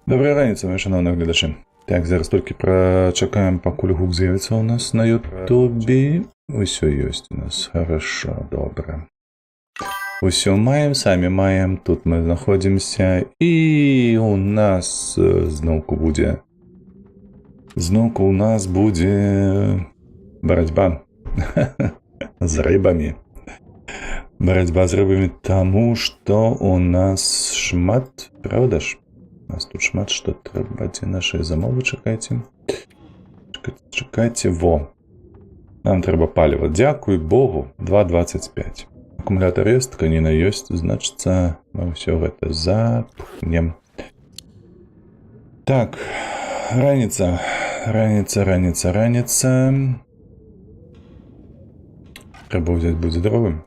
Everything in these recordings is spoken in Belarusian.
Добрая раніца, мої шановні глядачі. Так, зараз тільки прочекаємо, пакуль гук з'явиться у нас на ютубі. Усё ёсць у нас. Хорошо, добре. Усё маем, самі маем. Тут мы знаходзімся. І у нас зноўку будзе. Зноўку у нас будзе барацьба з рыбамі. Барацьба з рыбамі, таму што у нас шмат, правда ж? У нас тут шмат што трэба. Дзе нашыя замовы, чакайце. Чакайце, во. Нам трэба паліва. Дзякуй Богу, 2,25. Акумулятор ёсць, тканіна ёсць, значыцца, мы ўсё гэта запхнем. Так, раніца. Трэба ўзяць будзе дровы.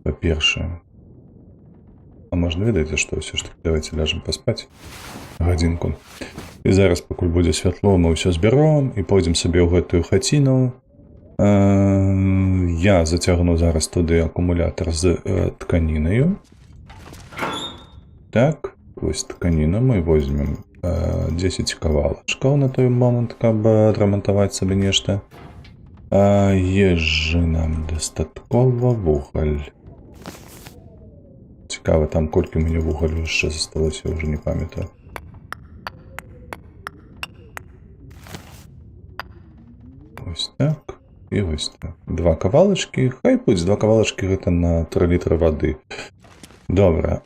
Па-першае. А можна, ведаеце, што ўсё ж таки давайте ляжем паспаць гадзінку. І зараз, пакуль будзе святло, мы ўсё збяром і пойдзем сабе ў гэтую хаціну. Я зацягну зараз туды акумулятор з тканінаю. Так, вось тканіну мы возьмем 10 кавалачкаў на той момант, каб адрамантаваць сабе нешта. Ежы нам дастаткова, вугаль. Цікава, там колькі мне вугалю яшчэ засталося, я ўжо не памятаю. Вось так і вось так. 2 кавалачкі, хай будзе 2 кавалачкі, гэта на 3 літра вады. Добра.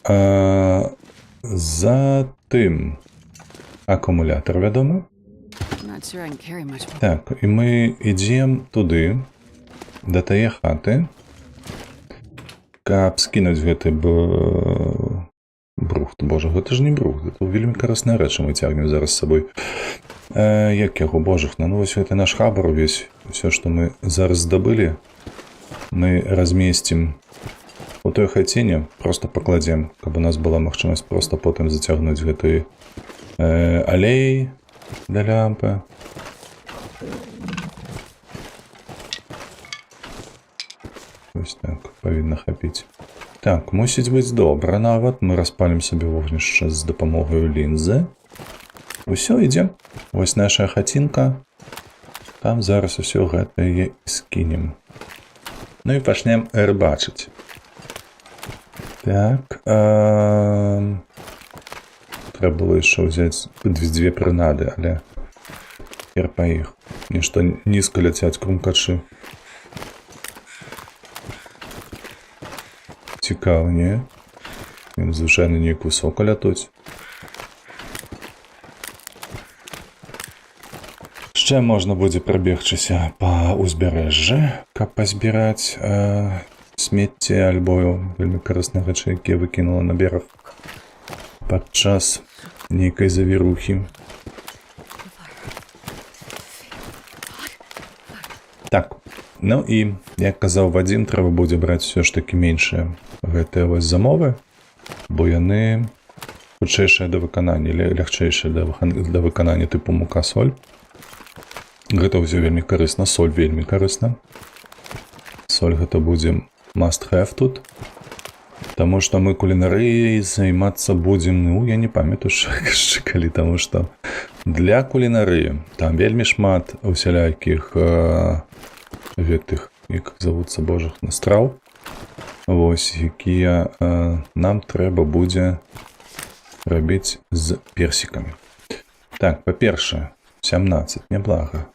Затым акумулятор, вядома. Так, і мы ідзем туды, да тае хаты, каб скінуць гэты брухт. Божа, гэта ж не брухт, гэта вельмі карысная рэч, мы цягнем зараз з сабой. Як яго, божахна, ну вось гэта наш хабар увесь. Усё, што мы зараз здабылі, мы размесцім у той хаціне, проста пакладзем, каб у нас была магчымасць проста потым зацягнуць гэты алей да лямпы. Вось так, павінна хапіць. Так, мусіць быць добра нават. Мы распалім сабе вогнішча з дапамогаю лінзы. Усё, ідзем. Вось наша хацінка. Там зараз усё гэта і скінем. Ну і пачнем рыбачыць. Так. Трэба было яшчэ ўзяць 2 прынады, але цяпер па іх. Нешта нізка ляцяць крумкачы. Цікава, не? Ім звычайна неяк высока лятуць. Яшчэ можна будзе прабегчыся па ўзбярэжжы, каб пазбіраць смецце альбо вельмі карысныя рэчы, якія выкінула на бераг падчас нейкай завірухі. Так, ну і, як казаў Вадзім, трэба будзе браць усё ж такі меншыя гэтыя вось замовы, бо яны хутчэйшыя да выканання, лягчэйшыя да выканання тыпу мука-соль. Гэта ўсё вельмі карысна, соль вельмі карысна. Соль гэта будзе must have тут. Таму што мы кулінарыяй займацца будзем, ну, я не памятаю, калі, таму што для кулінарыі там вельмі шмат усялякіх гэтых, як завуцца, божахна, страў. Вось, якія нам трэба будзе рабіць з персікамі. Так, па-першае, 17, няблага.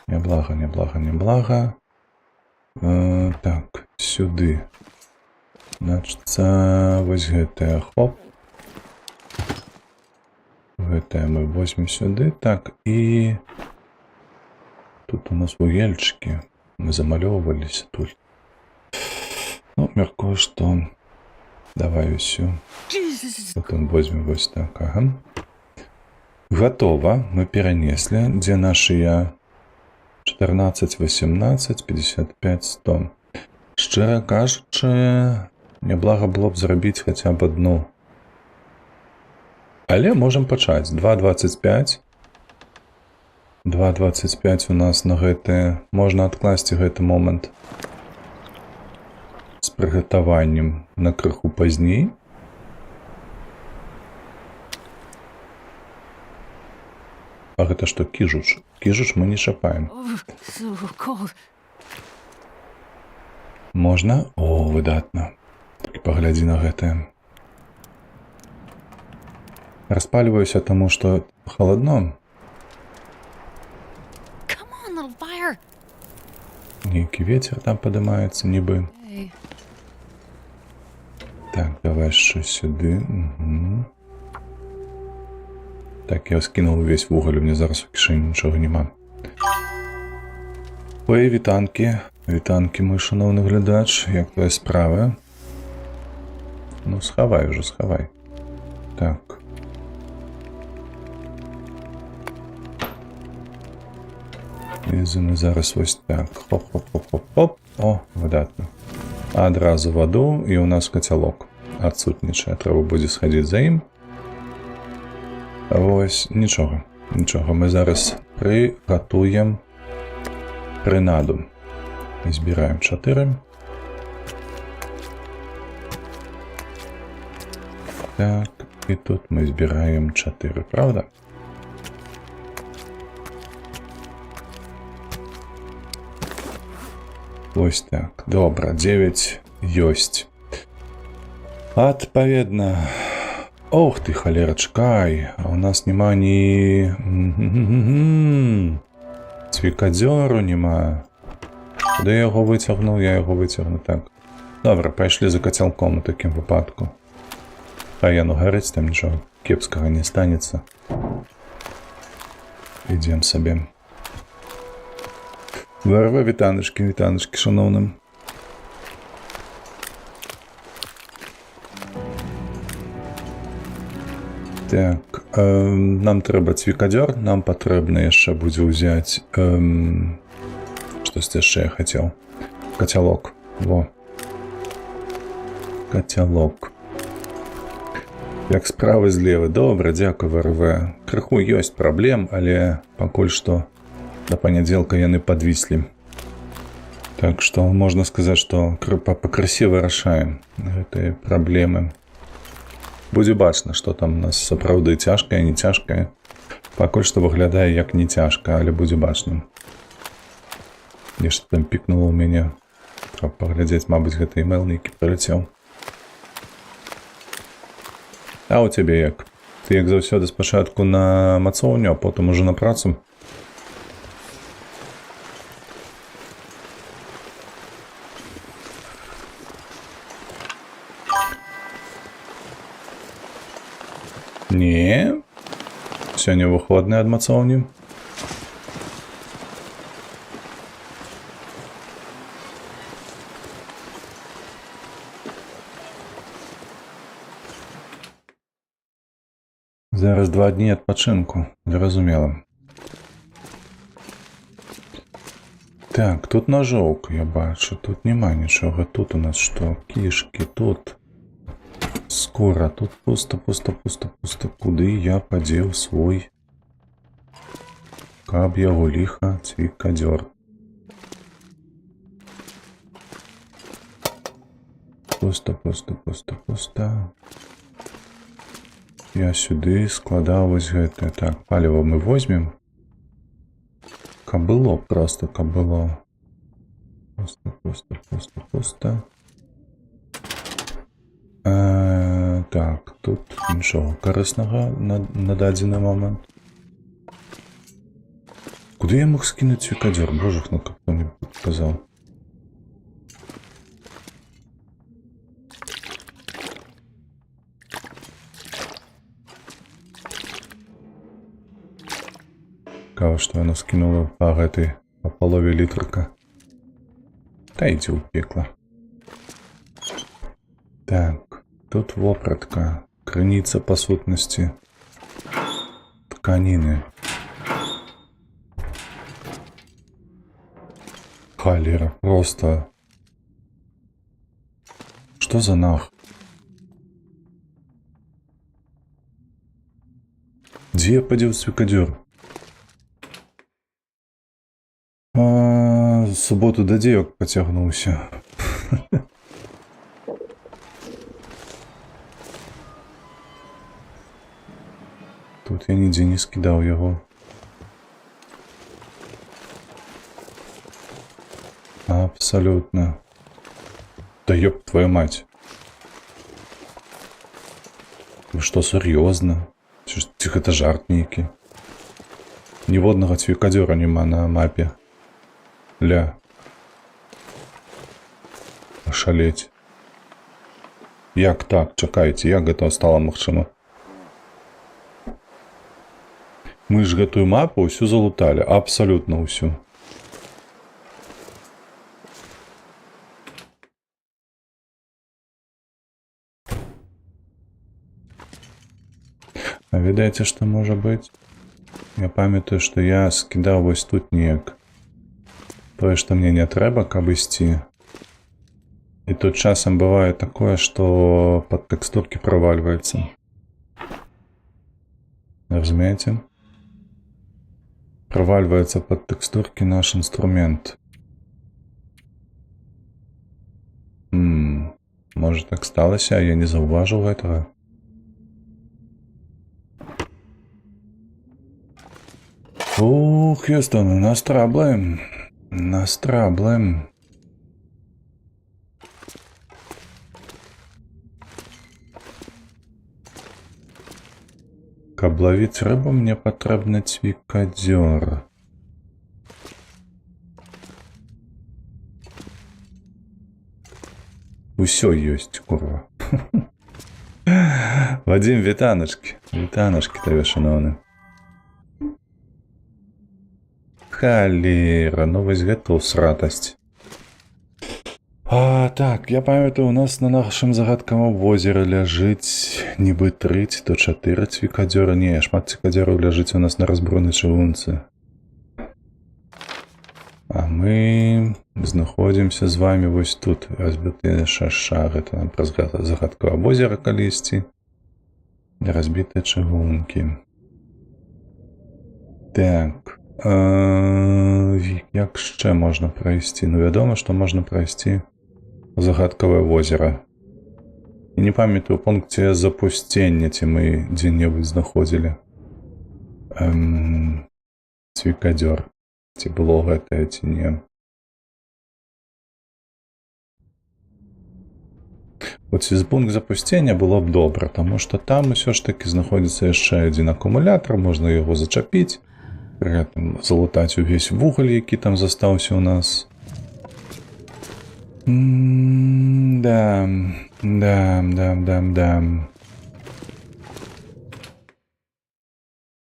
Няблага. Так, сюды. Значыцца, вось гэтае, хоп. Гэтае мы возьмем сюды. Так, і тут у нас вугельчыкі. Мы замалёўваліся тут. Ну, мяркую, што давай усё. Потым возьмем вось так, ага. Гатова, мы перанеслі, дзе нашыя 14, 18, 55, 100. Шчыра кажучы, няблага было б зрабіць хаця б адну. Але можам пачаць. 2,25. 2,25 у нас на гэты... Можна адкласці гэты момант з прыгатаваннем на крыху пазней. А гэта што, кіжуч? Кіжуч мы не чапаем. So cold. Можна? О, выдатна. І паглядзі на гэтае. Распальваюся, таму што халадно. Come on, little fire. Нейкі вецер там падымаецца, нібы. Hey. Так, давай яшчэ сюды. Угу. Так, я скінуў увесь вугаль, у мяне зараз у кішэні нічога няма. Ой, вітанкі. Вітанкі, мой шановны глядач. Як твоя справа? Ну, схавай уже, схавай. Так. Веземо зараз ось так. Хоп-хоп-хоп-хоп-хоп. О, выдатна. Адразу ваду, і у нас кацялок адсутнічае. Трэба будзе схадзіць за ім. Вось, нічога. Нічога, мы зараз прыгатуем прынаду. Збіраем 4. Так, і тут мы збіраем 4, правда? Вось так. Добра, 9 ёсць. Адпаведна. Ох ты, халера, чакай. А у нас няма ні... Цвікадзёру няма. Куды я яго выцягнуў? Я яго выцягну так. Добра, пайшлі за кацялком у такім выпадку. Хай яно гарыць, там нічога кепскага не станецца. Ідзем сабе. Варва, вітаночки, вітаночки, шановным. Так, нам трэба цвікадзёр, нам патрэбна яшчэ будзе ўзяць штось яшчэ я хацеў. Кацялок. Во. Кацялок. Як справа злева. Добра, дзякуй, ВРВ. Крыху ёсць праблем, але пакуль што да панядзелка яны падвіслі. Так што можна сказаць, што па красе вырашаем гэтыя праблемы. Будзе бачна, што там у нас сапраўды цяжкае, не цяжкае. Пакуль што выглядае як не цяжка, але будзе бачным. Нешта там пікнула ў мяне. Трэба паглядзець, мабыць, гэты email нейкі прыляцеў. А у цябе як? Ты як заўсёды спачатку на мацоўню, а потым ужо на працу? Не. Сёння выходны ад мацоўні. Зараз 2 дні адпачынку. Зразумела. Так, тут ножовка, я бачу. Тут няма нічога. Тут у нас што? Кішкі, тут скора. Тут пусто, пусто, пусто, пусто. Куды я падзеў свой? Каб яго ліха цвікадзёр. Пусто, пусто, пусто, пусто. Я сюды складаў вось гэтае. Так, паліва мы возьмем. Каб было просто, каб было. Пусто, пусто, пусто, пусто. Так, тут нічого карыснага на дадзены момент. Куды я мог скінуць цвікадзёр? Божах, ну как кто-нибудь сказал. Цікаво, што яно скінула па гэтай па палове літрыка. Та ідзі ў пекла. Так, тут вопратка, крыніца па сутнасці тканіны. Халера, просто. Што за нах? Дзе я падзеў цвікадзёр? З суботу да дзевак пацягнуўся. Тут я нідзе не скідаў яго. Абсолютно. Да ёб твою мать. Ви што, сур'ёзна? Ці гэта жарт нейкі? Ніводнага цвікадзёра няма на мапе. Ля. Ашалець. Як так? Чакайце, як гэта стала магчыма? Мы ж гэтую мапу ўсю залуталі. Абсалютна ўсю. А ведаеце, што можа быць? Я памятаю, што я скідаў вось тут неяк. Тое, што мне не трэба, каб ісці. І тут часам бывае такое, што пад тэкстуркі правальваецца. Разумееце? Правальваецца пад тэкстуркі наш інструмент. Можа так сталася, а я не заўважыў гэтага. Ух, Хьюстон, у нас траблы. У нас траблы. Каб ловіць рыбу, мне патрэбны цвікадзёр. Усё ёсць, курва. Вадим, вітаначкі. Вітаначкі табе, шановны. Халера, ну вось гэта ўсратасць. Так, я памятаю, у нас на нашым загадкавым возеры ляжыць нібы 3 ці то 4 цвікадзёра. Не, шмат цвікадзёраў ляжыць у нас на разброенай чыгунцы. А мы знаходзімся з вами вось тут. Разбітыя шаша, гэта нам праз загадкавае возера калісьці. Разбітыя чыгункі. Так. Як яшчэ можна прайсці? Ну, вядома, што можна прайсці загадкавае возера. І не памятаю, у пункце запусцення, ці мы дзе-небудзь знаходзілі цвікадзёр. Ці было гэтае, ці не. От з пункт запусцення было б добра, таму што там усё ж такі знаходзіцца яшчэ адзін акумулятар, можна яго зачапіць, пры гэтым залутаць увесь вугаль, які там застаўся ў нас. Да.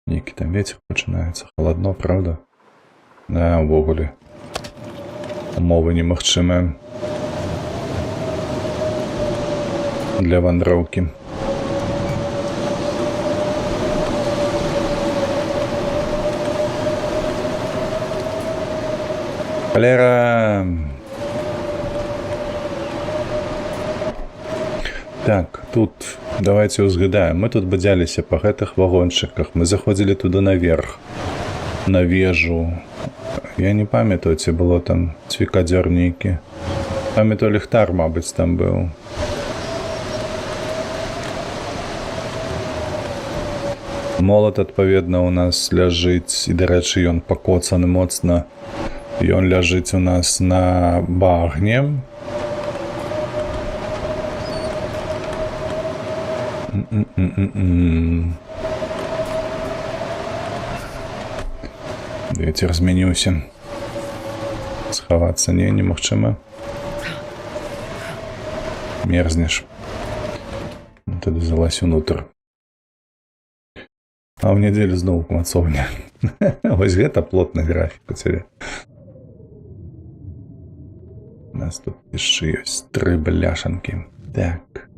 Нейкі там вецер пачынаецца, халадно, правда? Да, увогуле. Умовы немагчымыя для вандроўкі. Холера! Так, тут давайте узгадаем. Мы тут бадзяліся па гэтых вагончыках. Мы заходзілі туды наверх, на вежу. Я не памятаю, ці было там цвікадзёр нейкі. Памятаю, ліхтар, мабыць, там быў. Молат, адпаведна, у нас ляжыць, і, дарэчы, ён пакоцаны моцна. Ён ляжыць у нас на багне. Вецер змяніўся. Схавацца немагчыма. Мерзнеш. Тады залазь унутр. А ў нядзелю зноў мацоўня. Вось гэта плотны графік у цябе. У нас тут яшчэ ёсць 3 бляшанкі. Так.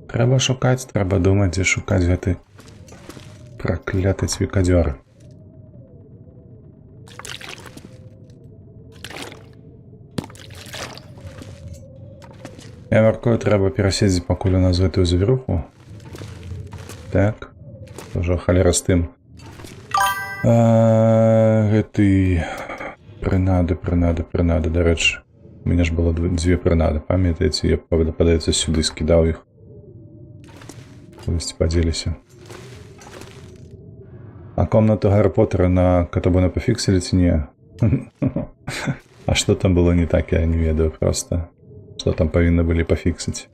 Трэба шукаць, трэба думаць, дзе шукаць гэты пракляты цвікадзёр. Я мяркую, трэба пераседзець пакуль у нас гэтую завіруху. Так. Ужо халера з тым. Гэты... Прынады, дарэчы. У мяне ж было 2 прынады, памятаеце? Я, падаецца, сюды скідаў іх. Кудысьці падзеліся. А комнату Гарри Поттера на Катабона пофиксили ці не? А что там было не так, я не ведаю просто. Что там повинны были пофиксить.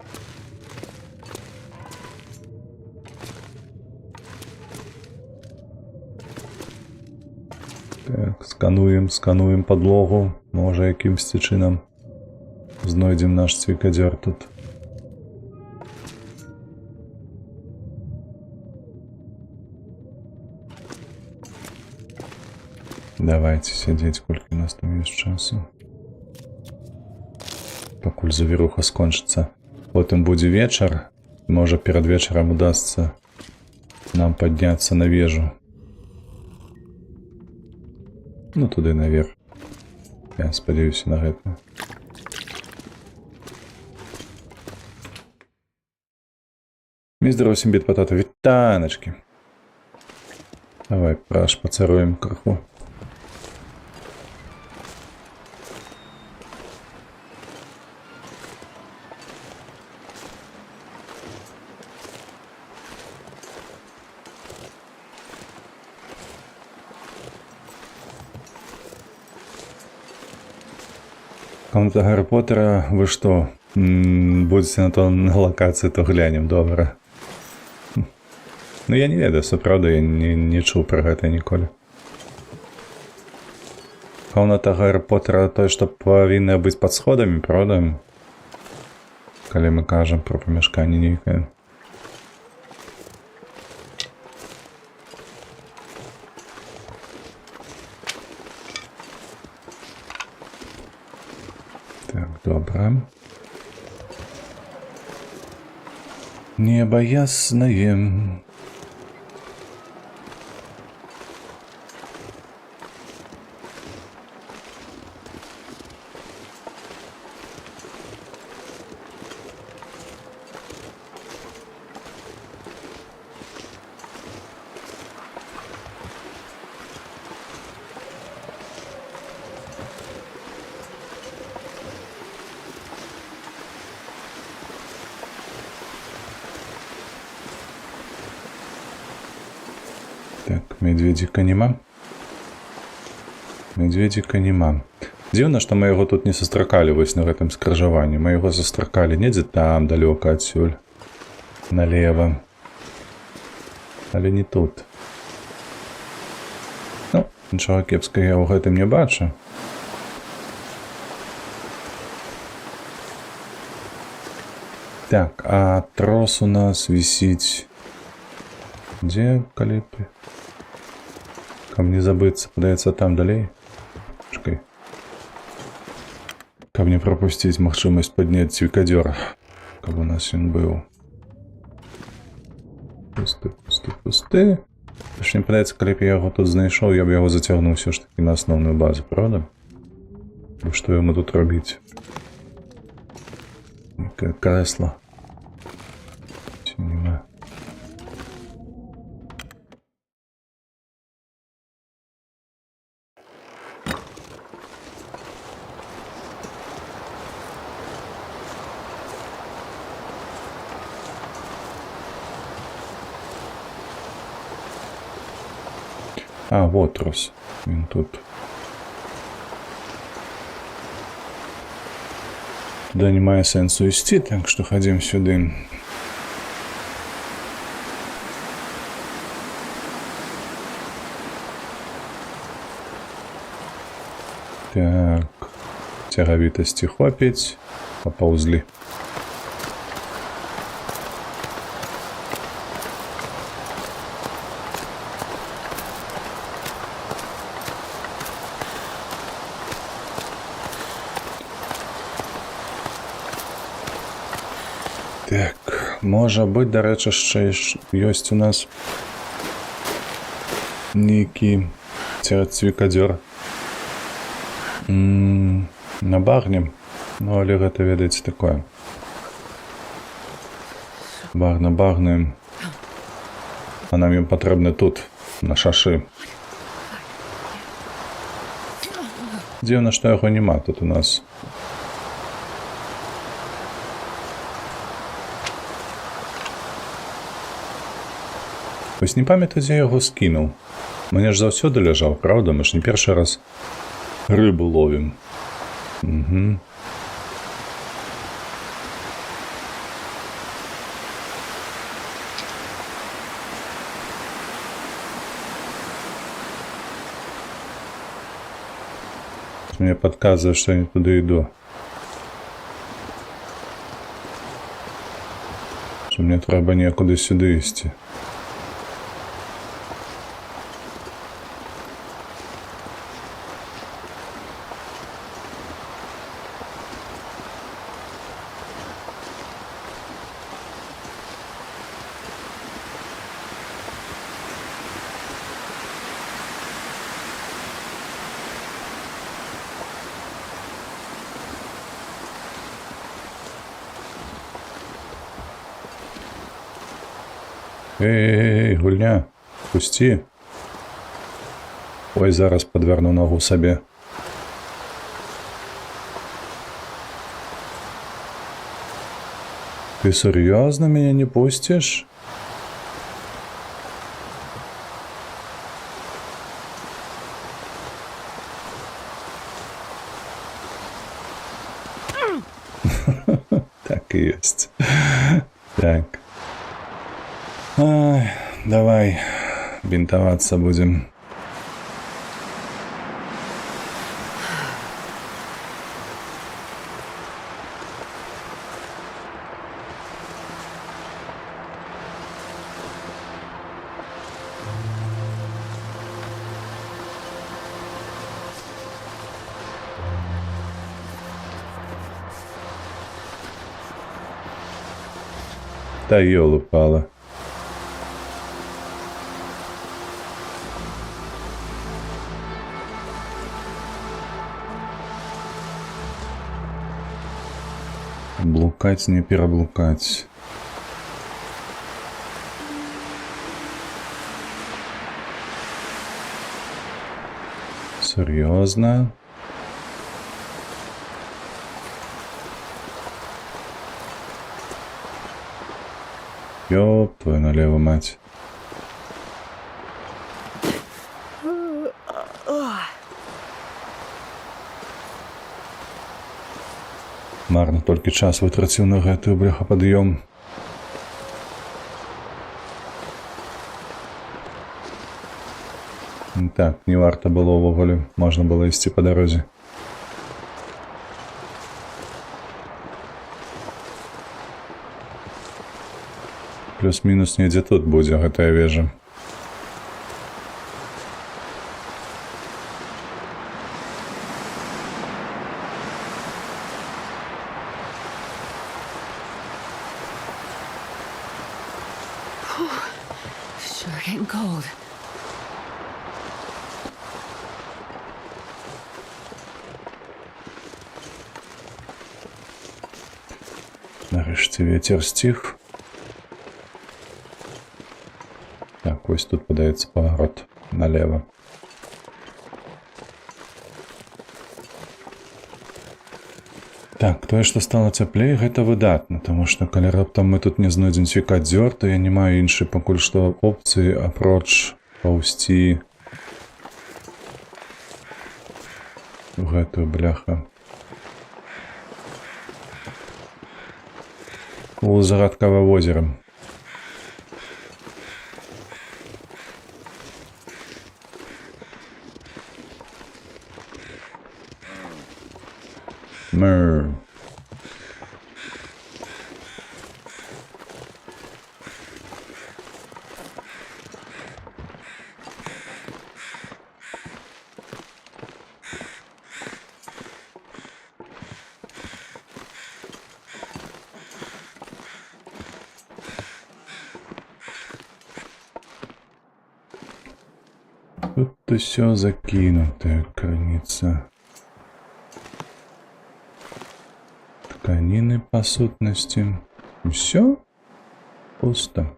Так, скануем подлогу. Може якимсь чином знойдем наш цвікадзёр тут. Давайте сидеть, сколько у нас там есть часу. Пакуль завіруха скончыцца. Потым будзе вечар. Можа перад вечарам удастся нам подняться на вежу. Ну, туды наверх. Я спадзяюся на гэта. Мистер 8-бит патата, вітаначки. Давай пацаруем краху. Комната Гарри Поттера, вы что, будете на локации, то глянем, добре. Ну я не ведаю, все правда, я не чув про гэта ніколі. Комната Гарри Поттера, той, што павінна быць пад сходамі, правда? Калі мы кажам про памяшканне нейкае. Так, добре. Небо ясное. Так, медведика нема. Медведика нема. Дзіўна, што мы яго тут не сустракалі вось на гэтым скрыжаванні. Мы яго сустракалі недзе там, далёка адсюль. Налево. Але не тут. Ну, нічога кепскага я ў гэтым не бачу. Так, а трос у нас висіць... Где калипы? Каб не забыться, падаецца там далей. Чекай. Каб не пропусціць магчымасць падняць цвікадзёр. Каб у нас ён быў. Пусты. Мне падаецца, калі б я яго тут знайшоў, я б яго зацягнуў ўсё ж таки на асноўную базу, правда? Бо што яму тут робіць? Некае крэсла. Ці нема. А, вот трос. Він тут. Туди немає сенсу йти, так що ходім сюди. Так. Тягавітості хопить. Поповзли. Так, можа быць, дарэчы, яшчэ ёсць у нас нейкі цвікадзёр на багне, ну але гэта, ведаеце, такое. Багна, а нам ён патрэбны тут, на шашы. Дзіўна, што яго няма тут у нас. Вось не памятаю, дзе я яго скінуў. Мне ж заўсёды ляжаў, правда? Мы ж не першы раз рыбу ловім. Угу. Мне подказывает, что я не туда иду. Что мне треба некуда сюда идти. Эй, гульня, пусти. Ой, зараз подверну ногу себе. Ты серьезно меня не пустишь? Так и есть. Так. Ай, давай бинтоваться будем. Та ёлупала. Блукать, не переблукать. Серьезно? Ёб твою налево, мать. Марно толькі час вытраціў на гэтую бляхапад'ём. Так, не варта было ўвогуле. Можна было ісці па дарозе. Плюс-мінус недзе тут будзе гэтая вежа. Sure getting cold. Нарешті ветер стих. Так, ось тут подається поворот налево. Так, тое, што стало цяплей, гэта выдатна, таму што калі раптам мы тут не знойдзем цвікадзёр, то я не маю іншай пакуль што опцыі апроч паўсці у гэтую бляха. У загадкавае возера. Мэр. Тут усё закинутая граница. Тканины по сутности. Все пусто.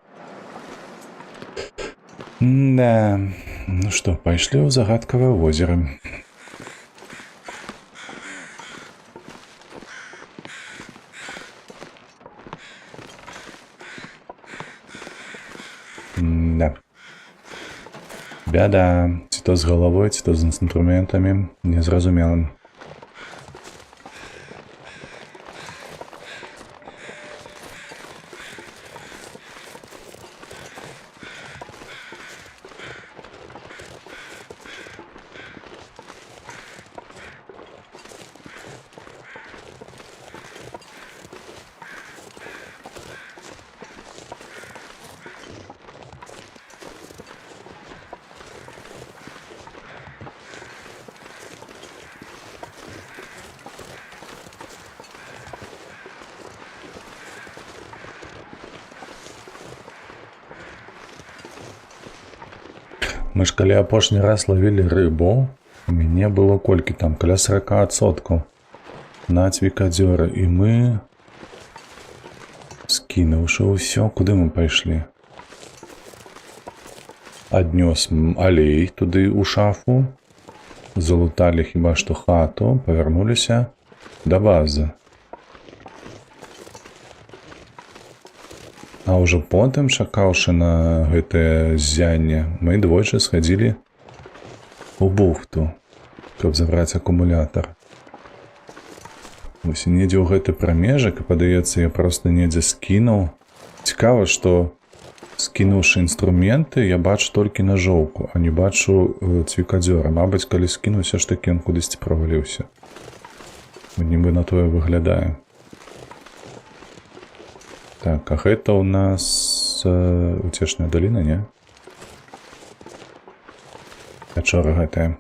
Да. Ну что, пошли в загадковое озеро. Да. Бяда. Ці то з галавой, ці то з інструментамі. Незразумела. Мы ж калі апошні раз ловілі рыбу, у мяне было колькі там, каля 40% на цвікадзёры, і мы, скінуўшы ўсё, куды мы пайшлі? Аднёс алей туды ў шафу, залуталі хіба што хату, павярнуліся да базы. А ўжо потым, чакаўшы на гэтае ззянне, мы двойчы схадзілі у бухту, каб забраць акумулятар. Вось недзе ў гэты прамежак, і падаецца, я проста недзе скінуў. Цікава, што скінуўшы інструменты, я бачу толькі нажоўку, а не бачу цвікадзёра. Мабыць, калі скінуўся, ж такі ён кудысьці праваліўся. Нібы на тое выглядае. Так, а гэта у нас уцешная даліна, не? Пячора гэтая.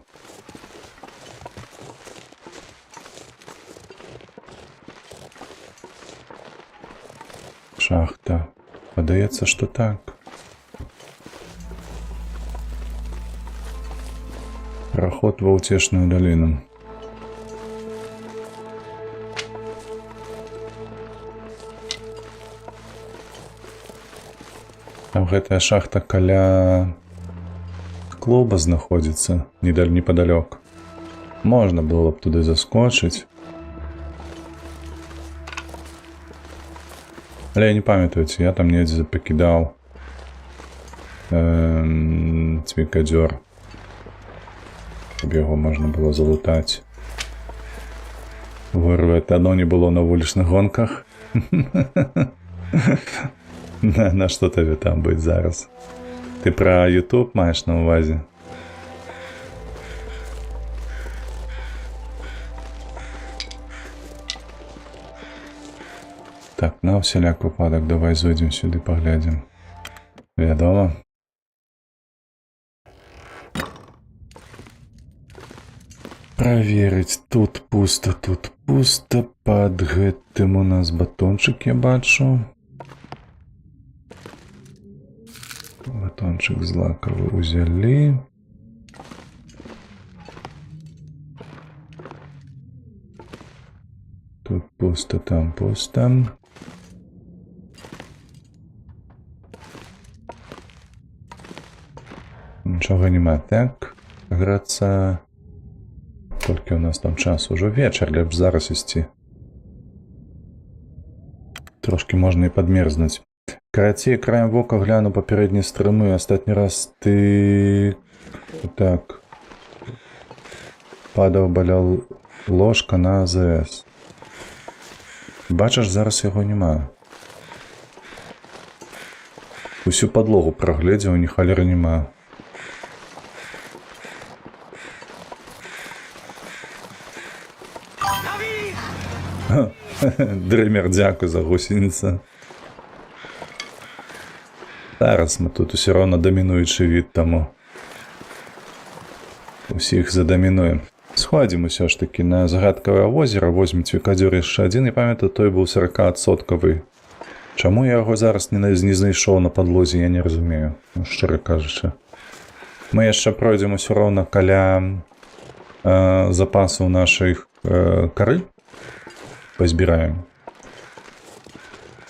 Шахта. Падаецца, што так. Праход ва ўцешную даліну. Там гэтая шахта каля клуба знаходзіцца, непадалёк. Можна было б туды заскочыць. Але я не памятаю, ці я там недзе пакідаў цвікадзёр, каб яго можна было залутаць. Вырваць адно не было на вулічных гонках. На што табе там быць зараз? Ты пра YouTube маеш на ўвазе? Так, на ўсяляк выпадак, давай зойдзем сюды, паглядзім. Вядома. Праверыць, тут пуста, пад гэтым у нас батончык, я бачу. Батончик злаковый узяли. Тут пусто, там пусто. Нічога нема. Так, грацца. Толькі у нас там час ужо вечар, лепш зараз ісці. Трошки можна і падмерзнуць. Карацей, краем вока гляну папярэднія стрымы. Астатні раз ты так падаў, баляў ложка на АЗС. Бачыш, зараз яго няма. Усю падлогу прагледзеў, ні халеры няма. Дрымер, дзякуй за гусеніца. Зараз мы тут усё роўна дамінуючы від таму. Усіх задамінуем. Сходзім усё ж такі на загадкавае возера, возьмем цвікадзёр яшчэ адзін, і памятаю, той быў 40%. Чаму я яго зараз не знайшоў на падлозе, я не разумею, шчыра кажучы. Мы яшчэ пройдзем усё роўна каля запасаў нашай кары. Пазбіраем.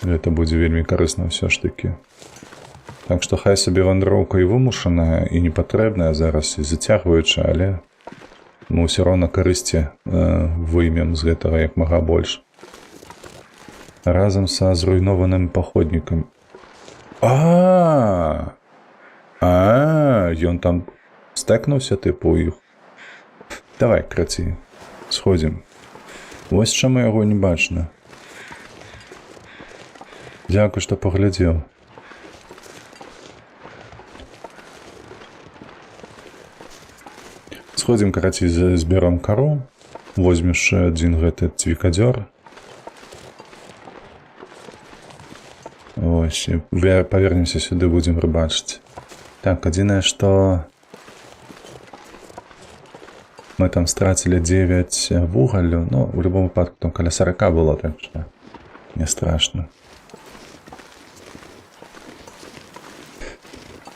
Гэта будзе вельмі карысна ўсё ж такі. Так што хай сабе вандроўка і вымушаная, і непатрэбная зараз, і зацягваючая, але мы ўсё роўна карысці выймем з гэтага як мага больш. Разам са зруйнованым паходнікам. Ён там стэкнуўся, тыпу, і... Давай, краці, сходзім. Вось чаму яго не бачна. Дзякуй, што паглядзеў. Сходзім, карацей, зберам кару. Возьмем яшчэ адзін гэты цвікадзёр. Ось, і павернемся сюды, будзем рыбачыць. Так, адзінае, што... Мы там страцілі 9 вугалю, ну, у любом выпадку там каля 40 было, так што не страшно.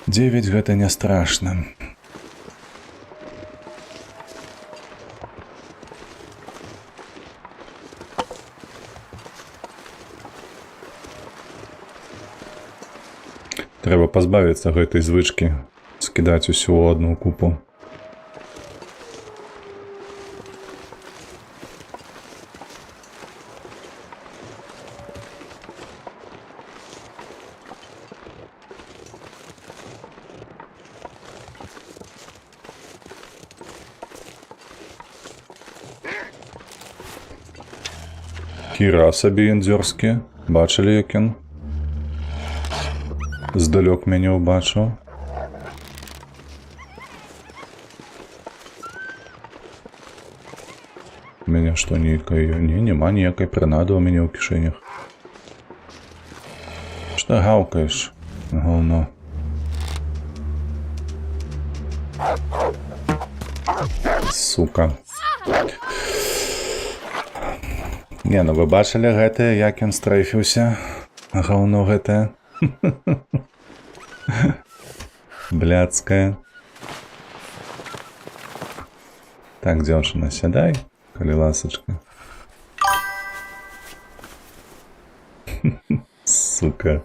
9 гэта не страшна. Трэба пазбавіцца гэтай звычкі, скідаць усю ў одну купу. Хіра сабе індзёрскі. Бачылі, як ён? Здалёк мяне ўбачыў. У мяне што, нейкая... Не, няма ніякай прынады ў мяне ў кішэнях. Што гаўкаеш, гаўно? Сука. Не, ну вы бачылі гэтае, як ён стрэйфіўся? Гаўно гэтае. Бляцкая. Так, дзяўчына, сядай, калі ласачка. Сука.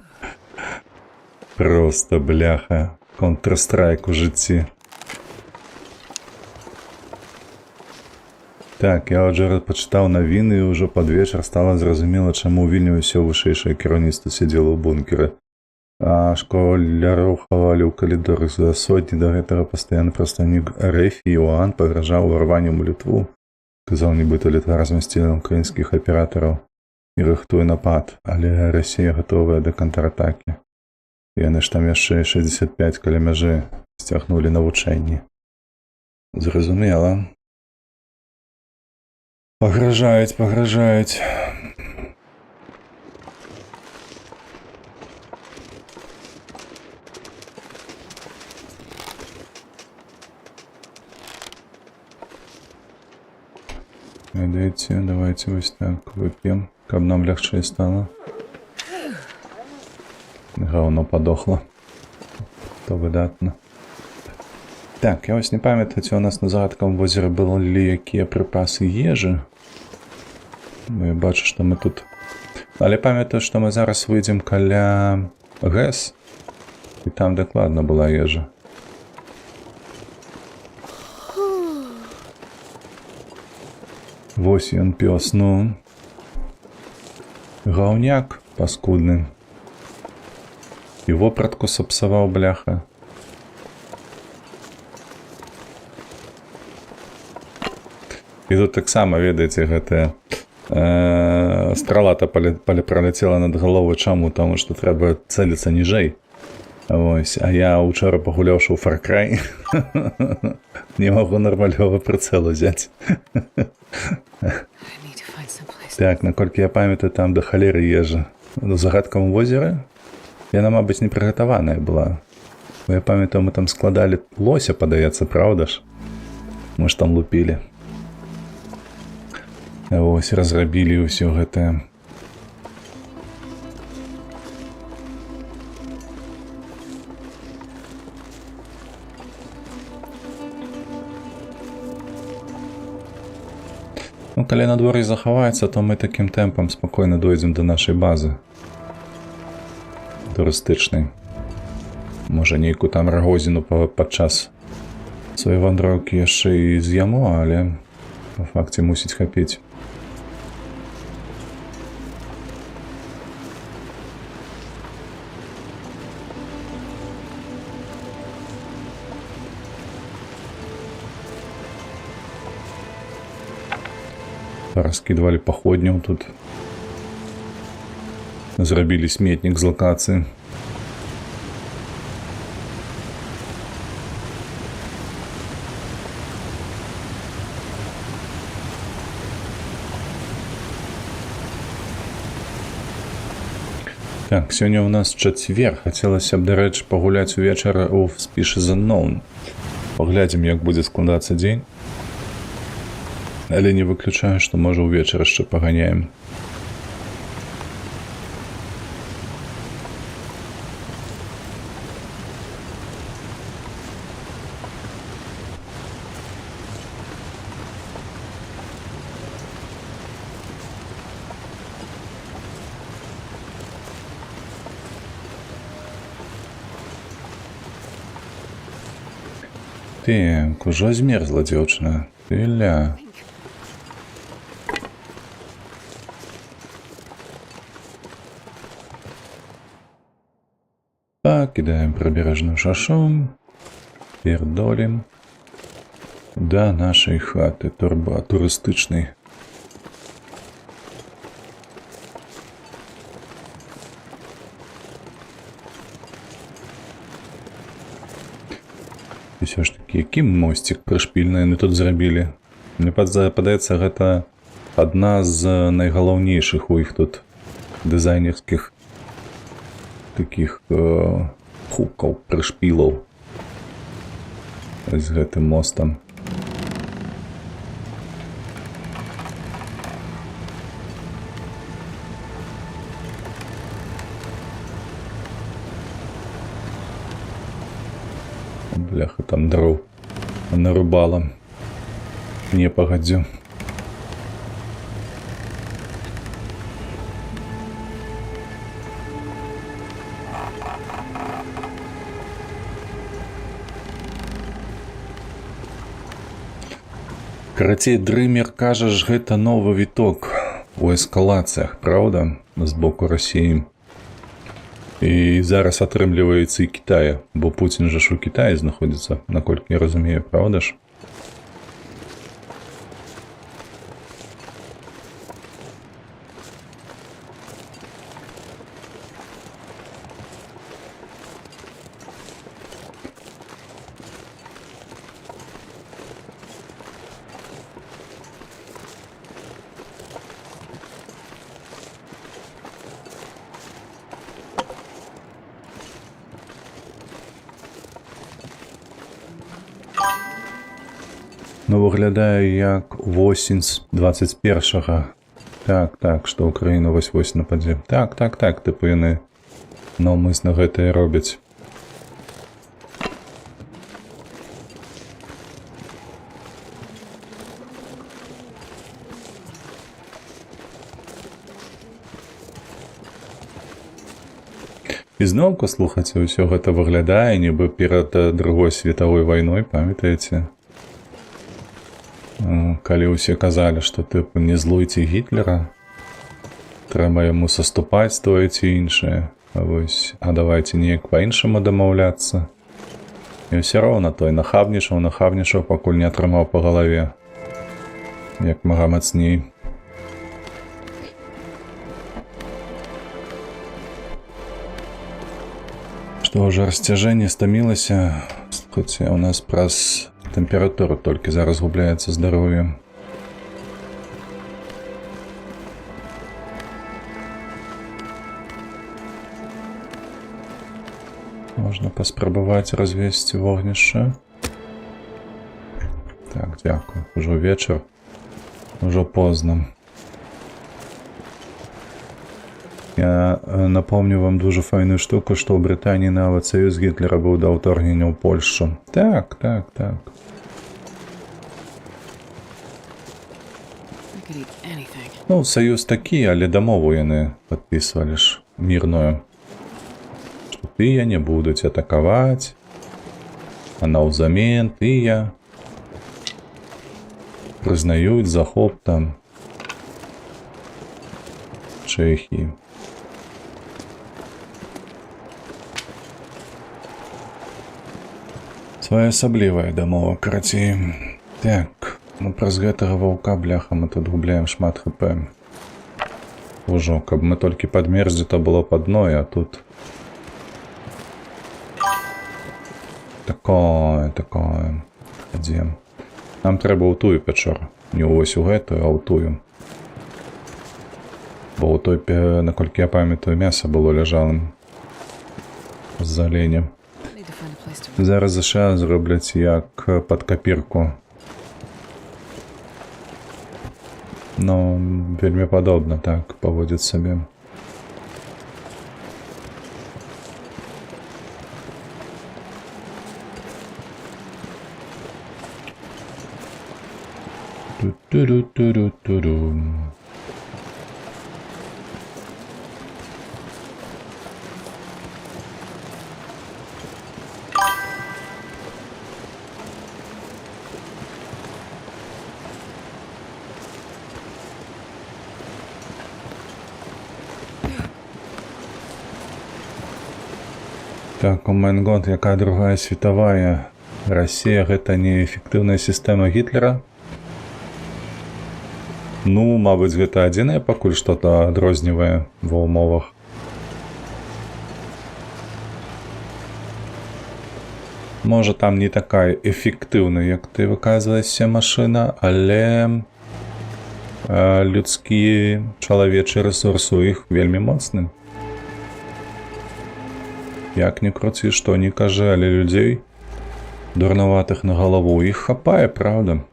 Просто бляха. Counter-Strike у жыцці. Так, я отже пачытаў навіны, і ўжо пад вечар стала зразумела, чаму ў Вільні ўсё вышэйшае кіраўніцтва сядзела ў бункеры. А школяроў хавалі ў калідорах за сотні. Да гэтага пастаянны прадстаўнік РФ Іоанн пагражаў уварваннем у Літву. Казаў, нібыта Літва размясціла украінскіх аператараў і рыхтуе напад, але Расія гатовая да контратакі. Яны ж там яшчэ 65 каля мяжы сцягнулі навучэнні. Зразумела. Пагражаюць, пагражаюць. Ведаеце, давайте вось так вып'ем, каб нам лягчэй стала. Гаўно падохла. То выдатна. Так, я вось не памятаю, ці у нас на загадкавым возеры былі якія прыпасы ежы. Я бачу, што мы тут... Але памятаю, што мы зараз выйдзем каля ГЭС, і там дакладна была ежа. Вось ён пёс, ну... Гаўняк паскудны. І вопратку сапсаваў, бляха. І тут таксама, ведаеце, гэтая страла-то праляцела над галовай. Чаму? Таму што трэба цэліцца ніжэй. Вось. А я учора пагуляўшы ў Far Cry не магу нармальнага прыцэлу взяць. Так, наколькі я памятаю, там да халеры ежа. У загадкавым возеры яна, мабыць, не прыгатаваная была. Я памятаю, мы там складалі лося, падаецца, праўда ж? Мы ж там лупілі. Вось, разрабілі ўсё гэтае. Ну, калі надвор'е захаваецца, то мы такім тэмпам спакойна дойдзем да нашай базы турыстычнай. Можа, нейкую там рагозіну падчас сваёй вандроўкі яшчэ і з'яму, але па факце мусіць хапіць. Пораскидывали походняў тут. Зрабілі сметнік з лакацыі. Так, сёння ў нас чацвер. Хацелася б, дарэчы, пагуляць увечары ў Species Unknown. Паглядзім, як будзе складацца дзень. Але не выключаю, што можа ўвечары яшчэ паганяем. Так, ужо змерзла дзяўчына. Ты ля. Покидаем прибережную шашу. Пердолим до нашей хаты туристичной. І все ж таки, які мостик прышпільны яны тут зрабілі. Мне падаецца, гэта адна з найгалоўнейшых у іх тут дызайнерскіх таких хукаў, прышпілаў з гэтым мостам. Бляха, там дров нарубала. Не погодзю. Карацей, Дрымер кажа ж, гэта новы віток у эскалацыях, праўда, з боку Расіі. І зараз атрымліваецца і Кітая, бо Пуцін жа ж у Кітаі знаходзіцца, наколькі я разумею, праўда ж? Ну, выглядае як восень 21-го. Так, што Украіна вось-вось нападзе. Так, тыпу яны наўмысна гэта і робяць. І зноўку, слухайце, ўсё гэта выглядае, нібы перад Другой светавой вайной, памятаеце? Калі ўсе казалі, што тыпу не злуйце Гітлера, трэба яму саступаць тое ці іншае, а давайце неяк па-іншаму дамаўляцца. І ўсё роўна той нахабнічаў, пакуль не атрымаў па галаве, як мага мацней. Што ўжо расцяжэнне стамілася, слухайце, у нас праз тэмпература толькі зараз губляецца здароўе. Можна паспрабаваць развесці вогнішча. Так, дзякую. Ужо вечар, ужо позна. Я напомню вам дуже файную штуку, што ў Брытаніі нават саюз Гітлера быў да ўторгнення ў Польшчу. Так. Ну, саюз такі, але дамову яны падпісвалі ж мірную. Што тыя не будуць атакаваць, а наўзамен тыя прызнаюць захоп там Чэхіі. Своеасаблівая дамова, карацей. Так. Ну, праз гэтага ваўка, бляха, мы тут губляем шмат хп. Ужо, каб мы толькі падмерзлі, то было па дно, а тут... Такое. Ідзем. Нам трэба ў тую пячору. Не вось у гэтую, а ў тую. Бо ў той, наколькі я памятаю, мяса было ляжалым. З аленя. Need to find a place to. Зараз ЗША зробляць як пад капірку. Ну, вельмі падобна так паводзіць сабе. Ту-ту-ру-ту-ру-ту-ру. Так, у майн год, якая другая световая. Россия гэта неэфектыўная сістэма Гітлера. Ну, мабыць, гэта адзінае пакуль што-то адрознівае ва ўмовах. Можа, там не такая эфектыўная, як ты выказваешся, машына, але людскі чалавечы рэсурс у іх вельмі моцны. Як ні круці, што ні кажы, але людзей дурнаватых на галаву іх хапае, правда?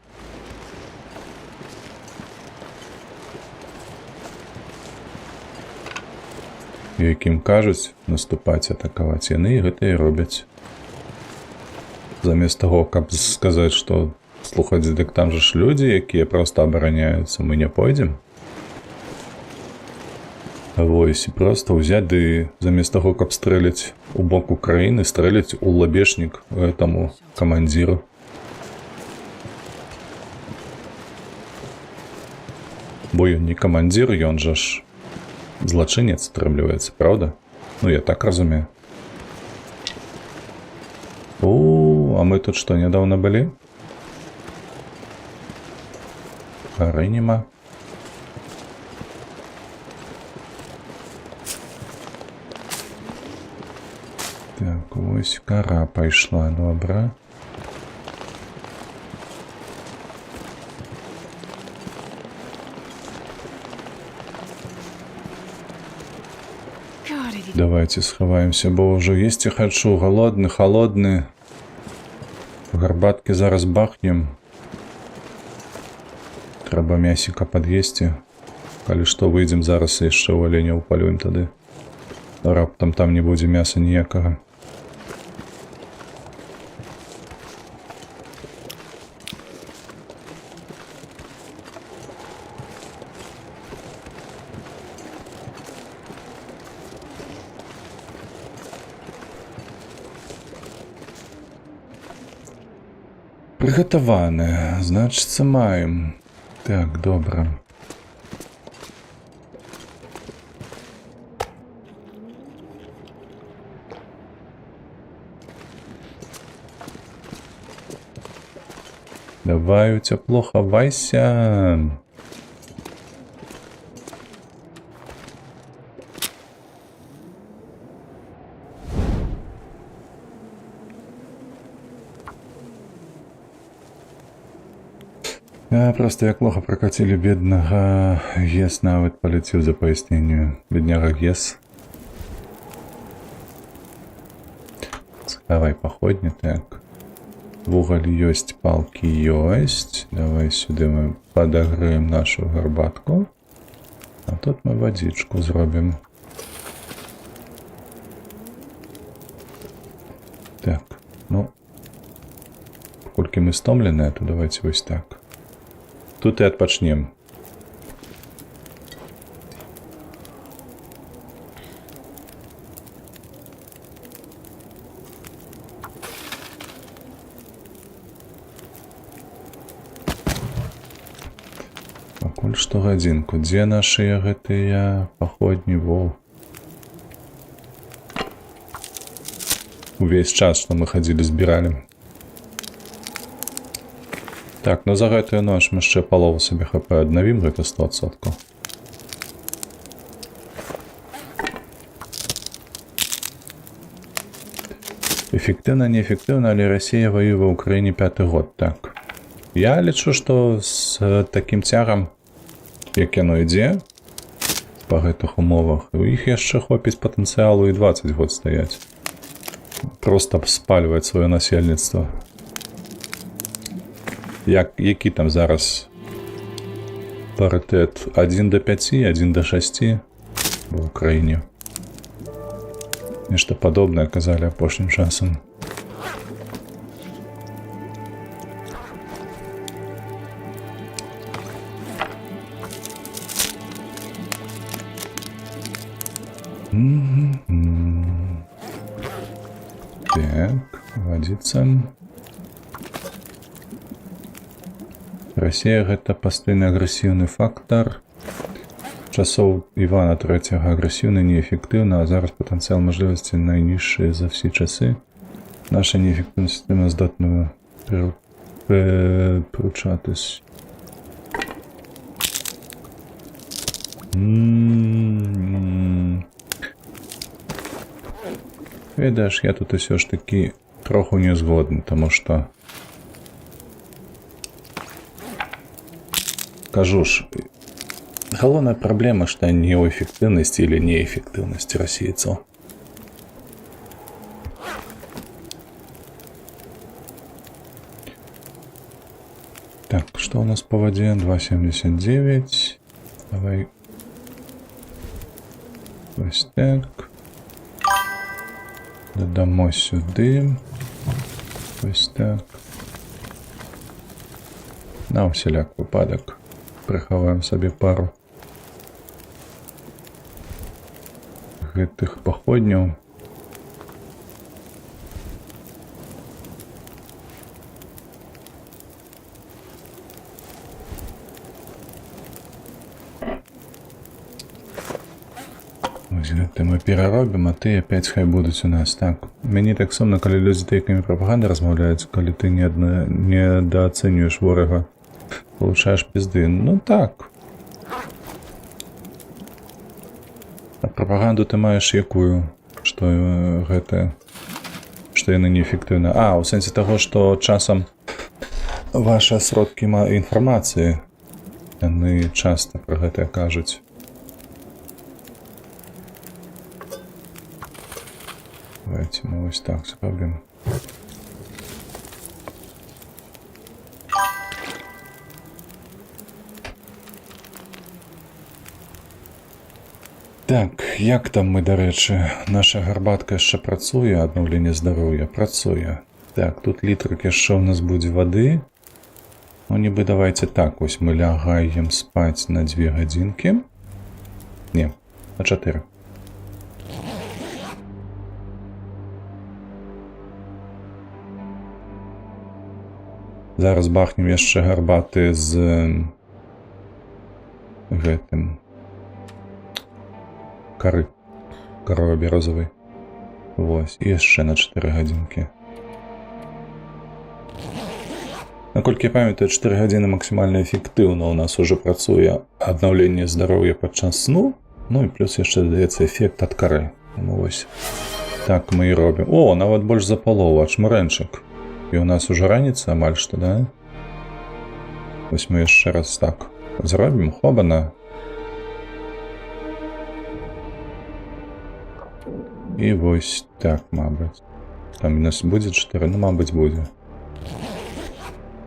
Якім кажуць наступаць, атакаваць, яны гэта і робяць. Замест таго, каб сказаць, што слухаць, дык там жа ж людзі, якія проста абараняюцца, мы не пойдзем. Вось, і проста ўзяць, ды замест таго, каб стрэліць у бок Украіны, стрэліць у лабешнік гэтаму камандзіру. Бо ён не камандзір, ён жа ж злачынец атрымліваецца, правда? Ну, я так разумею. А мы тут што, нядаўна былі? Гары нема. Так, вось кара пайшла, добра. God, it Давайте схаваемся, бо ўжо есці хачу, голодны, холодны. Гарбаткі зараз бахнем. Трэба мясіка пад'есці. Калі што, выйдзем зараз яшчэ ў аленя ўпалюем тады. Раптам там не будзе мяса ніякага. Прыгатаваны, значыцца, маем. Так, добра. Давай, у цепло хавайся. Просто як лоха прокатили беднага. Гес нават полетел за пояснению. Бедняга Гес. Схавай походни, так. Вуголь ёсць, палки ёсць. Давай сюда мы подогреем нашу гарбатку. А тут мы водичку зробим. Так, ну. Колькі мы стомленыя, то давайте вось так. Тут и отпочнем. Пакуль што гадзінку. Дзе нашыя гэтыя паходні, воў? Увесь час, што мы хадзілі, збіралі. Так, ну за гэтую ноч мы яшчэ палову сабе хп аднавім, гэта 100%. Эфектыўна, неэфектыўна, але Расія воюе ва Ўкраіне 5-й год, так. Я лічу, што з такім цягам, як яно ідзе, па гэтых умовах, у іх яшчэ хопіць патэнцыялу і 20 год стаяць. Просто спальваць сваё насельніцтва. Які там зараз парытэт? 1 до 5, 1 до 6 ва Ўкраіне. Нешта падобнае казалі апошнім часам. Так, водиться. Расія гэта пастаянны агрэсіўны фактар. Часоў Івана III агрэсіўны, неэфектыўна, а зараз патэнцыял мажлівасці найніжшы за ўсе часы. Наша неэфектыўная сістэма здатна пручатись. Ведаеш, я тут усё ж таки троху не згодны, таму што кажу ж, галоўная праблема, што не ў эфектыўнасці или неэфектыўнасці расейцаў. Так, што у нас по вадзе? 2,79. Давай. Ось так. Додамо сюди. Ось так. На усіляк випадок. Приховаємо собі пару гэтых походняў. Ось гэта мы пераробім, а ты опять хай будуць у нас. Так, мяне так сумна, калі людзі тейкамі прапаганды размаўляюць, калі ты недооцэньваеш ворага, получаешь пизды. Ну так. А пропаганду ты маеш якую? Што гэта... Што яны неэфектыўна. А, у сэнсе таго, што часам ваши сродкі інфармацыі, яны часта пра гэта кажуць. Давайте мы ось так зробім. Так, як там мы, дарэчы, наша гарбатка яшчэ працуе, аднаўленне здароўя працуе. Так, тут літрык яшчэ ў нас будзе вады. Ну, нібы давайте так, ось мы лягаем спаць на 2 гадзінкі. Не, на 4. Зараз бахнем яшчэ гарбаты з гэтым кары коровы бярозавай. Вось, і яшчэ на 4 гадзінкі. Наколькі я памятаю, 4 гадзіны максімальна эфектыўна у нас уже працуе аднаўленне здароўя падчас сну, ну і плюс яшчэ даецца эфект ад кары. Ну, вось. Так мы і робім. О, нават больш за палову, ачмурэнчык. І у нас уже раніца амаль што, да? Вось мы яшчэ раз так зробім, хобана. І вось так, мабыць. Там у нас будзе 4, ну, мабыць, будзе.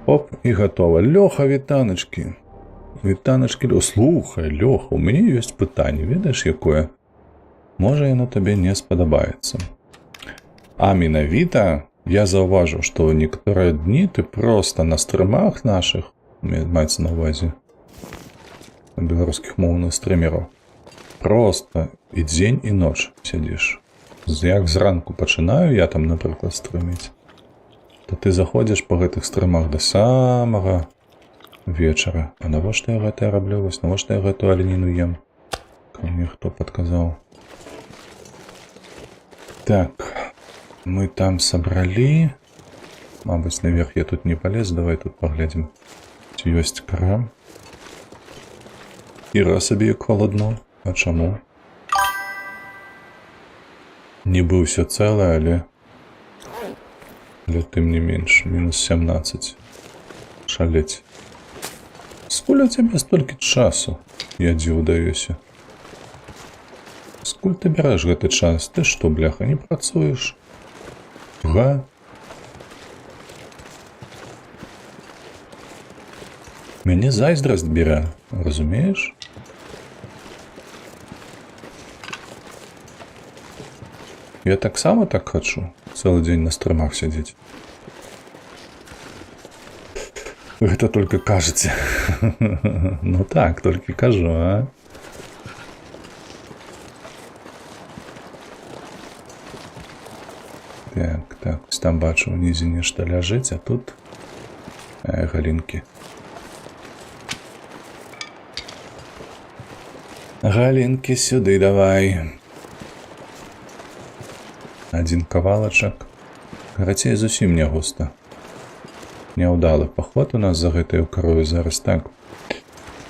Оп, і гатова. Лёха, вітаначкі. Вітаначкі, слухай, Лёха, у мяне ёсць пытанне, ведаеш якое? Можа, яно табе не спадабаецца. А менавіта я заўважыў, што некаторыя дні ты проста на стрымах нашых, маецца на ўвазе, беларускіх моўных стрымераў, проста і дзень, і ноч сядзіш. Як зранку пачынаю я там, напрыклад, стрыміць, то ты заходзіш па гэтых стрымах да самага вечара. А навошта я гэта раблю? Вось навошта я гэту аленіну ем? Ко мне хто падказаў? Так, мы там сабралі. Мабуть, наверх я тут не полез. Давай тут поглядим. Ці ёсць крам. Іра сабе як холодно. А чаму? Нібы ўсё цэлае, але тым не менш. Мінус 17. Шалець. Скуль у цябе столькі часу? Я дзіў даюся. Скуль ты бярэш гэты час? Ты што, бляха, не працуеш? Га? Мяне зайздрасць бере, разумееш? Я таксама так хачу. Цэлы дзень на стрымах сядзець. Гэта только кажаце. Ну так, толькі кажу, а? Так, там бачу, унізе нешта ляжыць, а тут галінкі. Галінкі сюды давай. Адзін кавалачак. Карацей, зусім не густа. Няўдалы паход у нас за гэтаю карою зараз. Так.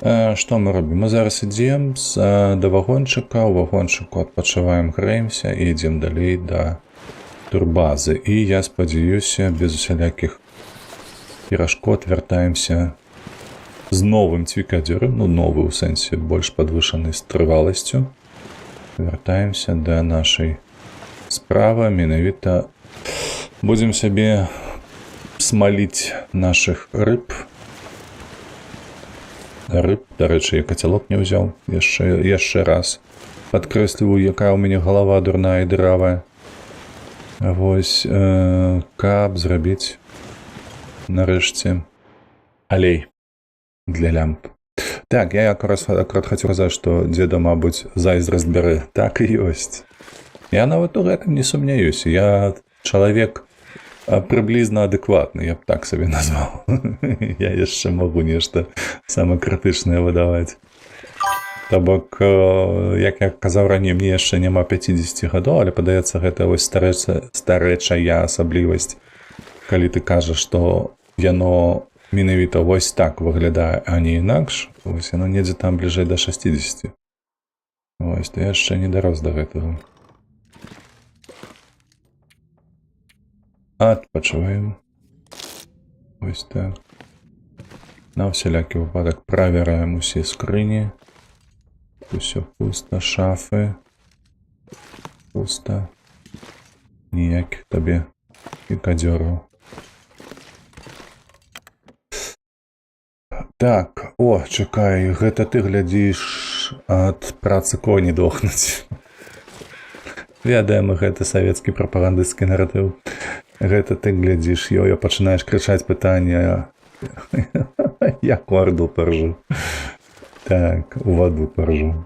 Што мы робім? Мы зараз ідзем да вагончыка. У вагончыку адпачываем, грэемся і ідзем далей да турбазы. І я спадзяюся, без усялякіх перашкод вяртаемся з новым цвікадзёрам. Ну, новы ў сэнсе больш падвышанай з трываласцю. Вяртаемся да нашай справа. Менавіта будзем сабе смаліць нашых рыб. Дарэчы, я кацялок не ўзяў. Яшчэ раз падкрэсліваю, якая ў мяне галава дурная і дыравая. Вось, каб зрабіць нарэшце алей для лямп. Так, я акурат хацеў казаць, што дзеда, мабуть, зайздрасць бярэ. Так і ёсць. Я нават у гэтым не сумняюся. Я чалавек прыблізна адэкватны, я б так сабе назваў. Я яшчэ магу нешта самакрытычнае выдаваць. То бок, як я казаў раней, мне яшчэ няма 50 гадоў, але падаецца, гэта вось старэчая асаблівасць. Калі ты кажаш, што яно менавіта вось так выглядае, а не інакш, вось яно недзе там бліжэй да 60. Вось, то яшчэ не дарос да гэтага. Адпачуваем. Вось так. На ўсялякі выпадак правяраем усе скрыні. Усё пуста, шафы. Пуста. Ніякіх табе пікадзёраў. Так, о, чакай, гэта ты глядзіш ад працы коні дохнуць. Ведаем, гэта савецкі прапагандысцкі наратыў. Гэта ты глядзіш, я пачынаеш крычаць пытанне. Я корду паржу. Так, у ваду паржу.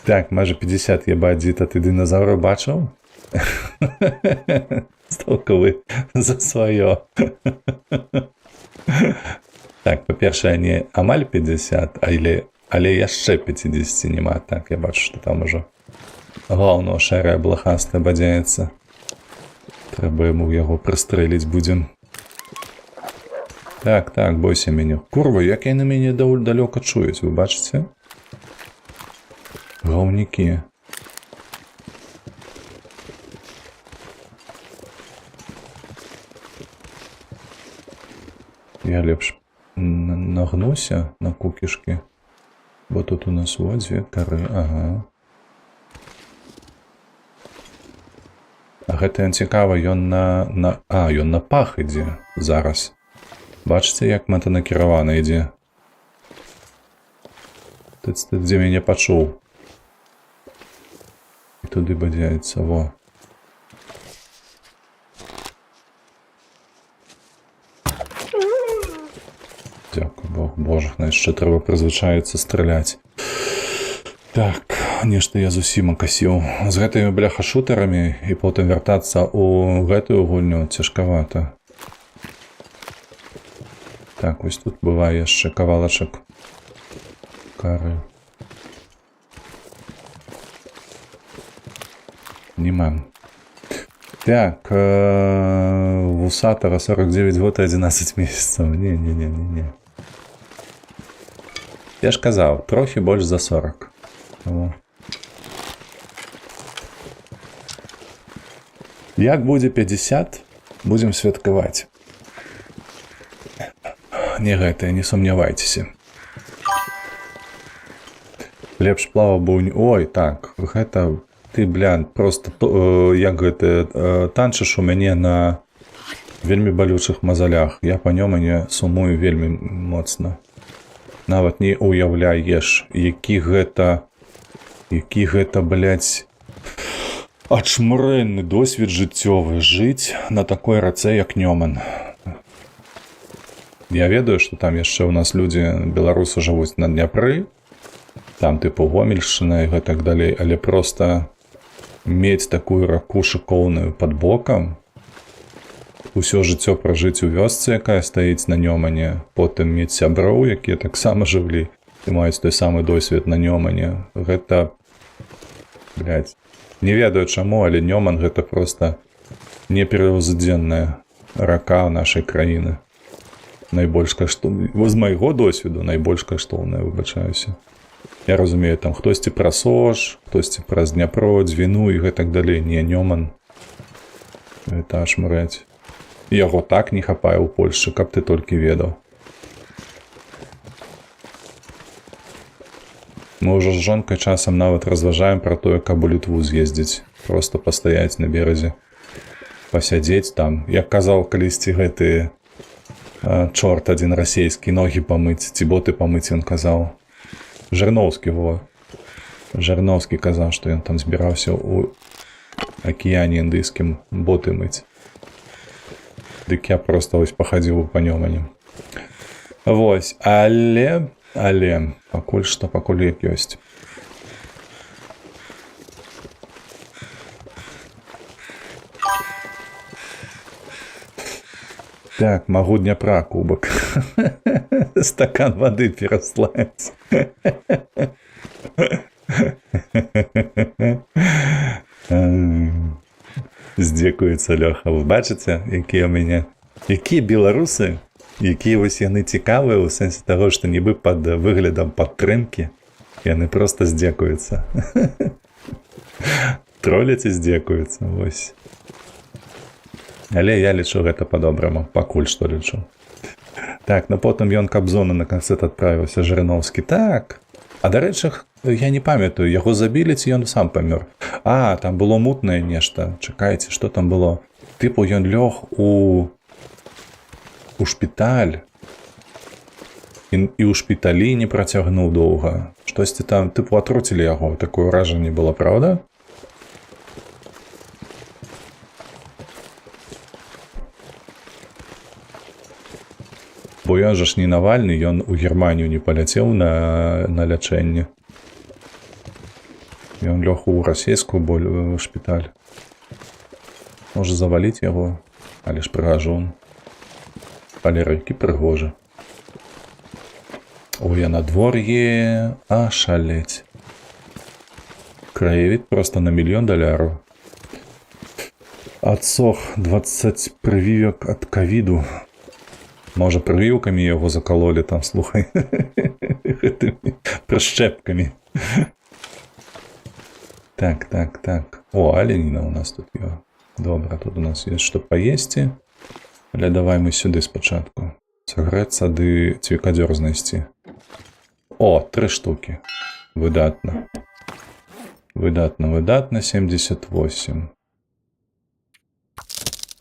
Так, майже 50 ебать, дзіта, ты динозавра бачыў? Столка вы за сваё. Так, па-першае, не амаль 50, але яшчэ 50 нема. Так, я бачу, што там ужо глаўного шэрая блахастая бадзяецца. Трэба яму яго прыстрэліць будзем. Так, бойся мяне. Курва, як яны мяне даволі далёка чуюць, вы бачыце? Гаўнікі. Я лепш нагнуся на кукішкі, бо тут у нас вот дзве кары, ага. А гэта ён цікава, ён на пах ідзе зараз. Бачыце, як мэтанакіравана ідзе? Ты дзе мяне пачуў. І туды бадзяецца, во. Дзякуй Бог, божах, яшчэ трэба прызвычаіцца страляць. Так, нешта я зусім акасіў. З гэтымі бляха-шутарамі і потым вяртацца ў гэтую гульню цяжкавата. Так, вось тут бывае яшчэ кавалачак кары. Не мам. Так, вусатого 49 год и 11 месяцев. Не. Я ж казав, трохи больше за 40. Тому. Як буде 50, будем святкаваць. Не гэта, не сумнявайцеся. Лепш плаваў быў... Ой, так, гэта... Ты, блян, просто... Як гэта... Танчыш у мяне на вельмі балючых мазалях. Я па нём не сумую вельмі моцна. Нават не уяўляеш, які гэта, блядь, ачмурэнны досвед жыццёвы жыць на такой рацэ, як Нёман. Я ведаю, што там яшчэ ў нас людзі, беларусы, жывуць на Дняпры, там тыпу Гомельшчына і гэтак далей, але проста мець такую раку шыкоўную пад бокам, усё жыццё пражыць у вёсцы, якая стаіць на Нёмане, потым мець сяброў, якія таксама жывлі і маюць той самы досвед на Нёмане. Гэта, блядь, не ведаю чаму, але Нёман гэта проста непераўзыдзенная рака нашай краіны. Найбольш каштоўная, з майго досведу найбольш каштоўная, выбачаюся. Я разумею, там хтосьці пра Сож, хтосьці праз Дняпро, Дзвіну і гэтак далей. Не, Нёман. Гэта аж мрэць. Яго так не хапае ў Польшчы, каб ты толькі ведаў. Мы ўжо з жонкай часам нават разважаем пра тое, каб у Літву з'ездзіць. Проста пастаяць на беразе. Пасядзець там. Як казаў калісьці гэты чорт адзін расейскі, ногі памыць, ці боты памыць, ён казаў. Жырноўскі, во. Жырноўскі казаў, што ён там збіраўся ў акіяне індыйскім боты мыць. Дык я проста вось пахадзіў па Нёмане. Вось, але, пакуль што, пакуль як ёсць. Так, магу Дняпра кубак. Стакан вады пераслаць. Здзекуецца Лёха. Вы бачыце, якія ў мяне... Якія беларусы, якія вось яны цікавыя, у сэнсе таго, што нібы пад выглядам падтрымкі, яны проста здзекуюцца. Троляць і здзекуюцца, вось. Але я лічу гэта па-добраму, пакуль што лічу. Так, ну потым ён Кабзона на канцэрт адправіўся, Жырноўскі. Так, а дарэчы, я не памятаю, яго забілі ці ён сам памёр. А, там было мутнае нешта. Чакайце, што там было? Тыпу ён лёг у шпіталь і ў шпіталі не працягнуў доўга. Штосьці там, тыпу, атруцілі яго. Такое ўражанне было, правда? Бо ён жа ж не Навальны, ён у Германію не паляцеў на лячэнне. Ён лёг у расійскую шпіталь. Можа заваліць яго, але ж прыгажун. Але які прыгожы. Ой, а надвор'е, а шалець. Краявід проста на $1 мільён. Адсох 20 прывівак ад ковіду. Можа, прывіўкамі яго закалолі там, слухай. Прышчэпкамі. Так. О, аленіна у нас тут є. Добра, тут у нас ёсць што паесці. Але давай мы сюды спачатку. Сагрэцца ды цвікадзёр знайсці. О, 3 штукі. Выдатна. Выдатна, 78.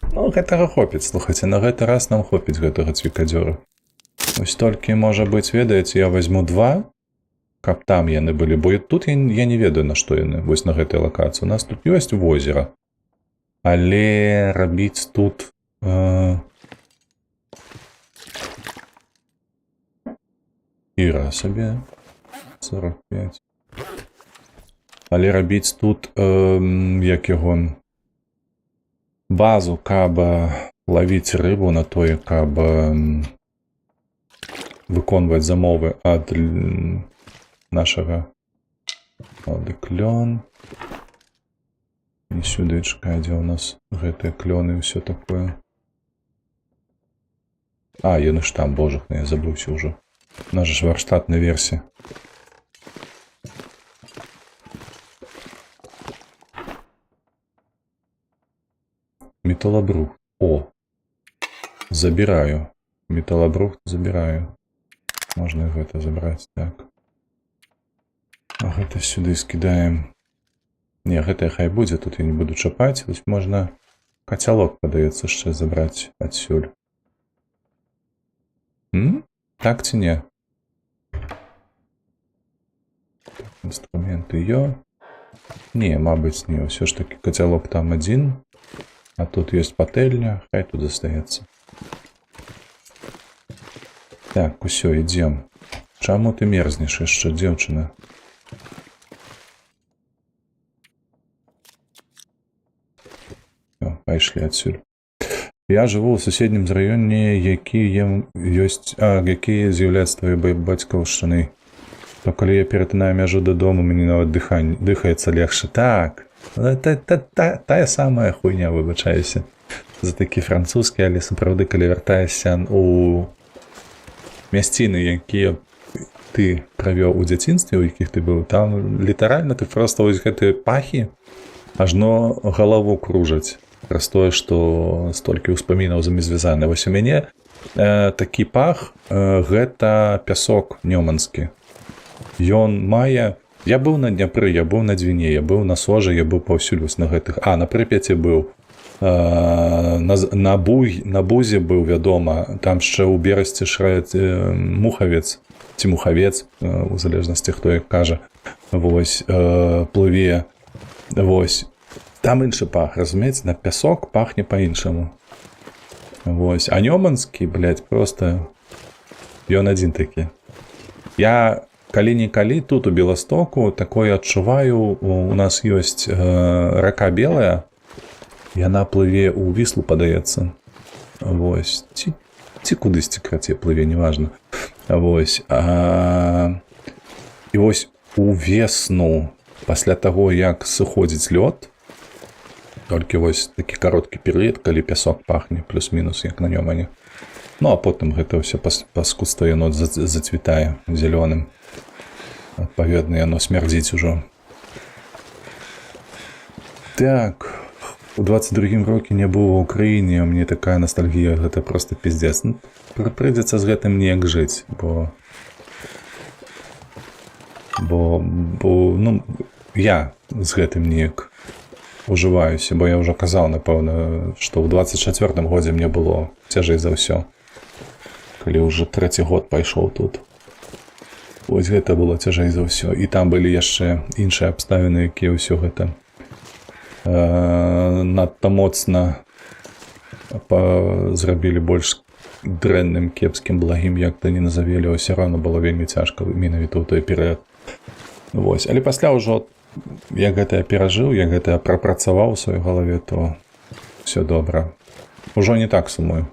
Ну, гэтага хопіць, слухайце, на гэты раз нам хопіць гэтага цвікадзёра. Вось толькі, можа быць, ведаеце, я возьму 2, каб там яны былі, бо тут я не ведаю, на што яны, вось на гэтай лакацыі. У нас тут ёсць возера, але рабіць тут... Іра сабе, 45. Але рабіць тут, як яго... базу, каб лавіць рыбу на тое, каб выконваць замовы ад нашага клён. І сюды, чакай, дзе ў нас гэтыя клёны і ўсё такое. А, яны ж там, божах, я забыўся ўжо. Наша ж варштатная версія. Металлобрух. О! Забираю. Металлобрух забираю. Можна і гэта забраць, так. А гэта сюды скідаем. Не, гэта хай будзе, тут я не буду чапаць. Вось можна кацялок, падаецца, яшчэ забраць адсюль. Так ці не? Инструменты ее. Не, мабыць, не. Все ж таки котелок там один. А тут есть пательня. Хай тут остается. Так, усё, идем. Чаму ты мерзнеш яшчэ, дзяўчына? Пайшлі адсюль. Я жыву ў суседнім раёне, які з'яўляецца твоёй бацькаўшчынай. То калі я ператынаю мяжу дадому, мне нават дыхаецца легче. Так, тая самая хуйня, выбачаюся за такі французскі, але сапраўды, калі вяртаешся у мясціны, якія ты правёў у дзяцінстве, у якіх ты быў, там літаральна ты проста вось гэтыя пахі ажно галаву кружаць. Праз тое, што столькі ўспамінаў з імі звязаны. Вось у мяне такі пах, гэта пясок нёманскі. Ён мае... Я быў на Дняпры, я быў на Двіне, я быў на Сожы, я быў паўсюль вось на гэтых... А, на Прыпяці быў. На Бузе быў, вядома. Там яшчэ ў Берасці шраць мухавец, ці мухавец, у залежнасці, хто як кажа. Вось, плыве. Вось. Там іншы пах, разумееце, на пясок пахне па-іншаму. Вось. А нёманскі, блядь, просто ён адзін такі. Я калі-нікалі тут у Беластоку такое адчуваю, у нас ёсць рака Белая, яна плыве ў Віслу, падаецца. Вось. Ці кудысьці крацей плыве, неважна. Вось. І вось увесну, пасля таго, як сыходзіць лёд, толькі вось такі кароткі перыяд, калі пясок пахне, плюс-мінус, як на Нёмане. Ну, а потым гэта ўсё паскудства яно зацвітае зялёным. Адпаведна, яно смярдзіць ужо. Так, у 22-м роке не быў у Украіне, мне такая ностальгія, гэта просто пиздец. Прыйдзецца з гэтым неяк жыць, бо ну, я з гэтым неяк ужываюся, бо я ўжо казаў, напэўна, што ў 24-м годзе мне было цяжэй за ўсё. Калі ўжо 3-й год пайшоў тут. Вось гэта было цяжэй за ўсё. І там былі яшчэ іншыя абставіны, якія ўсё гэта надта моцна зрабілі больш дрэнным, кепскім, благім, як то не назавелі, ўсё рано было вельмі цяжка менавіта ў той перыяд. Вось. Але пасля ўжо я гэта перажыў, я гэта прапрацаваў у сваёй галаве, то все добра. Ужо не так сумую.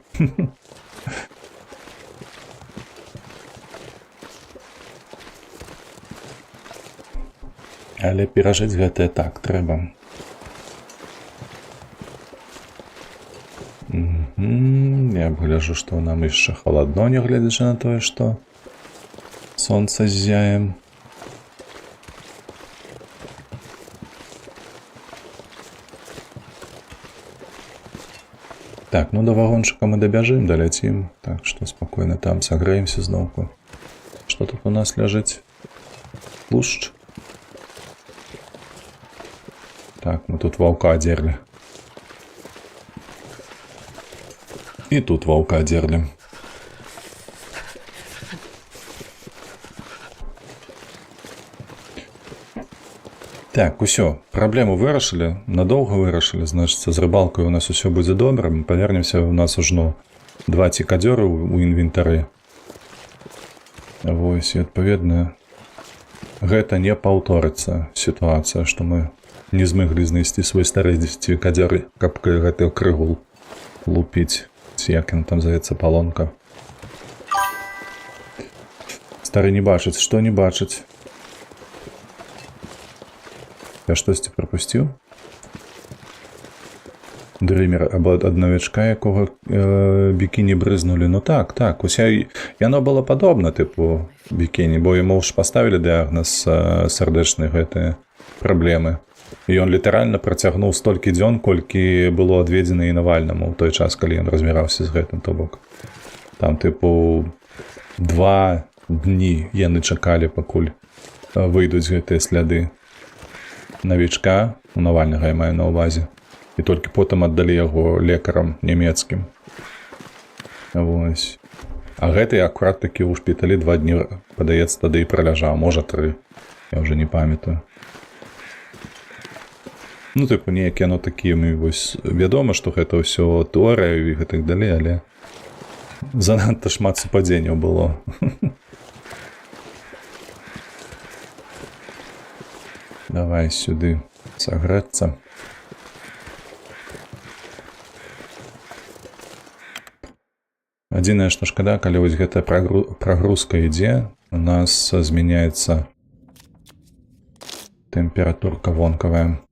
Але перажыць гэтае так трэба. Я гляжу, што нам яшчэ халадно, нягледзячы на тое, што сонца ззяе. Так, ну до вагончика мы добяжим, долетим. Так что спокойно там согреемся знову. Что тут у нас лежит? Плущ. Так, мы тут волка одерли. И тут волка одерли. Так, усё, праблему вырашылі, надоўга вырашылі, значыцца, з рыбалкай у нас усё будзе добра, мы павернемся, у нас ужо 2 цікадзёры ў інвентары. Вось, і адпаведна, гэта не паўторыцца сітуацыя, што мы не змыглі знайсці свой стары цікадзёр, каб гэты крыгул лупіць, ці як ён там завецца, палонка. Стары не бачыць, што не бачыць? Я штосьці прапусціў? дрымер або ад навічка, якога бікіні брызнулі. Ну так, усе яно было падобна тыпу бікіні, бо яму ж паставілі дыягназ сардэчнай гэтыя праблемы. І ён літаральна працягнуў столькі дзён, колькі было адведзена і Навальнаму ў той час, калі ён разміраўся з гэтым, то бок. Там тыпу 2 дні яны чакалі, пакуль выйдуць гэтыя сляды навічка, у Навальнага я маю на ўвазе. І толькі потым аддалі яго лекарам нямецкім. Вось. А гэты акурат такі ў шпіталі 2 дні, падаецца, тады і праляжаў, можа 3. Я ўжо не памятаю. Ну, тыпу, неяк яно такімі, вось, вядома, што гэта ўсё тэорыя і гэтак далей, але занадта шмат супадзенняў было. Давай сюды сагрэцца. Адзінае, што шкада, калі вось гэтая прагрузка ідзе, у нас змяняецца тэмпературка вонкавая.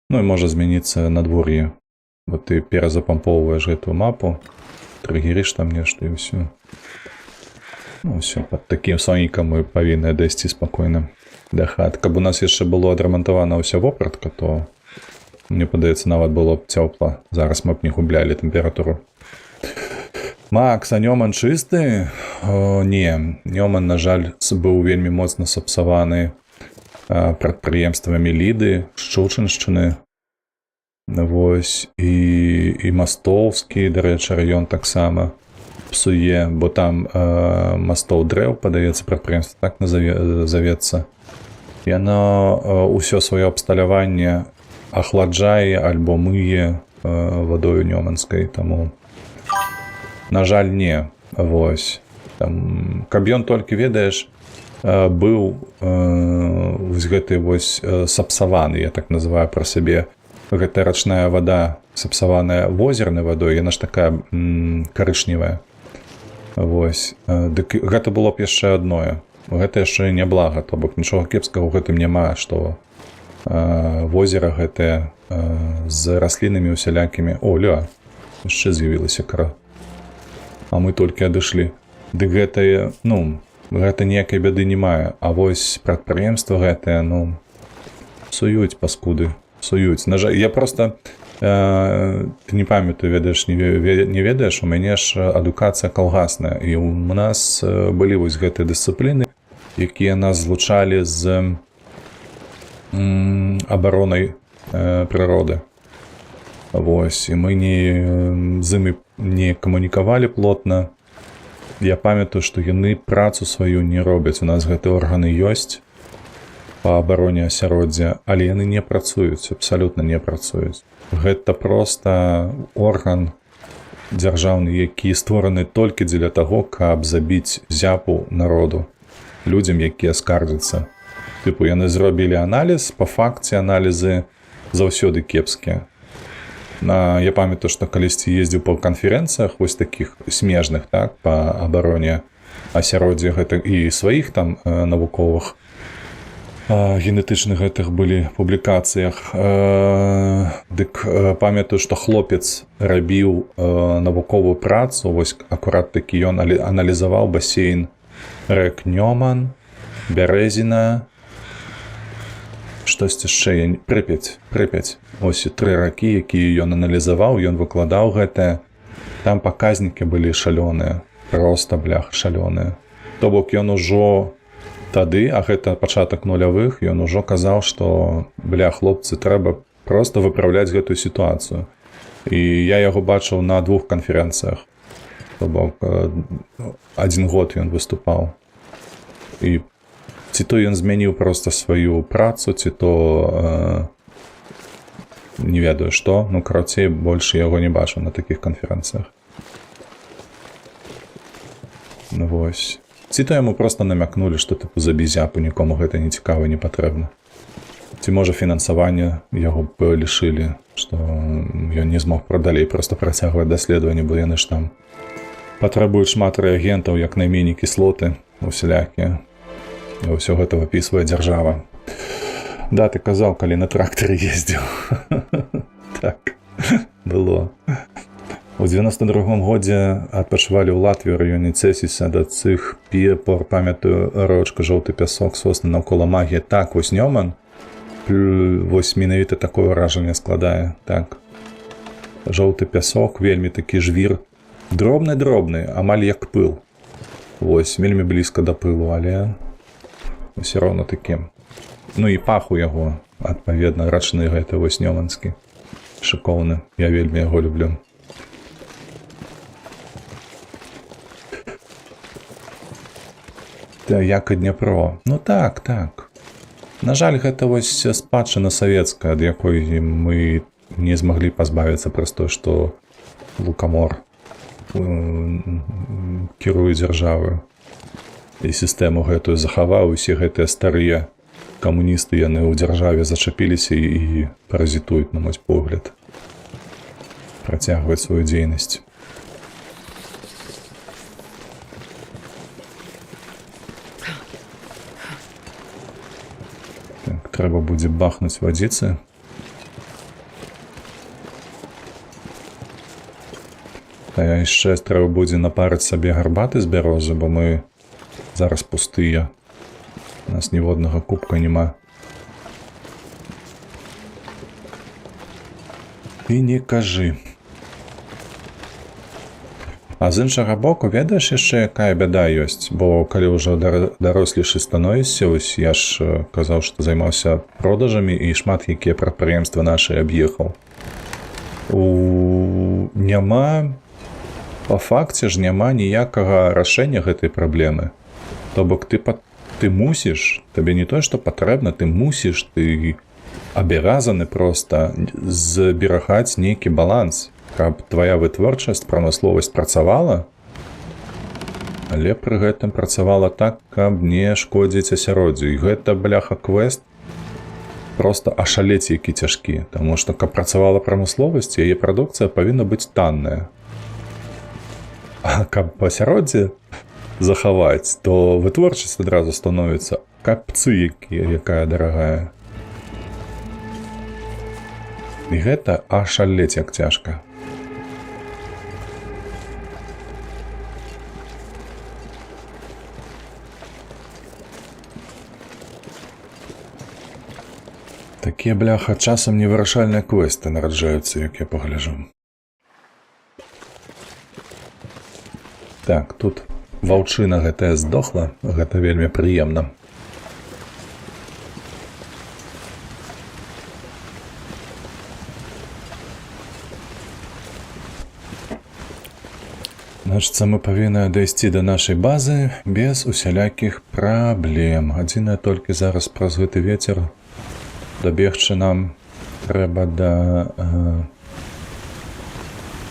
Ну і можа змяніцца надвор'е. Вот ты перазапампоўваеш гэтую мапу, трыгерыш там нешта і ўсё. Ну ўсё, пад такім сонейкам мы павінны дайсці спакойна да хат. Каб у нас яшчэ было адрамантавана ўся вопратка, то мне падаецца, нават было б цёпла. Зараз мы б не гублялі тэмпературу. Макс, а Нёман чысты? Не, Нёман, на жаль, быў вельмі моцна сапсаваны прадпрыемствамі Ліды, Шчучыншчыны. Вось, і Мастоўскі, дарэчы, раён таксама псуе, бо там Мастоў дрэў, падаецца, прадпрыемства так назавецца. Яно ўсё сваё абсталяванне ахладжае альбо мые вадою Нёманскай, таму на жаль, не. Вось. Там, каб ён толькі, ведаеш, быў вось гэты вось сапсаваны, я так называю пра сябе. Гэтая рачная вада, сапсаваная возернай вадой, яна ж такая карычневая. Вось. Дык гэта было б яшчэ адное. Гэта яшчэ не блага, то бок нічога кепскага ў гэтым няма, што возера гэтае з раслінамі усялякімі. О, ля, яшчэ з'явілася кара. А мы толькі адышлі. Дык гэтае, ну, гэта ніякай бяды не мае. А вось прадпрыемства гэтае, ну, псуюць паскуды, псуюць. На жаль, я проста, ты не памятаю, ведаеш, не ведаеш, у мяне ж адукацыя калгасная. І у нас былі вось гэтыя дысцыпліны, якія нас злучалі з абаронай прыроды. Вось, і мы з імі не камунікавалі плотна. Я памятаю, што яны працу сваю не робяць. У нас гэтыя органы ёсць па абароне асяроддзя, але яны не працуюць, абсалютна не працуюць. Гэта проста орган дзяржаўны, які створаны толькі дзеля таго, каб забіць зяпу народу, людзям, якія скардзяцца. Тыпу, яны зробілі аналіз, па факце аналізы заўсёды кепскія. Я памятаю, што калісьці ездзіў па канферэнцыях вось такіх смежных, так, па абароне асяроддзя гэтых і сваіх там навуковых генетычных гэтых былі публікацыях. Дык памятаю, што хлопец рабіў навуковую працу, вось акурат такі ён аналізаваў басейн рэк Нёман, Бярэзіна, штось яшчэ, Прыпяць. Ось 3 ракі, якія ён аналізаваў, ён выкладаў гэтае. Там паказнікі былі шалёныя, проста, блях, шалёныя. То бок ён ужо тады, а гэта пачатак нулявых, ён ужо казаў, што, бля, хлопцы, трэба проста выпраўляць гэтую сітуацыю. І я яго бачыў на 2 канферэнцыях. То бок 1 год ён выступаў. І ці то ён змяніў проста сваю працу, ці то не ведаю што, ну, карацей, больш яго не бачу на такіх канферэнцыях. Ну, вось. Ці то яму проста намякнулі, што тыпу забі зяпу, нікому гэта не цікава, не патрэбна. Ці можа фінансаванне яго лішылі, што ён не змог далей проста працягваць даследаванне, бо яны ж там патрабуюць шмат рэагентаў, як найменей кіслоты, усялякія. І ўсё гэта выпісвае дзяржава. Да, ты казаў, калі на трактары ездзіў. Так, было. У 92-м годзе адпачывалі ў Латвіі ў раёне Цэсіса да цых пор, памятаю, рочка, жоўты пясок, сосны навколо магія. Так, вось Нёман, вось менавіта такое ўражанне складае. Так. Жоўты пясок, вельмі такі жвір. Дробны-дробны, амаль як пыл. Вось, вельмі блізка да пылу, але ўсё роўна такі. Ну і пах у яго, адпаведна, рачны гэты вось нёманскі. Шыкоўны, я вельмі яго люблю. Як і Дняпро. Ну так, так. На жаль, гэта вось спадчына савецкая, ад якой мы не змаглі пазбавіцца праз тое, што Лукамор кіруе дзяржаваю. І сістэму гэтую захаваў, усе гэтыя старыя камуністы, яны ў дзяржаве зачапіліся і паразітуюць, на мой погляд. Працягваюць сваю дзейнасць. Трэба будзе бахнуць вадзіцы. А яшчэ трэба будзе напарыць сабе гарбаты з бярозы, бо мы зараз пустыя. У нас ніводнага кубка няма. І не кажы. А з іншага боку, ведаеш яшчэ, якая бяда ёсць? Бо калі ўжо дарослейшы становішся, ось я ж казаў, што займаўся продажамі і шмат якія прадпрыемствы нашы аб'ехаў. Няма, па факце ж няма ніякага рашэння гэтай праблемы. То бок ты мусіш, табе не тое, што патрэбна, ты мусіш, ты абавязаны проста зберагаць нейкі баланс, каб твая вытворчасць, прамысловасць працавала, але пры гэтым працавала так, каб не шкодзіць асяроддзю. І гэта, бляха, квест проста ашалець які цяжкі, таму што, каб працавала прамысловасць, яе прадукцыя павінна быць танная. А каб асяроддзе захаваць, то вытворчасць адразу становіцца капцы, якая дарагая. І гэта ашалець як цяжка. Такія, бляха, часам невырашальныя квесты нараджаюцца, як я пагляджу. Так, тут ваўчына гэтая здохла, гэта вельмі прыемна. Значыцца, мы павінны дайсці да нашай базы без усялякіх праблем. Адзінае толькі зараз праз гэты вецер дабегчы нам трэба да...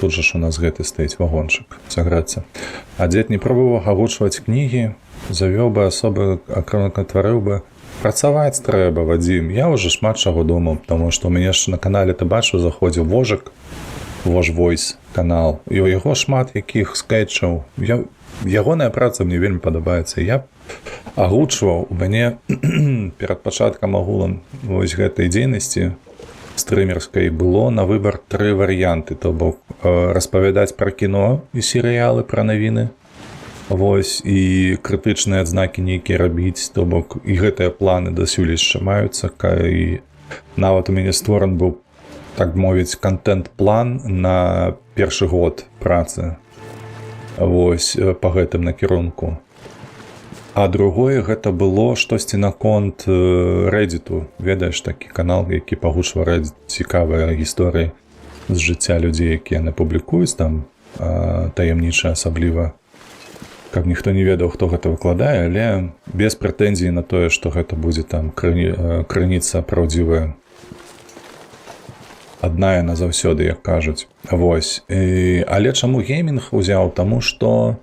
Тут жа ж у нас гэты стаіць вагончык, саграцца. А дзед не пробаваў агучваць кнігі, завёў бы асобы, акрамка тварыў бы. Працаваць трэба, Вадзім. Я ўжо шмат чаго думаў, таму што ў мяне яшчэ на канале, ты бачыў, заходзіў Вожык, Вож Войс канал. І у яго шмат якіх скетчаў. Ягоная праца мне вельмі падабаецца. Я агучваў, у мяне перад пачаткам агулам вось гэтай дзейнасці стрымерскай было на выбар 3 варыянты, то бок распавядаць пра кіно і серыялы, пра навіны, вось, і крытычныя адзнакі нейкія рабіць, то бок і гэтыя планы дасюль яшчэ маюцца, і нават у мяне створан быў, так мовіць, контент-план на першы год працы, вось, па гэтым накірунку. А другое гэта было штосьці наконт Reddit'у. Ведаеш, такі канал, які пагучвае Reddit, цікавыя гісторыі з жыцця людзей, якія яны публікуюць там таямніча асабліва, каб ніхто не ведаў, хто гэта выкладае, але без прэтэнзій на тое, што гэта будзе там крыніца праўдзівая. Адна яна заўсёды, як кажуць. Вось. Але чаму геймінг узяў? Таму што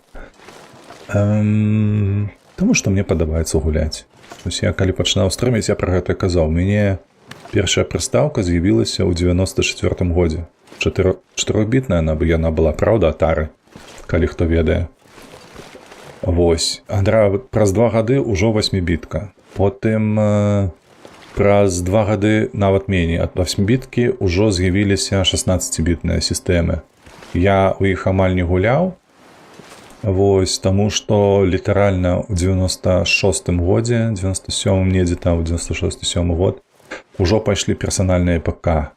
мне падабаецца гуляць. Вось я калі пачынаў стрыміць, я пра гэта казаў. У мяне першая прыстаўка з'явілася ў 94-м годзе. 4-бітная яна была, праўда, Atari, калі хто ведае. Вось. Праз 2 гады ўжо 8-бітка. Потым праз 2 гады, нават меней, ад 8-біткі ўжо з'явіліся 16-бітныя сістэмы. Я ў іх амаль не гуляў, вось, таму што літаральна ў 96-м годзе, 97-м недзе там, 96-7 год, ужо пайшлі персанальныя ПК.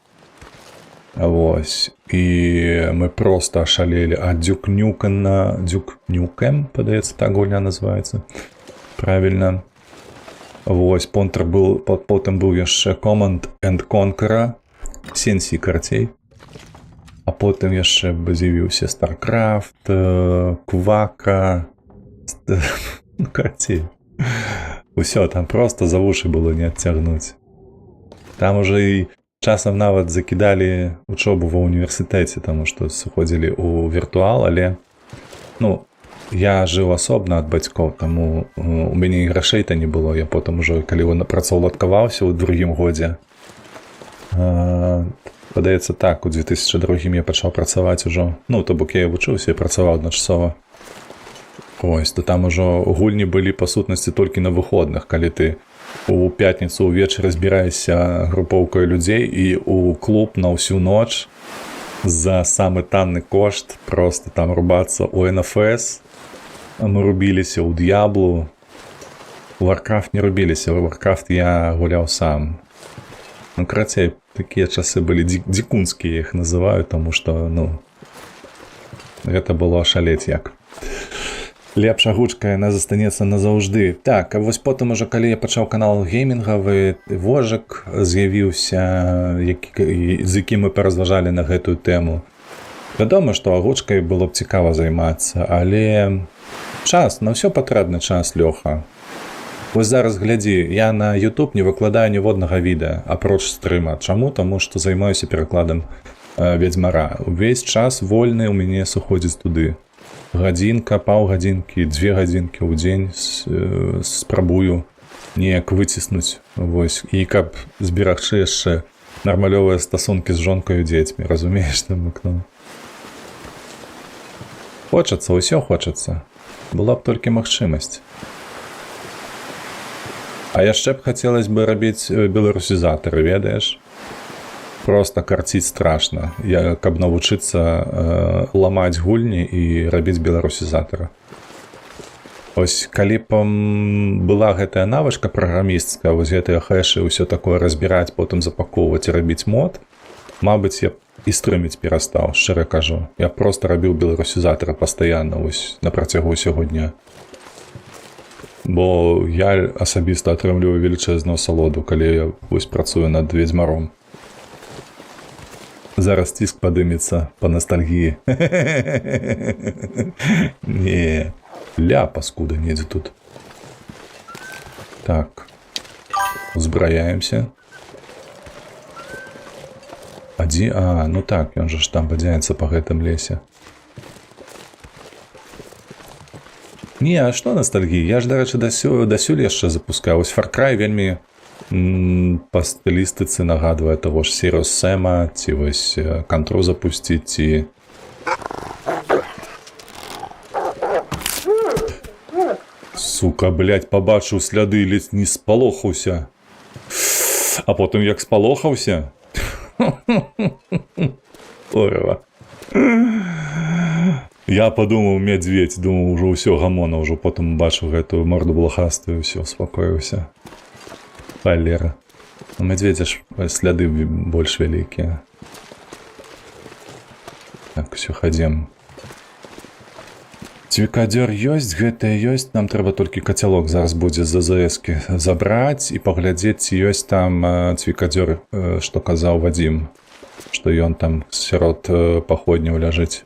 Вось. І мы проста ашалелі. А Duke Nukem, падаецца, так гульня называецца. Правільна. Вось, потым быў яшчэ Command and Conquer, Sensi карцей. А потым яшчэ з'явіўся StarCraft, Quake, карцей. Усё, там просто за вушы было не адцягнуць. Там уже і часам нават закідалі вучобу ва універсітэце, таму што сыходзілі ў віртуал, але я жыў асобна ад бацькоў, таму у мяне і грашэй-то не было. Я потым ужо, калі працаўладкаваўся ў 2-м годзе, падаецца так, у 2002 я пачаў працаваць ужо, то бок я вучыўся і працаваў адначасова. Ось, то там ужо гульні былі па сутнасці толькі на выходных, калі ты у пятніцу ўвечары збіраешся групоўкай людзей і у клуб на ўсю ноч за самы танны кошт просто там рубацца у NFS. Мы рубіліся ў Д'яблу. У Warcraft не рубіліся, у Warcraft я гуляў сам. Карацей, такія часы былі дзікунскія, іх называю, таму што, гэта было шалець як. Лепша гучка, яна застанецца назаўжды. Так, а вось потым ужо, калі я пачаў канал геймінгавы, Вожык з'явіўся, з якім мы паразважалі на гэтую тэму. Вядома, што агучкай было б цікава займацца, але час, на ўсё патрэбны час, Лёха. Вось зараз глядзі, я на YouTube не выкладаю ніводнага відэа, апроч стрыма. Чаму? Таму што займаюся перакладам Ведзьмара. Увесь час вольны ў мяне сыходзіць туды. Гадзінка, паўгадзінкі, 2 гадзінкі ў дзень спрабую неяк выціснуць. Вось. І каб зберагчы яшчэ нармалёвыя стасункі з жонкаю і дзецьмі. Разумееш, там акно. Хочацца, ўсё хочацца. Была б толькі магчымасць. А яшчэ б хацелось бы рабіць беларусізатары, ведаеш? Просто карціць страшна, каб навучыцца ламаць гульні і рабіць беларусізатара. Ось, калі б была гэтая навычка праграмісцкая, вось гэтыя хэшы, ўсё такое разбіраць, потым запакоўваць і рабіць мод, мабыць, я і стрыміць перастаў, шчыра кажу. Я просто рабіў беларусізатара пастаянна, вось, на працягу ўсяго дня. Бо я асабіста атрымліваю велічэзную асалоду, калі я вось працую над Ведзьмаром. Зараз ціск падымецца па ностальгіі. Не, паскуда недзе тут. Так. Узбраяемся. Так, ён жа ж там бадзяецца па гэтым лесе. Не, а што ностальгіі? Я ж, дарэчы, дасюль яшчэ запускаю. Вось Far Cry вельмі па стылістыцы нагадвае таго ж Serious Sam, ці вось Control запусціць, ці... Сука, блядь, пабачыў сляды, ледзь не спалохаўся. А потым як спалохаўся? Орава. Я падумаў, медведь, думаў, ужо ўсё гамона, ўжо потым бачыў гэтую морду блохастую, ўсё, успакоіўся. Валера. У медведя ж сляды больш вялікія. Так, усё, хадзем. Цвікадзёр ёсць, гэтае ёсць. Нам трэба толькі кацялок зараз будзе з АЗС-кі забраць і паглядзець, ці ёсць там цвікадзёр, што казаў Вадзім, што ён там сярод паходняў ляжыць.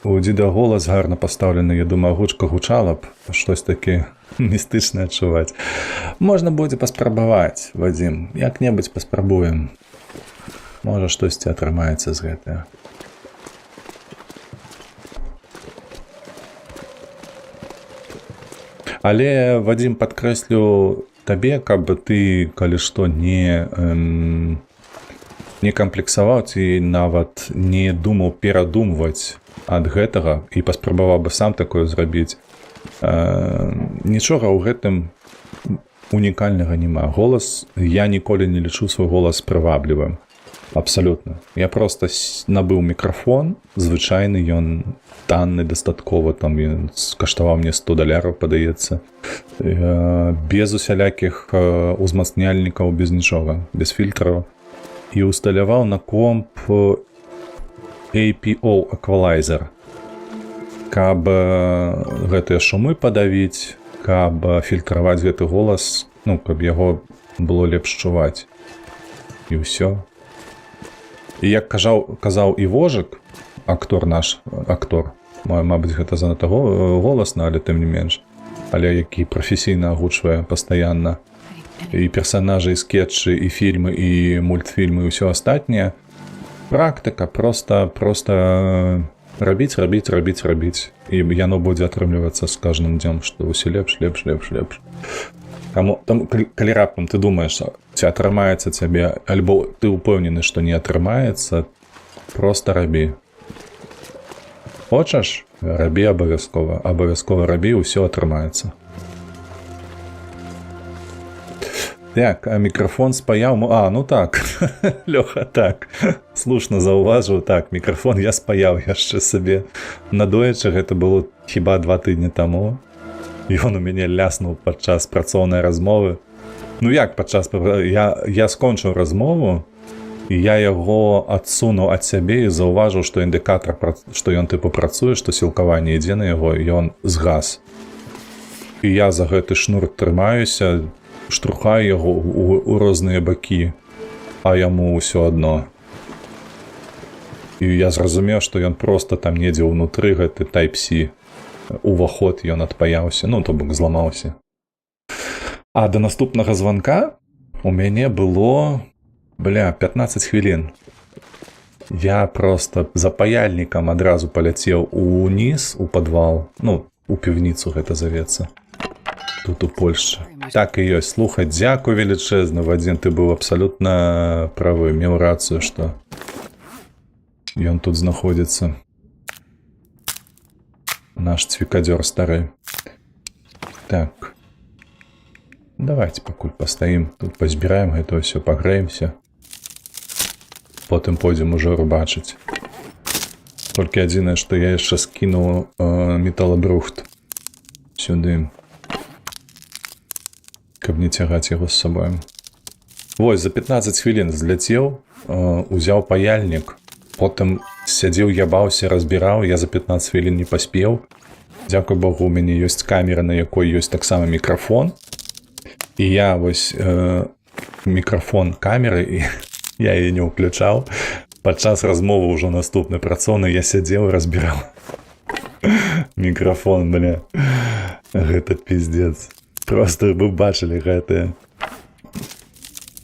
У дзіда голас гарна пастаўлены, я думаю, гучка гучала б, штось такі містычнае адчуваць. Можна будзе паспрабаваць, Вадзім, як-небудзь паспрабуем. Можа, штосьці атрымаецца з гэтага. Але, Вадзім, падкрэслю табе, каб ты, калі што, не камплексаваў ці нават не думаў перадумваць ад гэтага і паспрабаваў бы сам такое зрабіць. Нічога ў унікальнага няма. Голас, я ніколі не лічу свой голас прываблівым. Абсолютно. Я просто набыў мікрафон, звычайны, ён танны дастаткова, там ён каштаваў мне $100, падаецца. Без усялякіх узмацняльнікаў, без нічога, без фільтраў. І усталяваў на комп APO Equalizer, каб гэтыя шумы падавіць, каб фільтраваць гэты голас, ну, каб яго было лепш чуваць. І ўсё. І як казаў Івожык, актор наш, мабыць, гэта занадта голасна, але тым не менш, але які прафесійна агучвае пастаянна і персанажы, і скетчы, і фільмы, і мультфільмы, і ўсё астатняе. Практыка, просто рабіць, і яно будзе атрымлівацца з кожным днём, што ўсё лепш. Калі раптам ты думаеш, ці атрымаецца цябе, альбо ты ўпэўнены, што не атрымаецца, проста рабі. Хочаш? Рабі абавязкова. Абавязкова рабі, ўсё атрымаецца. Так, а мікрафон спаяў... ну так, Лёха, так. Слушна заўважыў, так, мікрафон я спаяў яшчэ сабе. Надоечы, гэта было хіба 2 тыдні таму. І ён у мяне ляснуў падчас працоўнай размовы. Ну як падчас... Я скончыў размову, і я яго адсунуў ад сябе і заўважыў, што індыкатар, што ён тыпу працуе, што сілкаванне ідзе на яго, і ён згас. І я за гэты шнур трымаюся, штурхаю яго ў розныя бакі, а яму ўсё адно. І я зразумеў, што ён проста там недзе ўнутры гэты Type-C уваход ён адпаяўся, ну, то бок зламаўся. А да наступнага званка у мяне было, 15 хвілін. Я просто за паяльнікам адразу паляцеў уніз, у падвал, ну, у півніцу гэта завецца. Тут у Польшчы. Так і ёсць. Слухай, дзякуй велічэзна, Вадзім, ты быў абсалютна правы, меў рацыю, што ён тут знаходзіцца. Наш цвікадзёр стары. Так. Давайте пакуль пастаім. Тут пазбіраем гэта ўсё, пагрэемся. Потым пойдзем ужо рыбачыць. Толькі адзінае, што я яшчэ скінуў металабрухт сюды. Каб не цягаць яго з сабой. Вось, за 15 хвілін зляцеў, узяў паяльнік, потым сядзеў, ябаўся, разбіраў, я за 15 хвілін не паспеў. Дзякуй Богу, у мяне ёсць камера, на якой ёсць таксама мікрафон. І я вось мікрафон камеры, і я яе не ўключаў. Падчас размовы ўжо наступны працоўны я сядзеў і разбіраў. Мікрафон, гэта пиздец. Просто вы бачылі гэтае.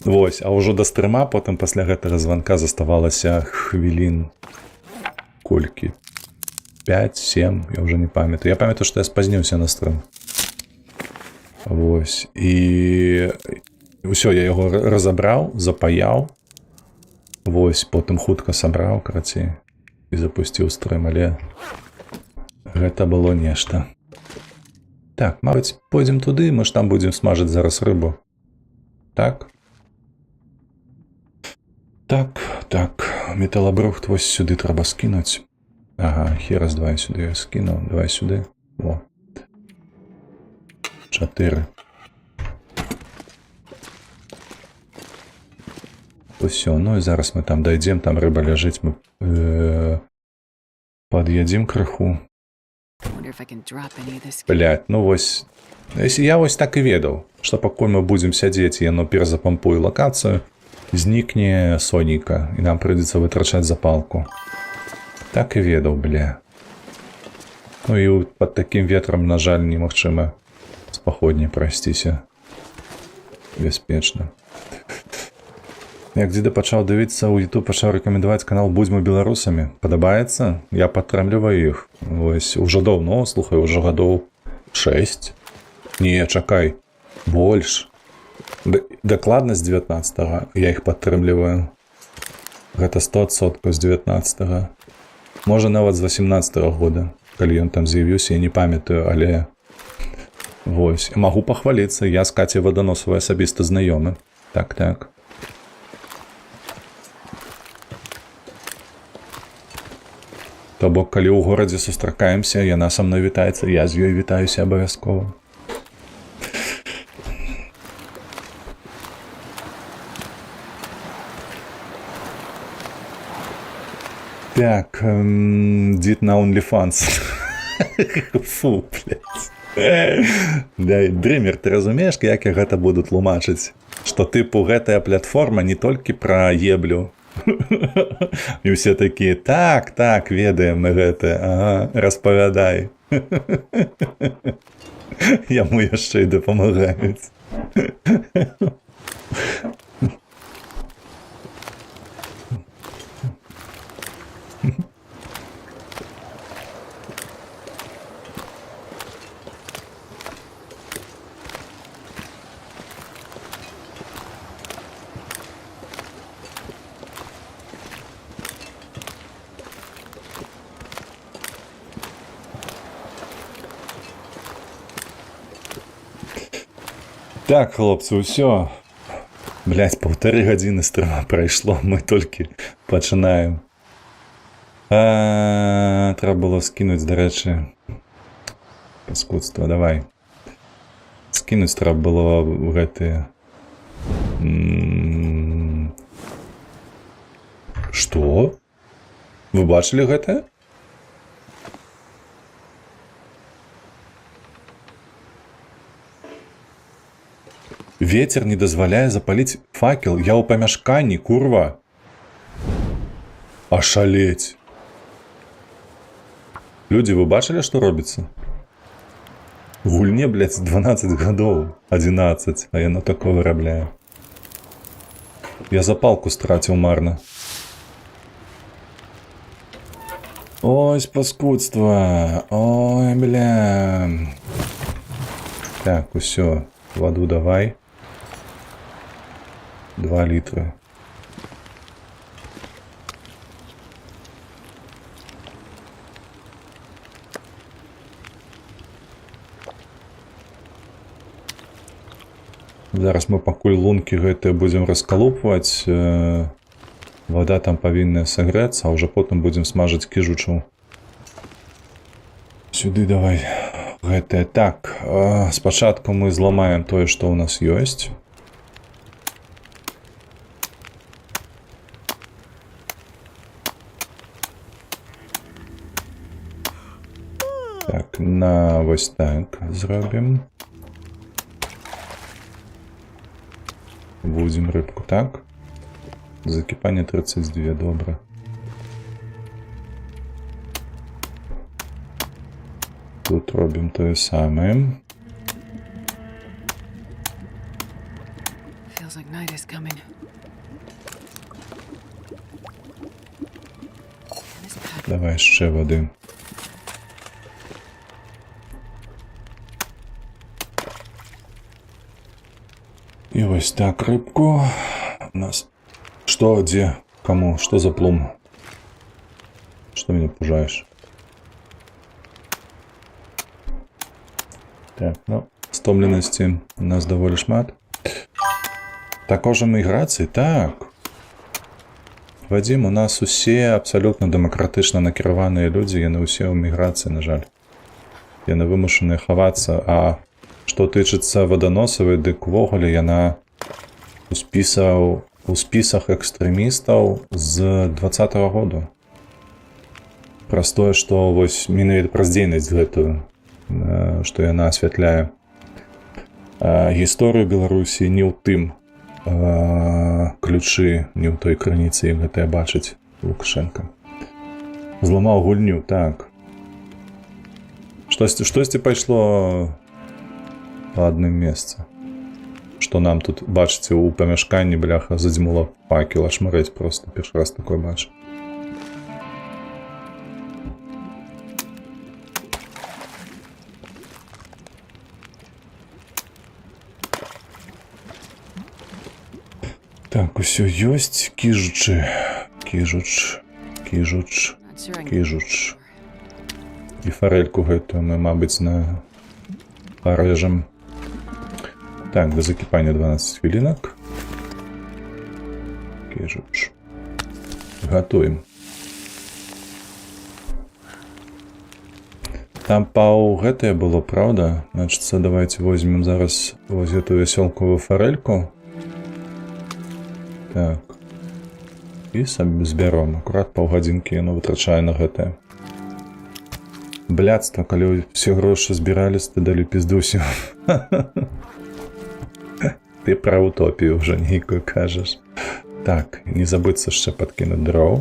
Вось, а ўжо да стрыма, потым пасля гэтага званка заставалася хвілін колькі? 5-7, я ўжо не памятаю. Я памятаю, што я спазніўся на стрым. Вось, і ўсё, я яго разабраў, запаяў. Вось, потым хутка сабраў, карацей, і запусціў стрым, але гэта было нешта. Так, мабыць, пойдзем туды, мы ж там будзем смажыць зараз рыбу. Так? Так, металабрухт вось сюды трэба скінуць. Ага, херас, давай сюды я скіну, давай сюды. Во. 4. Усё, ну і зараз мы там дайдзем, там рыба ляжыць, мы пад'едзем крыху. Блядь, ну вось, я вось так і ведаў, што пакуль мы будзем сядзець, яно перазапампуе лакацыю, знікне сонейка, і нам прыйдзецца вытрачаць запалку. Так і ведаў, бля. Ну і пад такім ветрам, на жаль, немагчыма з паходняй прайсціся бяспечна. Як дзеда пачаў дывіцца, ў YouTube пачаў рэкамендаваць канал «Будзьмы беларусамі». Падабаецца? Я падтрымліваю іх. Вось, ужо даўно, слухай, ужо гадоў 6. Не, чакай, больш. Дакладна з 19-го я іх падтрымліваю. Гэта 100% з 19-го. Можа, нават з 18-го года, калі ён там з'явіўся, я не памятаю, але Вось, магу пахваліцца, я з Кацяй Ваданосавай асабіста знаёмы. Так. То бок, калі ў горадзе сустракаемся, яна са мной вітаецца, я з ёй вітаюся абавязкова. Так, дід на OnlyFans. Фу, блядь. Дрымер, ты разумееш, як я гэта буду тлумачыць? Што, тыпу, гэтая платформа не толькі пра еблю. І ўсе такія, так, ведаем мы гэта, ага, распавядай. Яму яшчэ і дапамагаюць. Так, хлопцы, ўсё. Блядь, 1,5 гадзіны стрима прайшло, мы толькі пачынаем. Трэба было скінуць, дарэчы, паскудства, давай. Скінуць трэба было гэтыя... Што? Вы бачылі гэта? Ветер не дазваляе запаліць факел. Я ў памяшканні, курва. Ашалець. Людзі, вы бачылі, што робіцца? Гульне, блядь, 12 гадоў. 11, а яно такое вырабляе. Я запалку страціў марна. Ой, паскудства. Ой, бля. Так, усё. Ваду давай. 2 літры. Зараз мы пакуль лункі гэтыя будзем раскалупваць. Вада там павінная сагрэцца, а ўжо потым будзем смажыць кіжучу. Сюды давай гэтае. Так, спачатку мы зламаем тое, што ў нас ёсць. Так, на вось так зробім. Будзем рыбку, так? Закіпанне 32, добра. Тут робім тое самае. Feels like night is coming. Давай яшчэ вады. І вось так рыбку. У нас... Што, дзе? Каму? Што за плум? Што мяне пужаеш? Так, ну, стомленасці у нас даволі шмат. Також міграцыі, так. Вадзім, у нас усе абсалютна дэмакратычна накіраваныя людзі, яны ўсе ў міграцыі, на жаль. Яны вымушаныя хавацца, а што тычыцца Ваданосавай, дык увогуле яна у спісах экстрэмістаў з 20-го году. Праз тое, што вось менавіта праз дзейнасць гэтую, што яна асвятляе гісторыю Беларусі не ў тым ключы, не ў той крыніцы, як гэта бачыць Лукашенка. Зламаў гульню, так. Штосьці пайшло па адным месцы. Што нам тут, бачыце, у памяшканні, бляха, задзьмула факел, аж марэць проста. Першы раз такое бачу. Так, усё ёсць. Кіжучы. Кіжуч. І фарэльку гэтую мы, мабыць, на парэжам. Так, да закіпання 12 хвілінак. Кіжуч. Гатуем. Там пау гэтае было, правда? Значыцца, давайте возьмем зараз вось эту вясёлковую фарэльку. Так. І сабе збяром. Акурат паўгадзінкі яно вытрачае на гэтае. Блядства, калі ўсе грошы збірались, ты далі піздусім. Ты пра утопію ўжо нейкую кажаш. Так, не забыцца яшчэ падкінуць дроў.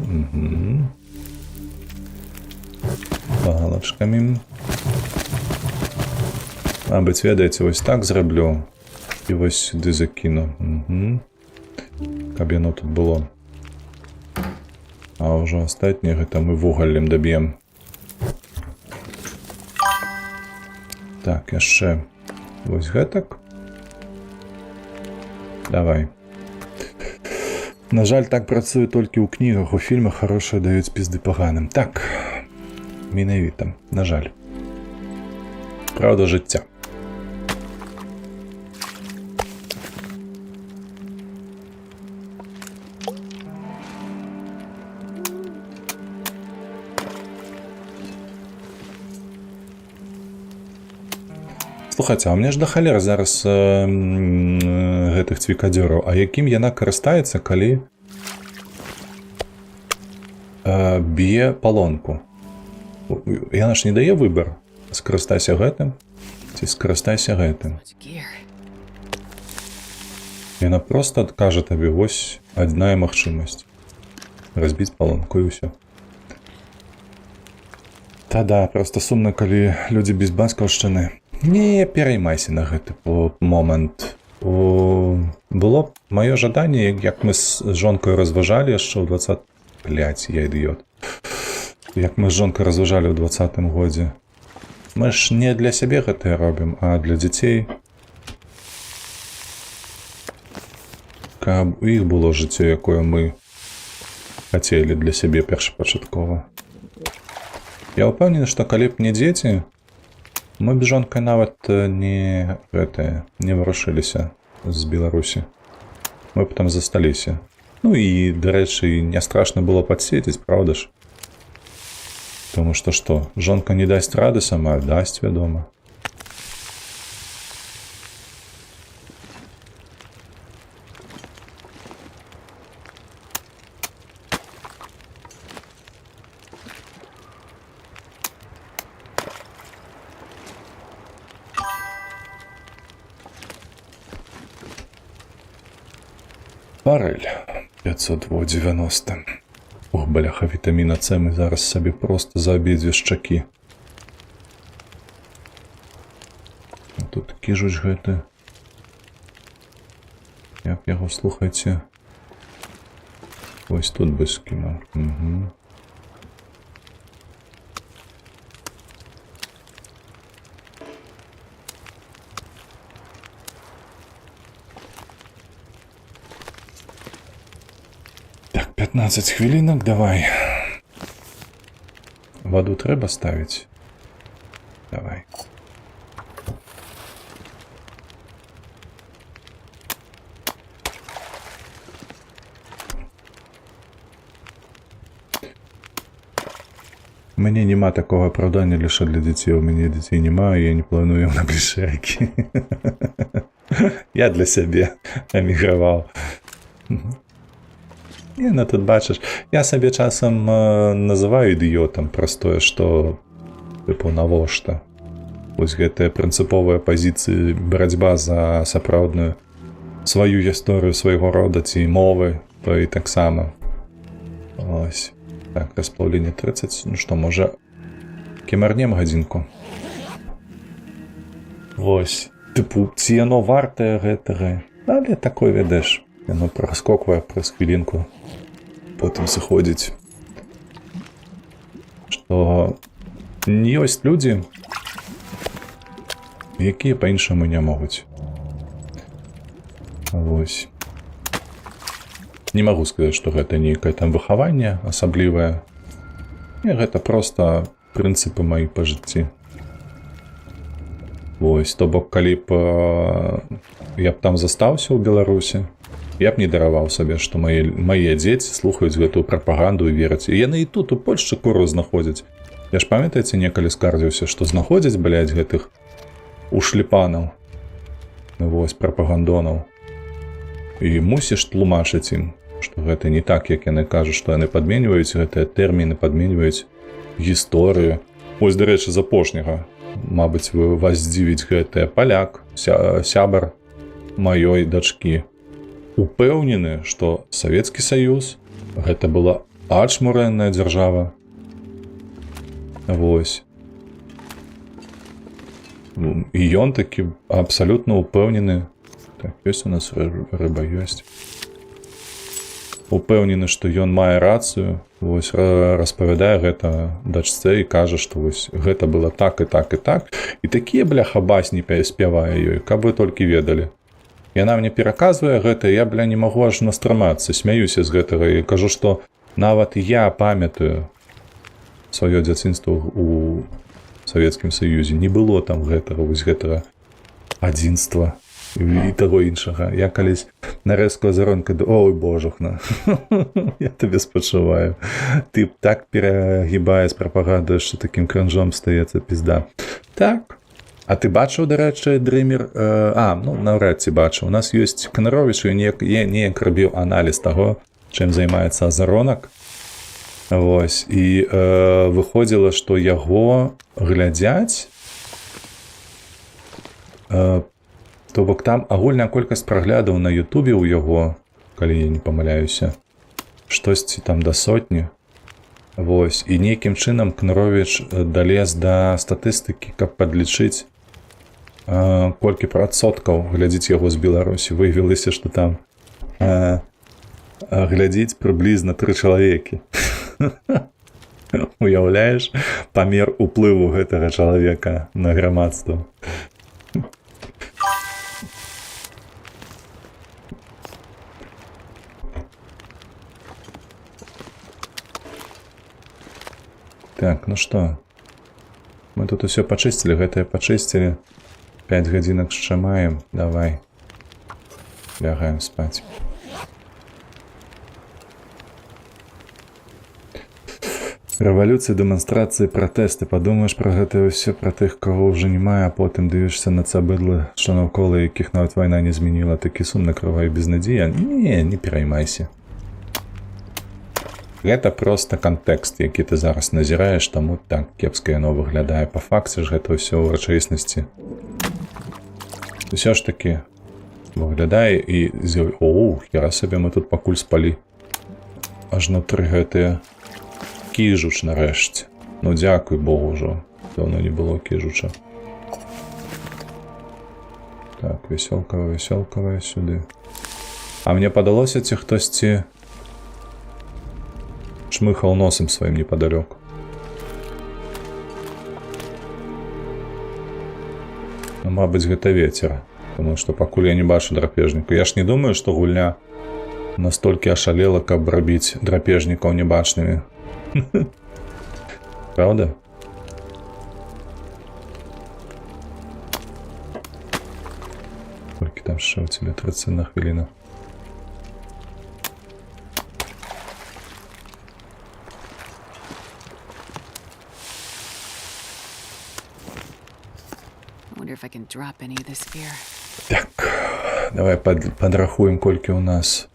Палачкамі. Мабыць, ведаеце, вось так зраблю. І вось сюды закіну. Каб яно тут было. А ўжо астатняе гэта мы вугаллем даб'ем. Так, яшчэ вось гэтак. Давай. На жаль, так працуе толькі ў кнігах, у фільмах хорошыя даюць пізды паганым. Так, менавіта, на жаль. Праўда жыцця. Слухайце, а мне ж да халеры зараз гэтых цвікадзёраў. А якім яна карыстаецца, калі б'е палонку? Яна ж не дае выбар. Скарыстайся гэтым ці скарыстайся гэтым. Much gear. Яна проста адкажа табе, вось адна магчымасць. Разбіць палонку і ўсё. Та-да, проста сумна, калі людзі без бацькаўшчыны. Не пераймайся на гэты момант. Было маё жаданне, як мы з жонкой разважалі яшчэ ў 20... Блядь, я ідыёт. Як мы з жонкой разважалі ў 20-м годзе. Мы ж не для сябе гэтае робім, а для дзяцей. Каб у іх было жыццё, якое мы хацелі для сябе першапачаткова. Я ўпэўнены, што калі б не дзеці, мы б жонкай нават не варушыліся з Беларусі. Мы б там засталіся. Ну і, дарэчы, не страшна было падседзець, правда ж? Тому што, жонка не дасць рады сама, дасць, вядома. Фарэль 590. Ох, бляха, вітаміна С мы зараз сабе проста за абедзве шчакі. Тут кіжуч гэты. Як яго слухайце. Вось тут бы скінуў. Угу. Так, 15 хвілінак, давай. Ваду трэба ставіць? Давай. У мяне няма такого апраўдання лише для дзяцей. У мяне дзяцей няма, і я не планую на бліжэйкі. Я для сябе эміграваў. Не, ну тут бачыш, я сабе часам называю ідыётам праз тое, што тыпу навошта. Вось гэтая прынцыповая пазіцыя, барацьба за сапраўдную сваю гісторыю свайго рода ці мовы, то і таксама. Ось. Так, расплаўленне 30. Ну што, можа, кемарнем гадзінку? Вось. Тыпу, ці яно вартае гэтага? Але такое, ведаеш, яно праскоквае праз хвілінку. Потым сыходзіць. Што ёсць людзі, якія па-іншаму не могуць. Вось. Не магу сказаць, што гэта нейкае там выхаванне асаблівае. Не, гэта проста прынцыпы маі па жыцці. Вось, то бок, калі б я б там застаўся ў Беларусі, я б не дараваў сабе, што мае дзеці слухаюць гэтую прапаганду і вераць. І яны і тут у Польшчы куру знаходзяць. Я ж памятаеце, некалі скардзіўся, што знаходзяць, блядь, гэтых ушліпанаў, вось, прапагандонаў. І мусіш тлумачыць ім, што гэта не так, як яны кажуць, што яны падменьваюць гэтыя тэрміны, падменьваюць гісторыю. Вось, дарэчы, з апошняга, мабыць, вас здзівіць гэтая паляк, сябар маёй дачкі. Упэўнены, што Савецкі Саюз гэта была ачмурэнная дзяржава. Вось. І ён такі абсалютна упэўнены. Так, ёсць у нас рыба, ёсць. Упэўнены, што ён мае рацыю, вось, распавядае гэта дачцэ і кажа, што вось гэта было так і так і так. І такія, бляха, басні спявае ёй, каб вы толькі ведалі. Яна мне пераказвае гэта, я, бля, не магу аж настрымацца, смяюся з гэтага і кажу, што нават я памятаю сваё дзяцінства ў Савецкім Саюзе. Не было там гэтага, вось гэтага адзінства і таго іншага. Я калісь на рэзкую азаронку, ой, божухна, я табе спачуваю. Ты так перагібаеш прапаганду, што такім кранжом стаецца пізда. Так. А ты бачыў, дарэчы, Дрымер? Ну, наўрад ці бачыў. У нас ёсць Канаровіч, і неяк рабіў аналіз таго, чым займаецца азаронак. Вось. І выходзіла, што яго глядзяць. То бок там агульная колькасць праглядаў на Ютубе ў яго, калі я не памыляюся, штосьці там да 100. Вось. І нейкім чынам Канаровіч далез да статыстыкі, каб падлічыць, колькі працоткаў глядзіць яго з Беларусі. Выявілася, што там глядзіць прыблізна 3 чалавекі. Уяўляеш памер уплыву гэтага чалавека на грамадства. Так, ну што? Мы тут усё пачысцілі, гэтае пачысцілі. 5 гадзінак яшчэ маем. Давай. Лягаем спаць. Рэвалюцыі, дэманстрацыі, пратэсты. Падумаеш пра гэта ўсё, пра тых, каго ўжо не мае, а потым дывішся на цабыдлы, што наўкола якіх нават вайна не змяніла. Такі сумны крывай безнадзея. Не пераймайся. Гэта проста кантэкст, які ты зараз назіраеш, таму так кепска яно выглядае. Па факце ж гэта ўсё ў рэчаіснасці. Усё ж такі выглядае і хера сабе, мы тут пакуль спалі. Ажно 3 гэтыя кіжуч нарэшце. Ну дзякуй Богу ўжо. Даўно не было кіжуча. Так, весёлкавая сюды. А мне падалося, ці хтосьці чмыхаў носам сваім непадалёк. Ну, мабыць, гэта вецер, тому што пакуль я не бачу драпежніка. Я ж не думаю, што гульня настолькі ашалела, каб рабіць драпежнікаў небачнымі. Правда? Колькі там ще у тебе 30 хвилина. Так, давай подрахуем, колькі у нас.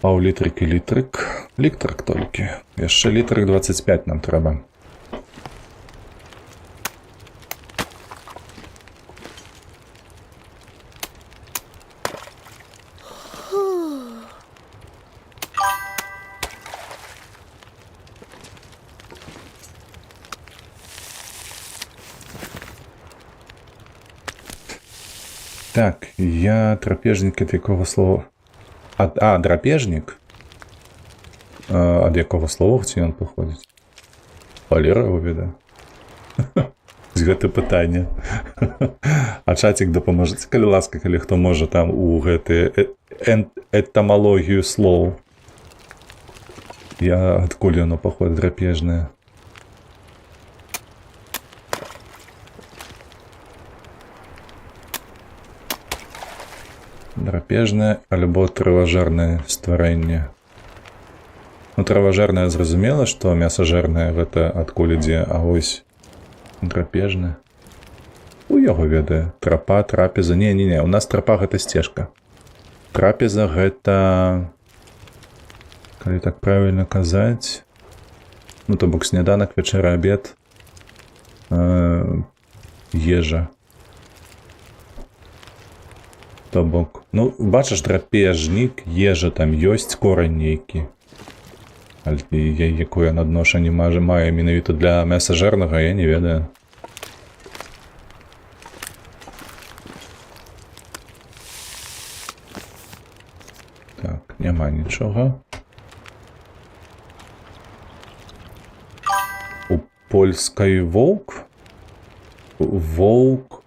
Паўлітрык і літрык. Літрык толькі. Яшчэ літрык 25 нам трэба. Так, я драпежнік ад якого слова? Драпежнік? Ад якого слова ці ён паходзіць? Валера его веда. З гэта пытанне. А чатик дапаможаце, калі ласка, калі хто можа там у гэты этымалогію слоў. Я адкуль яно паходзіць драпежнае? Драпежнае альбо трыважэрнае стварэнне. Ну, трыважэрнае зразумела, што мясажэрнае гэта адкуль ідзе, а вось драпежнае. У яго ведае. Трапа, трапеза. Не, у нас трапа гэта сцежка. Трапеза гэта... Калі так правільна казаць... Ну, то бок сняданак, вечера, абед. Ежа. То бок... Ну, бачыш, драпежнік, ежа там ёсць корань нейкі. Якое надношанне мае менавіта для мясажэрнага, я не ведаю. Так, няма нічога. У польскай воўк? Воўк.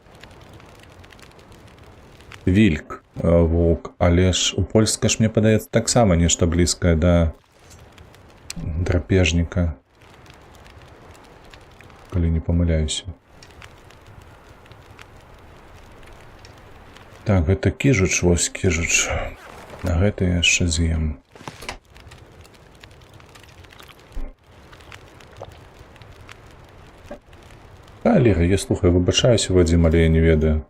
Вільк. Воўк. Але ж у польскай ж, мне падаецца, таксама нешта блізкае да драпежніка. Калі не памыляюся. Так, гэта кіжуч, вось кіжуч. На гэта я яшчэ з'ем. Ліга, я слухаю, выбачаюся, Вадзім, але я не ведаю.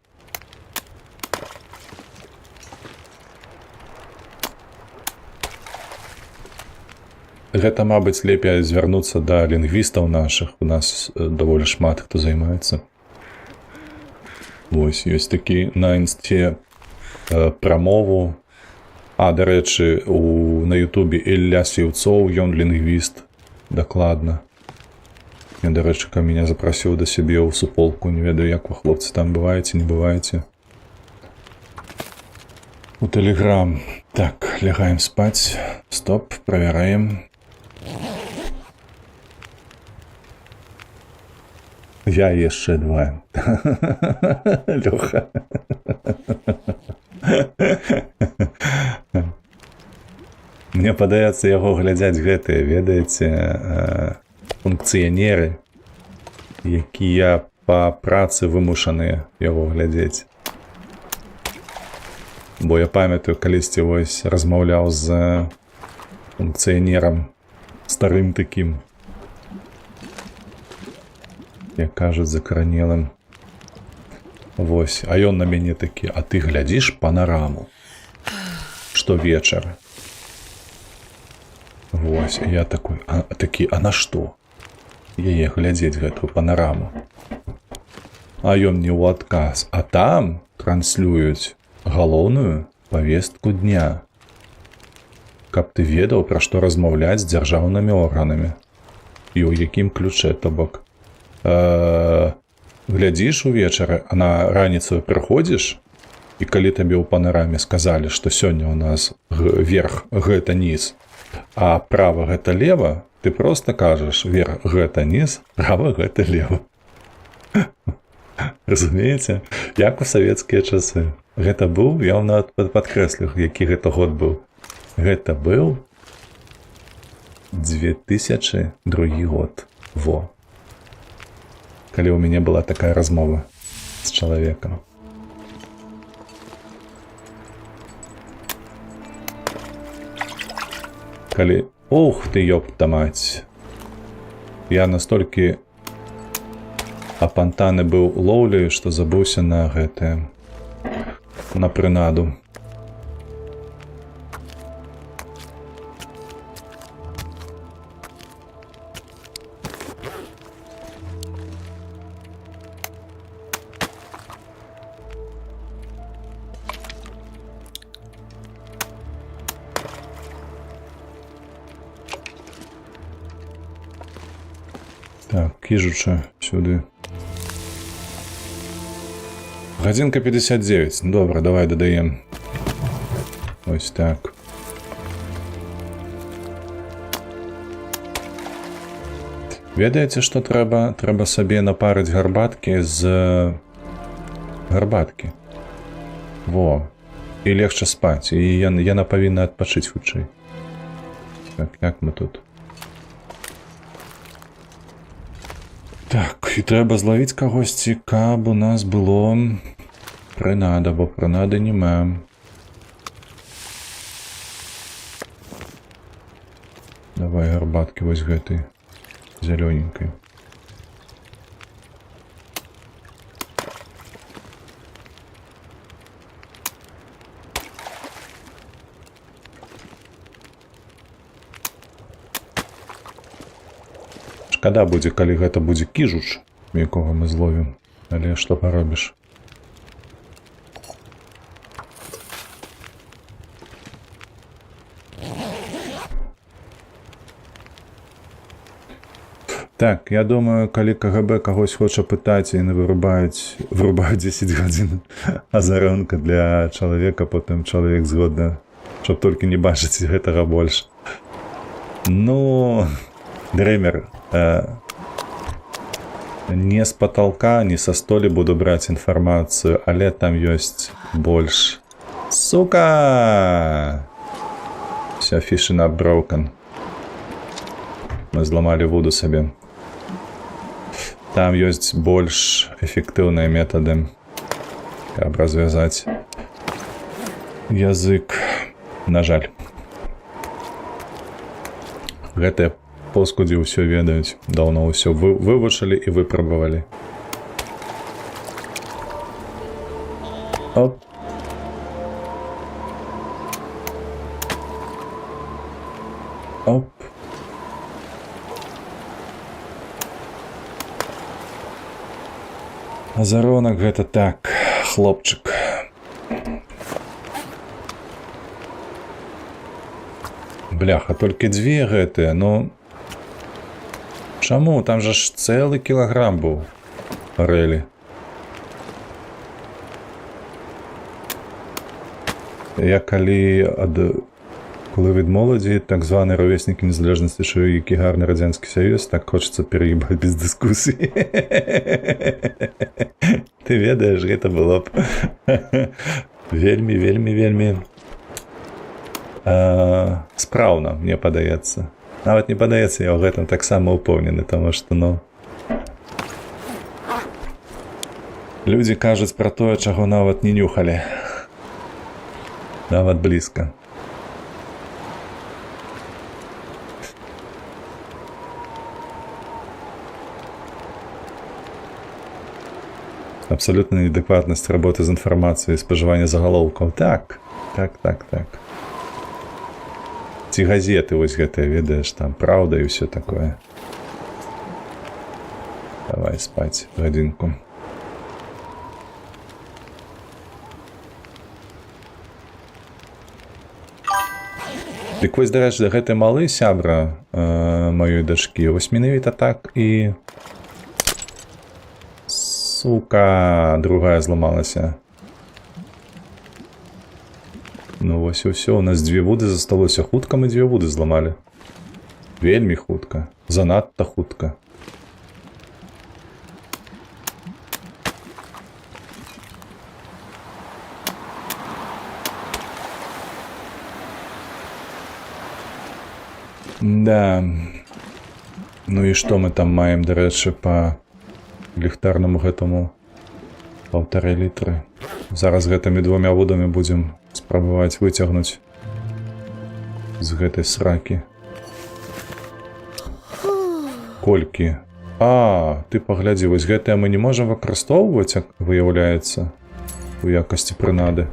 Гэта, мабыць, лепей звярнуцца да лінгвістаў нашых. У нас даволі шмат хто займаецца. Вось, ёсць такі на інсце пра мову. Дарэчы, на ютубе Ілля Сіўцоў, ён лінгвіст. Дакладна. Я, дарэчы, мяне запрасіў да сябе ў суполку. Не ведаю, як вы, хлопцы, там бываеце, не бываеце. У Тэлеграм. Так, лягаем спаць. Стоп, правяраем. Я яшчэ два. Лёха. Мне падаецца, яго глядзяць гэтыя, ведаеце, функцыянеры, якія па працы вымушаныя яго глядзець. Бо я памятаю, калісьці вось размаўляў з функцыянерам старым такім, як кажуць, закаранелым. Вось, а ён на мяне такі: а ты глядзіш панараму штовечар? Вось, я такой, а на што яе глядзець, гэтую панараму? А ён мне ў адказ: а там транслююць галоўную павестку дня, каб ты ведаў, пра што размаўляць з дзяржаўнымі органамі і ў якім ключе. То бок глядзіш увечары, а на раніцу прыходзіш, і калі табе ў панараме сказалі, што сёння ў нас верх гэта низ, а права гэта лева, ты проста кажаш: верх гэта низ, права гэта лева. Разумееце? Як у савецкія часы. Гэта быў, я вам нават падкрэслю, які гэта год быў. Гэта быў 2002 год. Во. Калі ў мяне была такая размова з чалавекам. Калі... Ух ты, ёпта маць. Я настолькі апантаны быў лоўляю, што забыўся на гэтае, на прынаду. Так, кіжуча сюды. Гадзінка 59. Добра, давай дадаем. Ось так. Ведаеце, што трэба? Трэба сабе напарыць гарбаткі з гарбаткі. Во. І легче спаць. І яна павінна адпачыць хутчэй. Так, як мы тут? Так, і трэба злавіць кагосьці, каб у нас было прынада, бо прынады няма. гарбаткі вось гэтай зялёненькай. Шкада будзе, калі гэта будзе кіжуч, якога мы зловім, але што паробіш. Так, я думаю, калі КГБ кагось хоча пытаць і вырубаюць 10 гадзін азарунка для чалавека, потым чалавек згодна, щоб толькі не бачыць гэтага больш. Ну, Дрэмер, не з потолка, не са столі буду браць інфармацыю, але там ёсць больш. Сука! Вся фішина broken. Мы зламалі вуду сабе. Там ёсць больш эфектыўныя метады, каб развязаць язык. На жаль. Гэтыя поскудзі ўсё ведаюць, даўно ўсё вывучылі і выпрабавалі. Оп. Оп. Азаронак гэта так, хлопчык. Бляха, толькі дзве гэтыя, ну... Чаму? Там жа ж цэлы кілаграм быў рэлі. Я калі від моладзі, так званы ровеснікі незалежнасці, що які гарны Радзянскі Саюз, так хочацца пераебаць без дыскусіі. Ты ведаеш, гэта было б вельмі спраўна, мне падаецца. Нават не падаецца, я ў гэтым таксама упэўнены, таму што, ну... Людзі кажуць пра тое, чаго нават не нюхалі. Нават блізка. Абсолютна неадэкватнасць работы з інфармацыяй, спажывання загалоўкаў. Так. Ці газеты вось гэтыя, ведаеш, там праўда і ўсё такое. Давай спаць гадзінку. Дык вось, дарэчы, гэты малы сябра маёй дачкі, вось менавіта так і... Сука, другая зламалася. Ну вось і ўсё, у нас дзве вуды засталося. Хутка мы дзве вуды зламалі. Вельмі хутка. Занадта хутка. Да. Ну і што мы там маем, дарэчы, па ліхтарнаму гэтаму 1,5 літры. Зараз гэтымі двумя вудамі будзем спрабаваць выцягнуць з гэтай сракі. Колькі? А, ты паглядзі, вось гэтыя мы не можам выкарыстоўваць, як выяўляецца, у якасці прынады.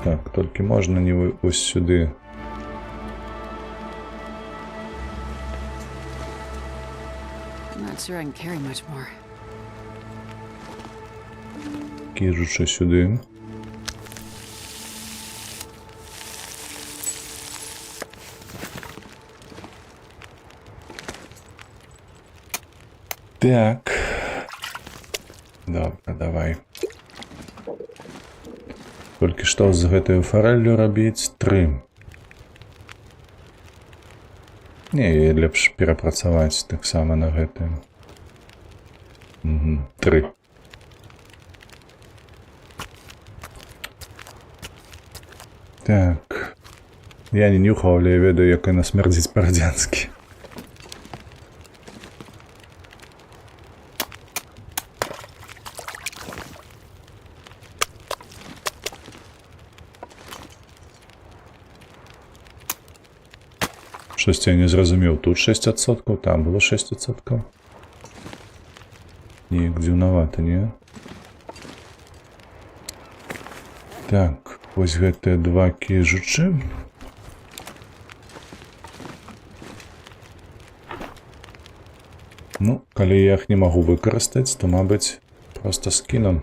Так, толькі можна не вось сюды. Sure I can carry much more. Кіжучы сюди. Так. Добре, давай. Толькі што з гэтаю фарэллю рабіць? 3. Не, лепш перапрацаваць таксама на гэтым. 3. Так. Я не нюхаў, але я ведаю, як яна смердзіць па-радзянскі. Щось я не зрозумів. Тут 6%, там було 6%. Неяк дзюнавата, не? Так, ось гэтыя два кіжучы. Ну, калі я іх не магу выкарыстаць, то, мабыць, проста скіну.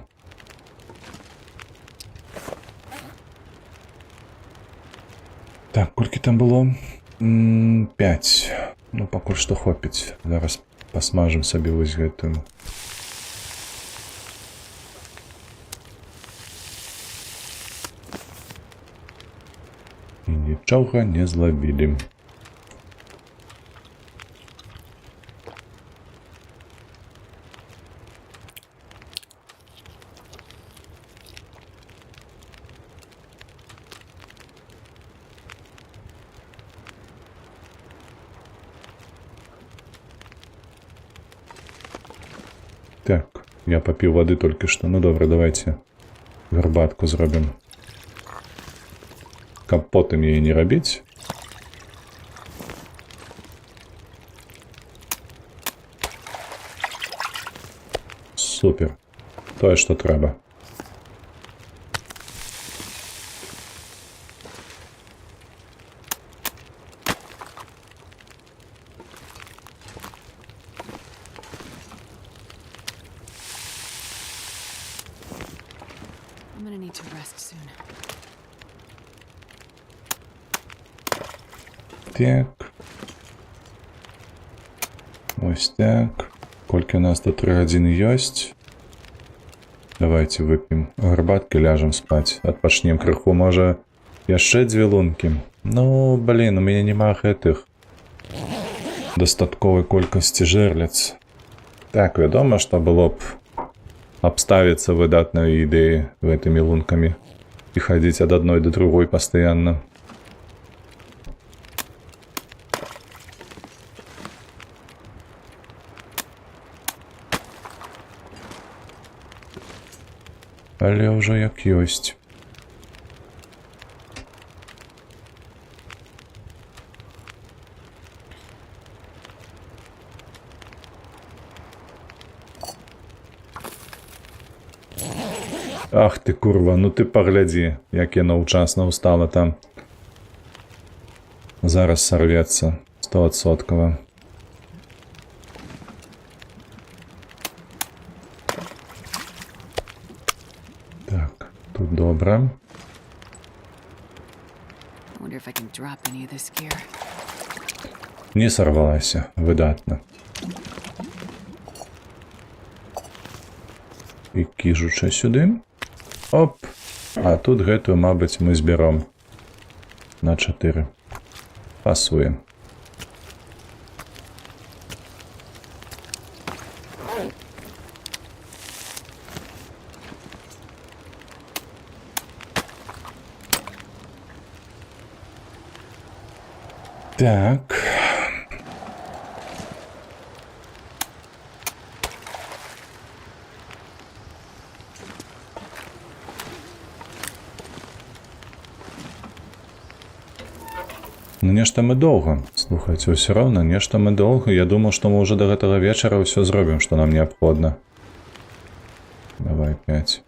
Так, колькі там было? 5. Ну, пакуль што хопіць. Зараз пасмажым сабе вось гэтую. І нічога не злавілі. Так, я попил воды только что. Ну добре, давайте гарбатку зробим. Каб потым яе не рабіць. Супер. Тое, што трэба. I'm gonna need to rest soon. Так. Ось так. Колькі у нас до 3 гадзіны ёсць. Давайте вып'ем гарбаткі, ляжем спаць. Адпачнем крыху, можа, яшчэ 2 лункі. Ну, блін, у мяне няма гэтых дастатковай колькасці жерліц. Так, вядома, што было б обставиться выдатной идеей этими лунками и ходить от одной до другой постоянно. Але уже як ёсць. Ах ты, курва, ну ты паглядзі, як яно ўчасна ўстала там. Зараз сорвецца, 100%. Так, тут добра. I wonder if I can drop any of this gear. Не сорвалася, выдатна. І кіжуча сюди. Оп! А тут гэтую, мабыць, мы збером на 4. Пасуе. Так. Ну, нешта мы доўга. Слухайце, ўсё роўна, нешта мы доўга. Я думаў, што мы ўжо да гэтага вечара ўсё зробім, што нам неабходна. Давай 5.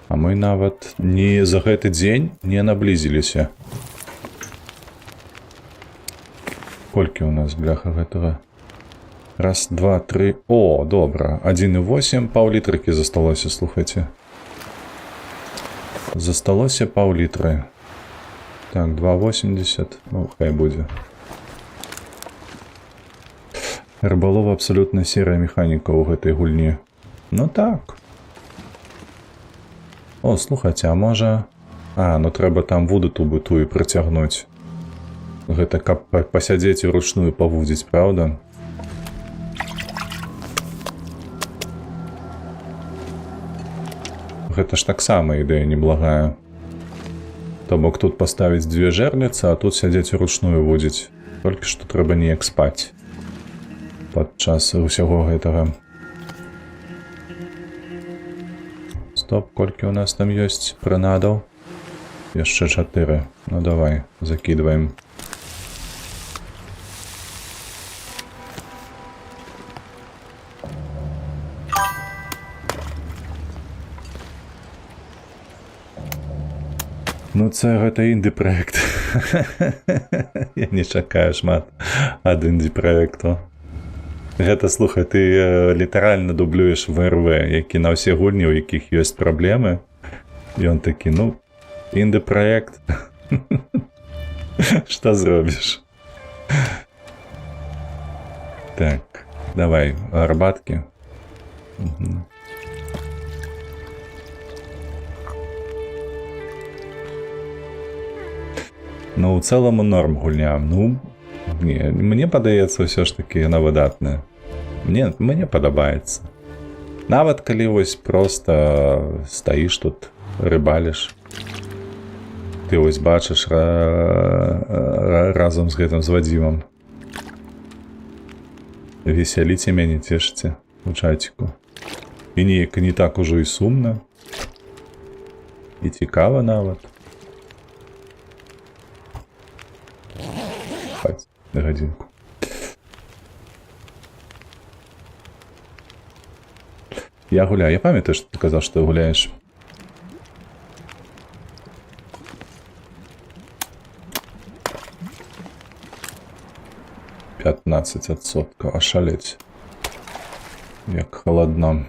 А мы нават не за гэты дзень не наблізіліся. Колькі ў нас, бляха, гэтага? Раз, два, тры... О, добра. 1,8, паўлітрыкі засталося, слухайце. Засталося паўлітры. Так, 2,80. Ну, хай будзе. Рыбалова абсолютно серая механіка ў гэтай гульні. Ну так. О, слухайце, а можа... А, ну трэба там вуду тую прыцягнуць. Гэта каб пасядзець і ручную павудзіць, правда? Гэта ж таксама ідэя неблагая. То бок тут паставіць 2 жерліцы, а тут сядзець і ручную вудзіць. Толькі што трэба неяк спаць падчас усяго гэтага. Стоп, колькі у нас там ёсць прынадаў? Яшчэ 4. Ну давай, закидваем. Ну, це гэта інді-праект. Я не чакаю шмат ад інді-праекту. Гэта, слухай, ты літаральна дублюеш ВРВ, які на ўсе гульні, у якіх ёсць праблемы. І ён такі, ну, інді-праект. Што зробіш? Так, давай, гарбаткі. Угу. Ну, у цэламу норм гульня. Ну, не, мне падаецца ўсё ж такі яна выдатная. Мне падабаецца. Нават калі вось проста стаіш тут, рыбаліш. Ты вось бачыш разам з гэтым з Вадзімам. Весяліце мяне, цешыце у чаціку. І неяк не так ужо і сумна. І цікава нават. Хватит на годинку. Я гуляю. Я памятаю, что ты сказал, что ты гуляешь. %15. Ошалеть. Як холодно.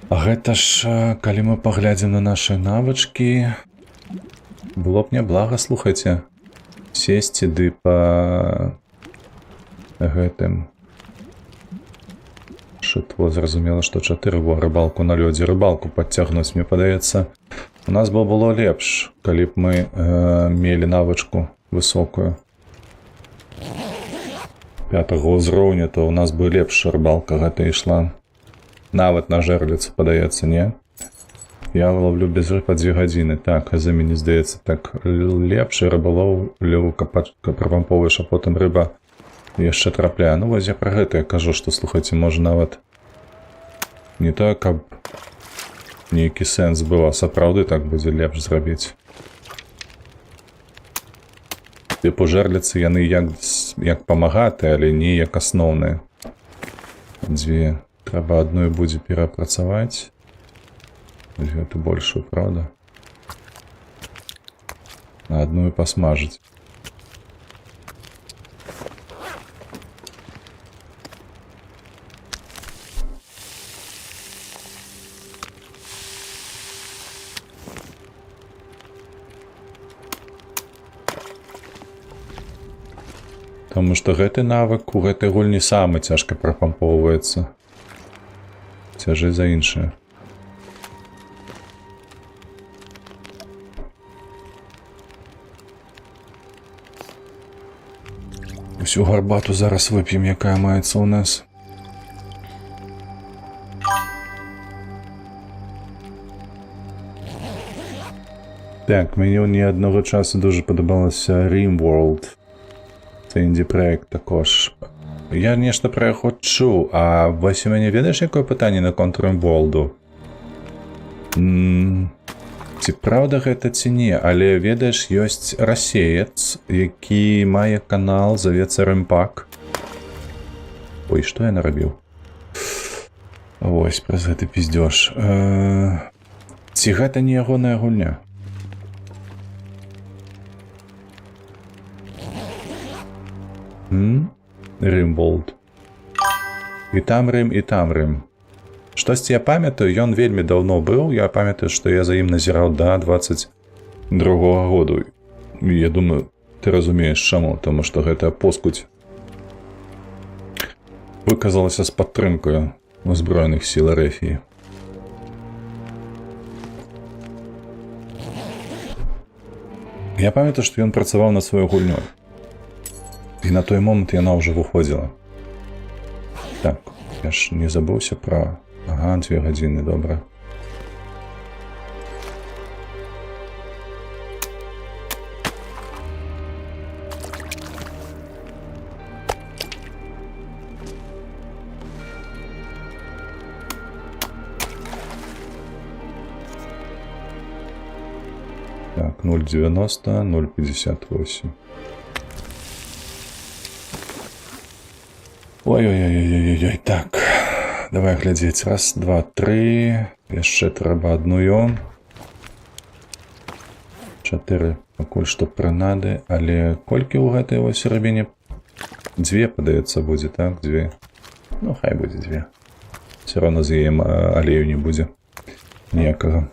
А гэта ж, калі мы паглядзім на наши навычкі, было б няблага, слухайце, сесці ды па гэтым. Шытво, зразумела, што 4 рыбалку на лёдзе, рыбалку падцягнуць, мне падаецца. У нас бы было лепш, калі б мы мелі навычку высокую. 5-го ўзроўня, то у нас бы лепш рыбалка гэта ішла. Нават на жерліцу, падаецца, не? Я ловлю без рыб 2 гадзіны. Так, за мяне здаецца, так лепш рыбаловлю прапамповаеш, а потым рыба яшчэ трапляе. Ну, вось я пра гэта я кажу, што, слухайце, можа нават не то, каб нейкі сэнс быў, а сапраўды так будзе лепш зрабіць. Тыпу жерліцы яны як памагатыя, але не як асноўныя. 2. Трэба адную будзе перапрацаваць. Гэту большую, правда? На одну посмажить. Потому что гэты навык у гэтай гульні самы цяжка прапампоўваецца. Цяжэй за іншае. Всю гарбату зараз вып'ем, якая маецца ў нас. Так, мені ні одного часу дуже подобалося RimWorld. Це інді-проект також. Я нешта про яго чув, а вось у мяне ведаеш, якое пытанне наконт RimWorld? Ці правда гэта ці не, але ведаеш, ёсць расеец, які мае канал, завецца Рэмпак. Ой, што я нарабіў? Вось, праз гэты пиздёж. Ці гэта не ягоная гульня? RimWorld. І там Рим, і там Рим. Штосьці я памятаю, ён вельмі даўно быў, я памятаю, што я за ім назіраў да 22-го году. І я думаю, ты разумееш чаму, таму што гэтая поскудзь выказалася з падтрымкаю узброеных сіл Рэфіі. Я памятаю, што ён працаваў над сваёй гульнёй. І на той момант яна ўжо выходзіла. Так, я ж не забыўся пра... Ага, 2 гадзіны, добра. Так, 0,90, 0,58. Ой-ой-ой-ой-ой-ой, так. давай глядзець. Раз, два, тры. Яшчэ трэба адную. 4 пакуль што прынады, але колькі ў гэтай вось рабіне? 2, падаецца, будзе, так? 2. Ну, хай будзе 2. Все равно з яе алею не будзе. Ніякага.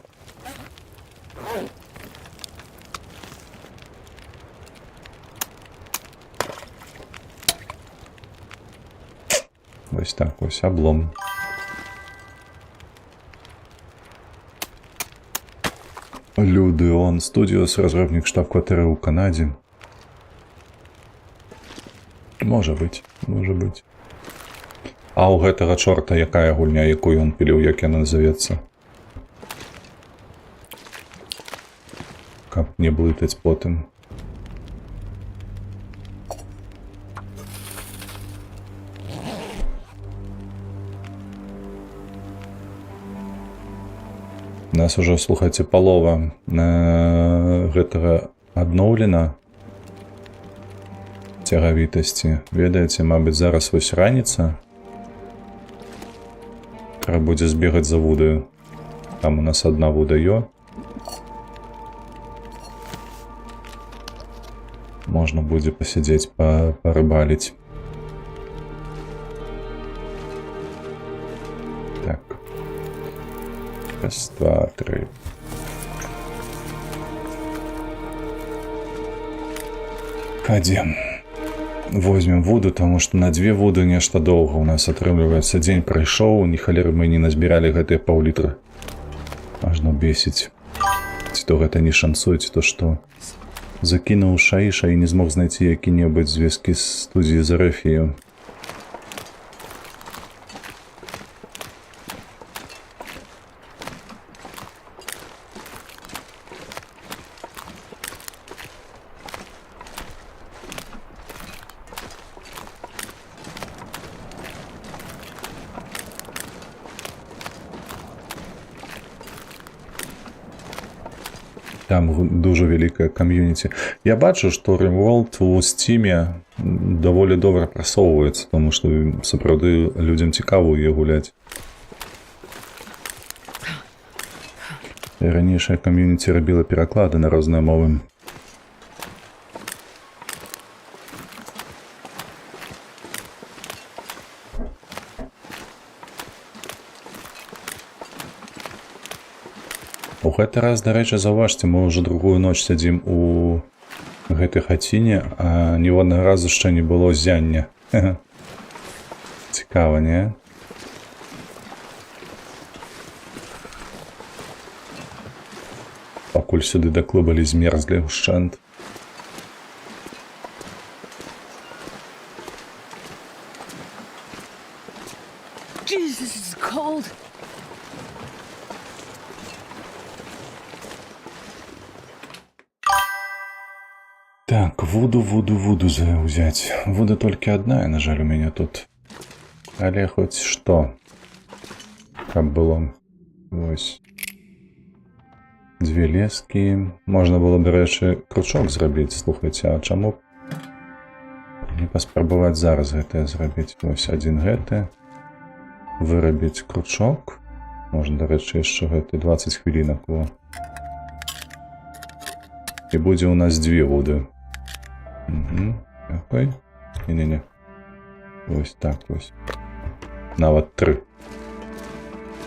Вось так, ось облом. Людеон Studios, разробнік штаб-кватэры ў Канадзе. Можа быць, можа быць. А ў гэтага чорта якая гульня, якую ён піліў, як яна назавецца? Каб не блытаць потым. У нас ужо, слухайце, палова гэтага адноўлена цягавітасці. Ведаеце, мабыць, зараз вось раніца. Трэба будзе збегаць за вудаю. Там у нас одна вуда ё. Можна будзе пасядзець, парыбаліць. Так. Раз, два, три. Пойдем. Возьмем вуду, потому что на 2 вуды нешта доўга у нас атрымліваецца. Дзень прайшоў, ні халеры мы не назбіралі гэтыя паўлітры. Ажно бесіць. Ці то гэта не шансуе, ці то што. Закінуў Шаіша і не змог знайти які-небудзь звязкі з студіі з Рэфію. Там дуже вялікае кам'юніці. Я бачу, што RimWorld у Steam даволі добра прасоўваецца, тому што сапраўды людзям цікава ў яе гуляць. Ранейшае кам'юніці рабіла пераклады на розныя мовы. У гэты раз, дарэчы, заўважце, мы ўжо другую ноч сядзім у гэтай хаціне, а ніводнага разу яшчэ не было ззяння. Цікава, не? Пакуль сюды даклыбалі, змерзлі ўшчэнт. Jesus, this is cold. Так, вуду взять. Вуда толькі одна, на жаль, у меня тут. Але хоць што. Каб было. Вось. 2 лескі. Можна было, дарэчы, кручок зрабіць. Слухайце, а чаму не паспрабаваць зараз гэтае зрабіць? Вось адзін гэты. Вырабіць кручок. Можна, дарэчы, яшчэ гэты 20 хвілінак. І будзе у нас 2 вуды. Какой? Не-не-не. Вось так вось. Нават 3.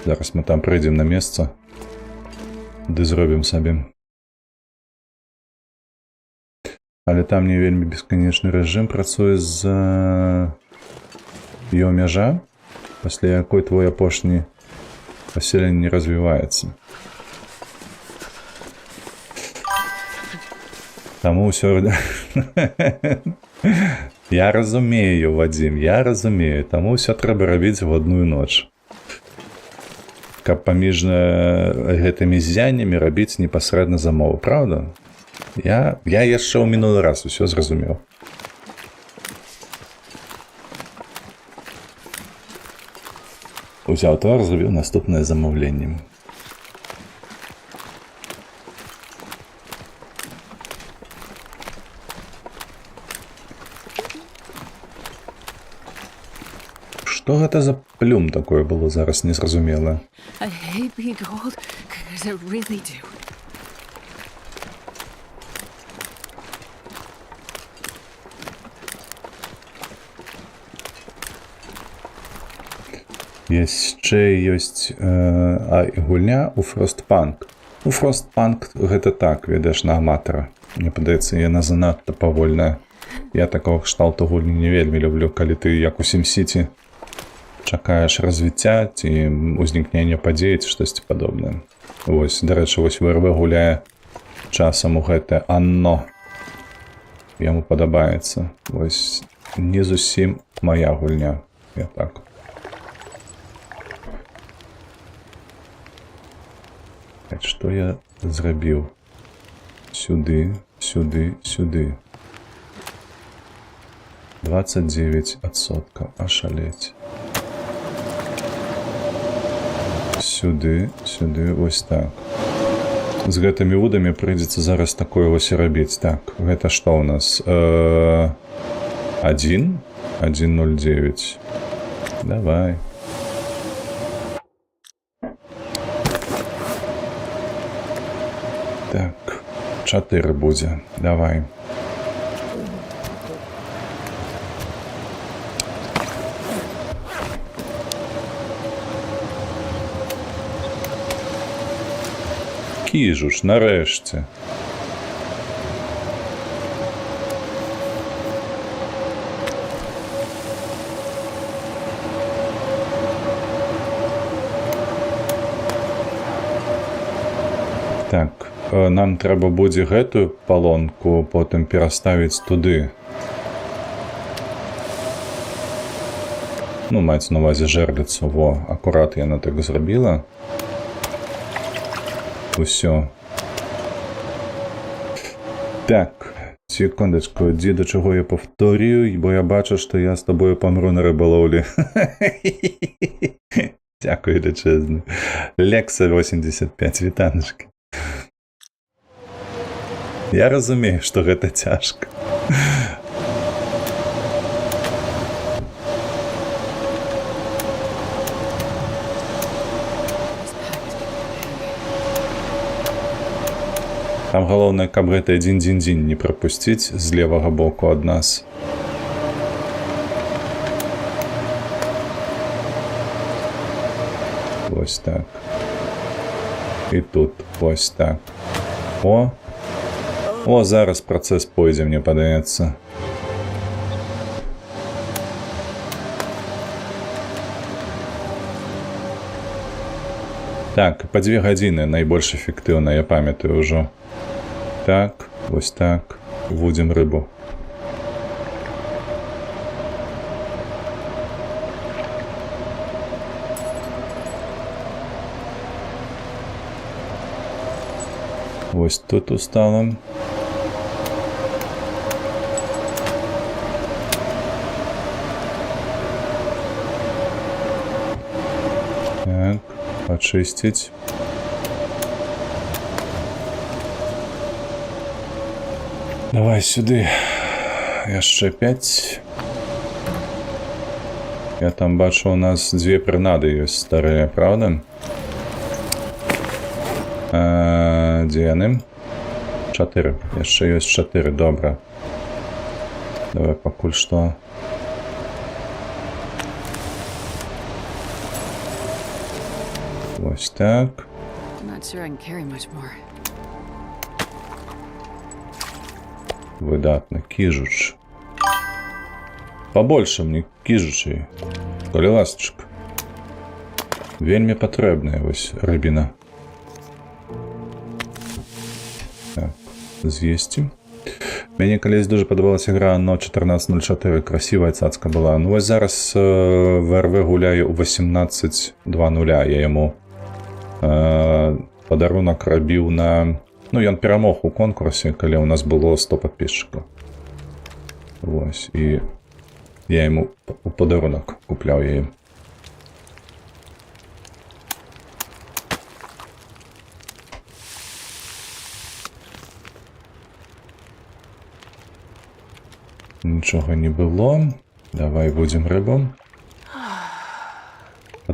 Зараз мы там прыйдзем на месца. Ды зробім сабе. Але там не вельмі бесканечны рэжым працуе з её мяжа, пасля якой твой апошні паселенне не развіваецца. Таму ўсё... Я разумею, Вадзім, я разумею. Таму ўсё трэба рабіць в адную ноч. Каб паміж гэтымі ззяннямі рабіць непасрэдна замову, правда? Я яшчэ ў мінулы раз усё зразумеў. Узяў твар, зрабіў наступнае замаўленне. Што гэта за плюм такое было зараз незразумелае? I hate being cold, because I really do. Яшчэ ёсць гульня у Frostpunk. У Frostpunk гэта так, ведаеш, на аматара. Мне падаецца, яна занадта павольная. Я такого кшталту гульні не вельмі люблю, калі ты, як у SimCity, чакаеш развіцця ці ўзнікнення падзей ці штосьці падобнае. Вось, дарэчы, вось ВРВ гуляе часам у гэтае Анно. Яму падабаецца. Вось, не зусім мая гульня. Я так. Што я зрабіў? Сюды, сюды, сюды. 29%. Ашалець. Сюды, сюды, вось так. З гэтымі вудамі прыйдзецца зараз такое вось і рабіць. Так, гэта што ў нас? 1? 1.09. Давай. Так, 4 будзе. Давай. Кіжуш, нарэшце. Так, нам трэба будзе гэтую палонку потым пераставіць туды. Ну, маецца на увазе жерліцу. Во, акурат яна так зрабіла. Усё. Так, секундочку, дзе да чаго я паўторю, бо я бачу, што я з табою памру на рыбалоўлі. Дзякую, велічэзна. Лекса 85, вітаночки. Я разумею, што гэта цяжка. Там галоўнае, каб гэты адзін дзінь-дзінь не прапусціць з левага боку ад нас. Вось так. І тут вось так. О, зараз працэс пойдзе, мне падаецца. Так, па 2 гадзіны найбольш эфектыўна, я памятаю ўжо. Так, вось так, вудзім рыбу. Вось тут устала. Так, очистить. Давай сюди. Яшчэ 5. Я там бачу, у нас 2 прынады ёсць старыя, правда? Дзе яны? 4. Яшчэ ёсць 4, добра. Давай пакуль што. Вось так. Выдатна, кіжуч. Побольше мне кіжучай, калі ласачка. Вельмі патрэбная вось рыбіна. Так, з'есці. Мяне калісь дуже падабалася гра Anno 14.04, красивая цацка была. Ну вось зараз ВРВ гуляю у 18.00, я яму падарунак рабіў на... Ну, ён перамог у конкурсе, калі у нас было 100 подписчиков. Вось, і я яму у падарунак купляў яе. Нічога не было. Давай будзем рыбу.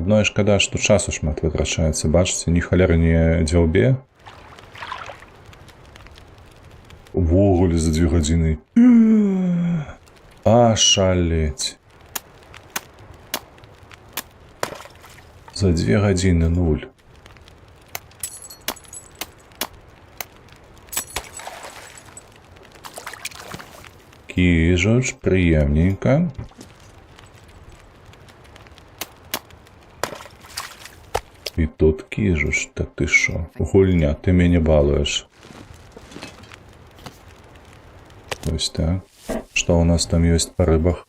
Адно і шкада, што часу шмат вытрачаецца. Бачыце, ні халеры не дзяўбе. Увогуле за 2 гадзіны. Ашалець. За 2 гадзіны 0. Кіжач, прыемненька. І тут кіжач, та ти шо? Гульня, ти мяне балуєш. Ось так. Што у нас там ёсць па рыбах?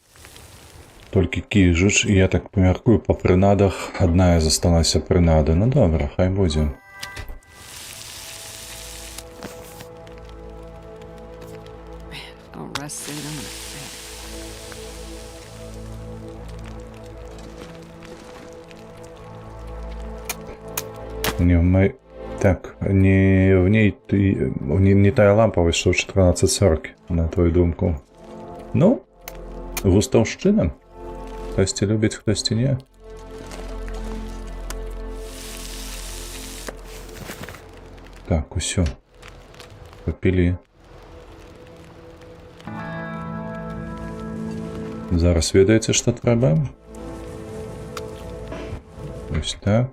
Толькі кіжач, і я так памяркую, па прынадах адна засталася прынада. Ну добра, хай будзе. I'll rest soon. I'm gonna fit. Не в моей... Так, не в ней... Не тая ламповость, что в 1440, на твою думку. Ну, густовщина. Хтосьці любить, хтосьці не. Так, усё. Попили. Зараз ведаеце, што трэба? Ось так.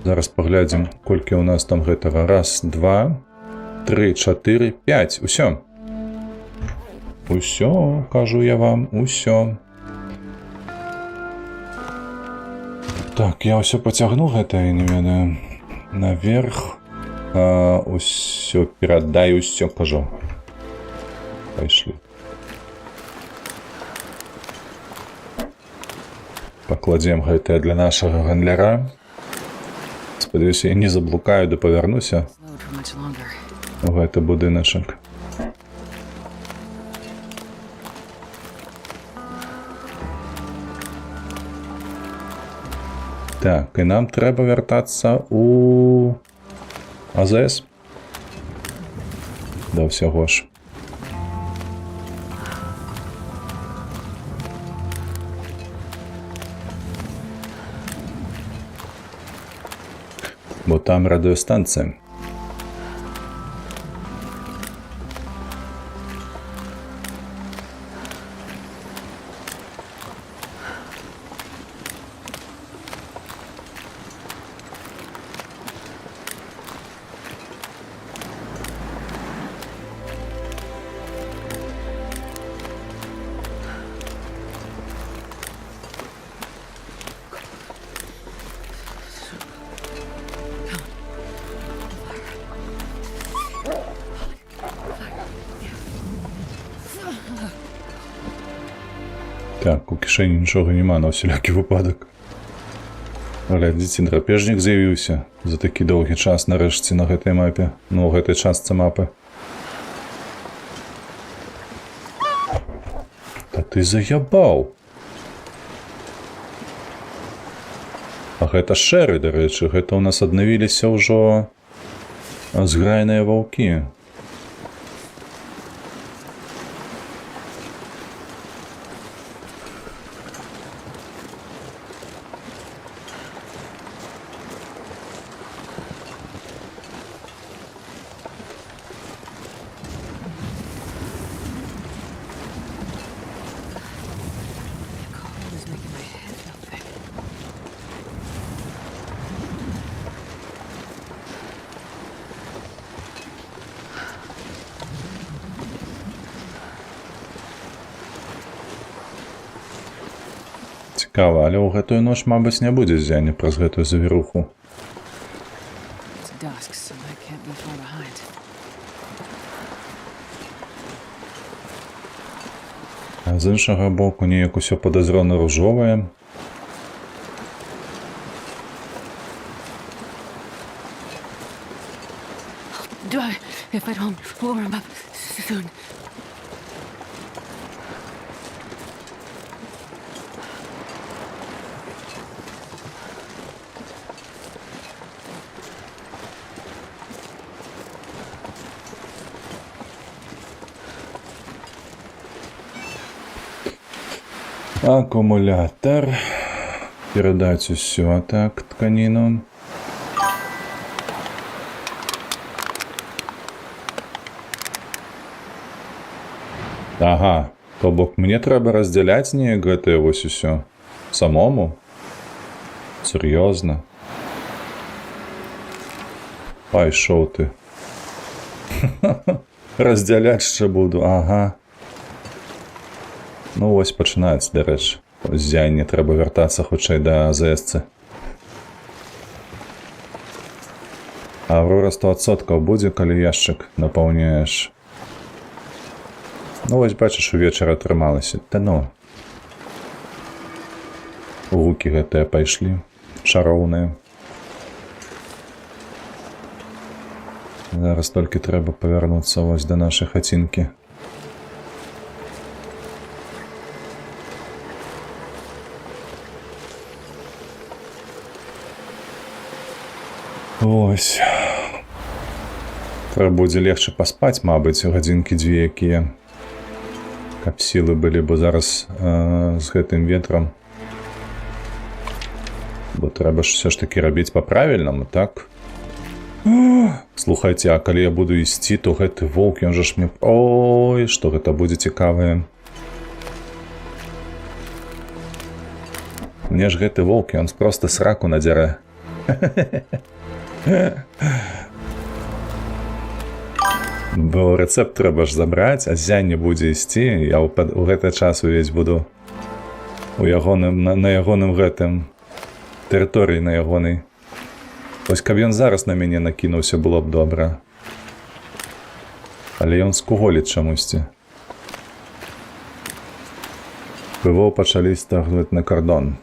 Зараз паглядзім, колькі ў нас там гэтага. 1, 2, 3, 4, 5. Усё. Усё, кажу я вам, усё. Так, я ўсё пацягну гэта, я не ведаю. Наверх. Усё, перадай усё, кажу. Пайшлі. Пакладзем гэтае для нашага гандляра. Спадзяюся, я не заблукаю, да павярнуся Slowed for much longer. у гэты будыначак. Так, і нам трэба вяртацца у АЗС. Да ўсяго ж. Бо там радыёстанцыя. Так, у кішэні нічога няма на ўсялякі выпадак. Глядзіце, драпежнік з'явіўся за такі доўгі час нарэшце на гэтай мапе. Ну, у гэтай частцы мапы. Та ты заябаў! А гэта шэры, дарэчы, гэта ў нас аднавіліся ўжо зграйныя ваўкі. Cold is making my head feel thick. Цікава, але ў гэтую ноч, мабыць, не будзе ззяння праз гэтую завіруху. It's dusk, so I can't be far behind. А з іншага боку неяк усё падазрона ружовае. If I don't warm up soon. Акумулятор. перадаць усё так тканіну. Ага, то бок мне трэба раздзяляць неяк гэтае вось усё самому? Сур'ёзна? Пайшоў ты. Раздзяляць яшчэ буду, ага. Ну вось пачынаецца, дарэчы. Зянне, трэба вяртацца хутчэй да АЗС-цы. Аврора 100% будзе, калі яшчык напаўняеш. Ну вось бачыш, увечары атрымалася. Та ну. Гукі гэтыя пайшлі. Чароўныя. Зараз толькі трэба павярнуцца вось да нашай хацінкі. Ось. Трэба будзе легче паспаць, мабыць, гадзінкі-дзве якія. Каб сілы былі, бо зараз з гэтым ветрам. Бо трэба ж все ж таки рабіць па-правільнаму, так? Слухайце, а калі я буду ісці, то гэты воўк, ён жа ж мне... Ой, што гэта будзе цікавае. Мне ж гэты воўк, ён проста сраку надзярэ. Бо рэцэпт трэба ж забраць, а зянне будзе ісці, я ў гэты час увесь буду на ягоным гэтым тэрыторыі на ягонай. Вось каб ён зараз на мяне накінуўся, было б добра. Але ён скуголіць чамусьці. ПВО пачалі стагнуць на кардон.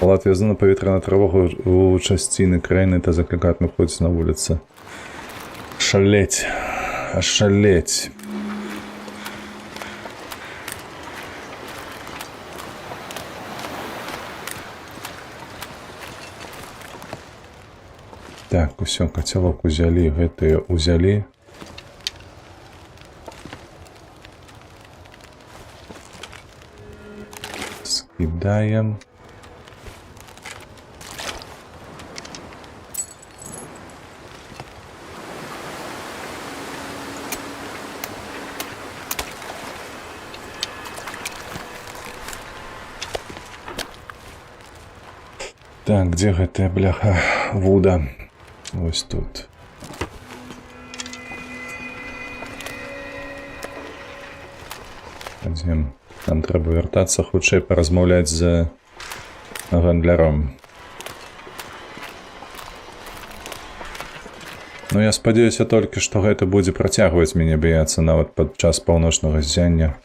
Латвія зона паветраная трывога у часціны краіны та заклікаюць выходзіць на вуліцы. Шалець. Шалець. Так, усё, кацялок узялі, гэтыя узялі. Скідаем. Так, где гэтая бляха вуда? Вось тут. Ходзім. Нам трэба вяртацца хутчэй паразмаўляць з гандляром. Ну, я спадзяюся толькі, што гэта будзе працягваць мяне баяцца нават падчас паўночнага ззяння.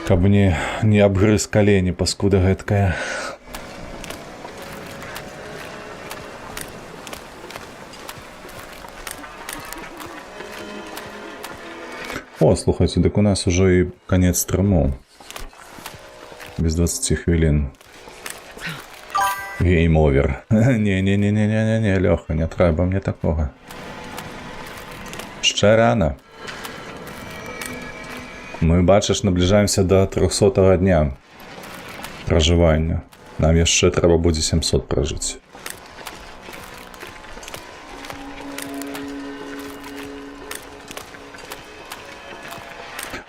Каб не абгрыз калені, паскуда гэткая. О, слухайте, так у нас уже и конец стріму. Без 20 хвилин. Гейм овер. Не, Леха, не треба мне такого. Ще рано. Мы, бачиш, наближаемся до 300-го дня проживання. Нам яшчэ треба буде 700 прожити.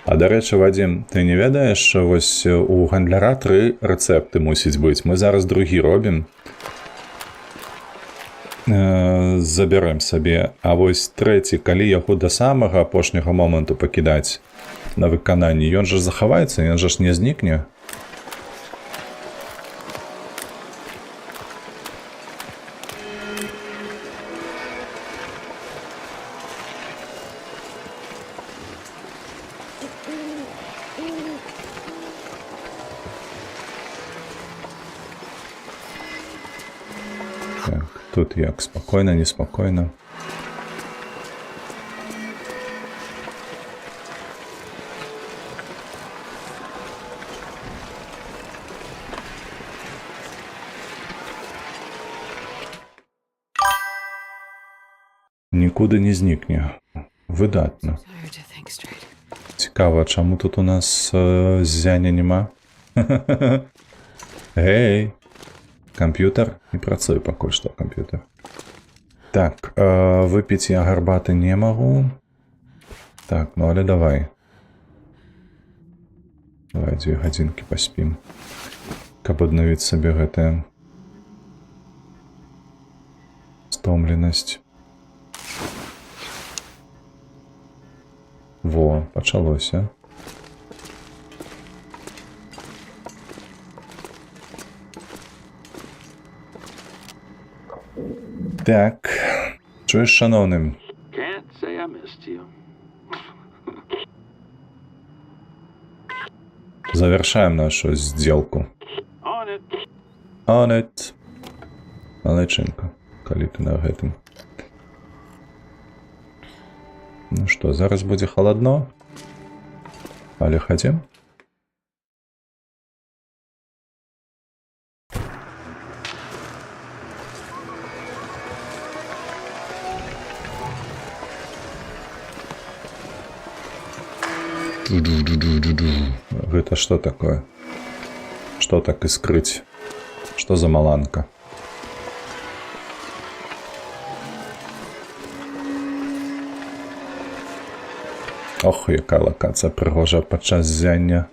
А, дарэчы, Вадим, ты не ведаеш, що вось у гандляра 3 рэцэпты мусіць быць. Мы зараз другі робім. Забярэм сабе. А вось трэці, калі яго да самага апошняга моманту пакідаць на выкананні, ён жа захаваецца, ён жа ж не знікне. Так, тут як спокойно, неспокойно. Нікуди не зникне. Видатно. Цікаво, чому тут у нас ззяння нема? Гей! Камп'ютер? Не працуе пакуль што камп'ютер. Так, выпіць я гарбаты не магу. Так, ну але давай. Давай 2 гадзінкі паспім. Каб аднавіць сабе гэтая стомленасць. Во, пачалося. Так, чуєш, шановним? Can't say I missed you. Завершаем нашу сделку. On it. On it. Малайчынка, калі ты на гэтым. Ну што, зараз будзе халадно? Але хадзім? Гэта што такое? Што так іскрыць? Што за маланка? Ох, якая лакацыя прыгожая падчас ззяння.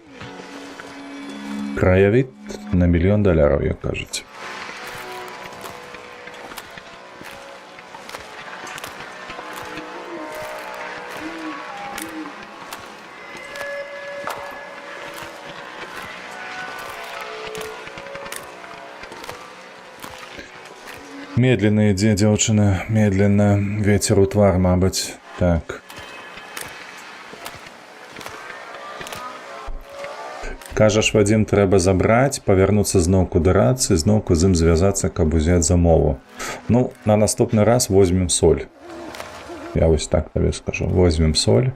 Краявід на $1 000 000, як кажуць. Медленно ідзе дзяўчына, медленно, ветер у твар, мабыць. Так. Кажаш, Вадзім, трэба забраць, павярнуцца зноўку да рацыі, зноўку з ім звязацца, каб узяць замову. Ну, на наступны раз возьмем соль. Я вось так табе скажу. Возьмем соль.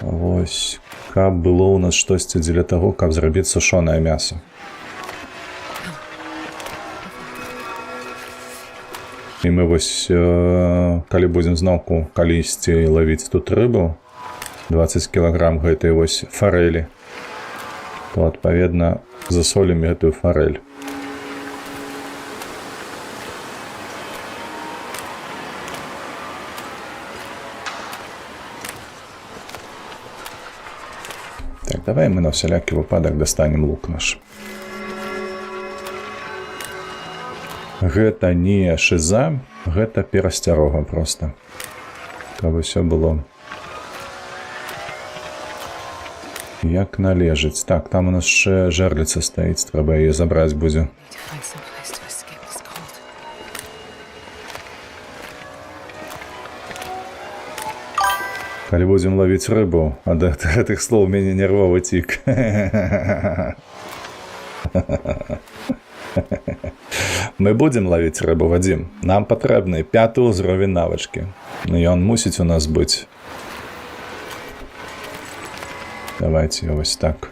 Вось. Каб было ў нас штосьці дзеля таго, каб зрабіць сушонае мясо. І мы вось, калі будзем зноўку калісьці лавіць тут рыбу, 20 кілаграм гэтай вось фарэлі, то, адпаведна, засолім гэтую фарэль. Так, давай мы на всялякі выпадак дастанем лук наш. Гэта не шыза, гэта перасцярога проста. Каб усё было як належыць. Так, там у нас яшчэ жерліца стаіць, трэба яе забраць будзе. Need to find some place to escape this cold. Калі будзем лавіць рыбу, ад гэтых слоў мяне нервовы цік. Мы будзем лавіць рыбу, Вадзім. Нам патрэбны 5-й ўзровень навычкі. Ён мусіць у нас быць. Давайте вось так.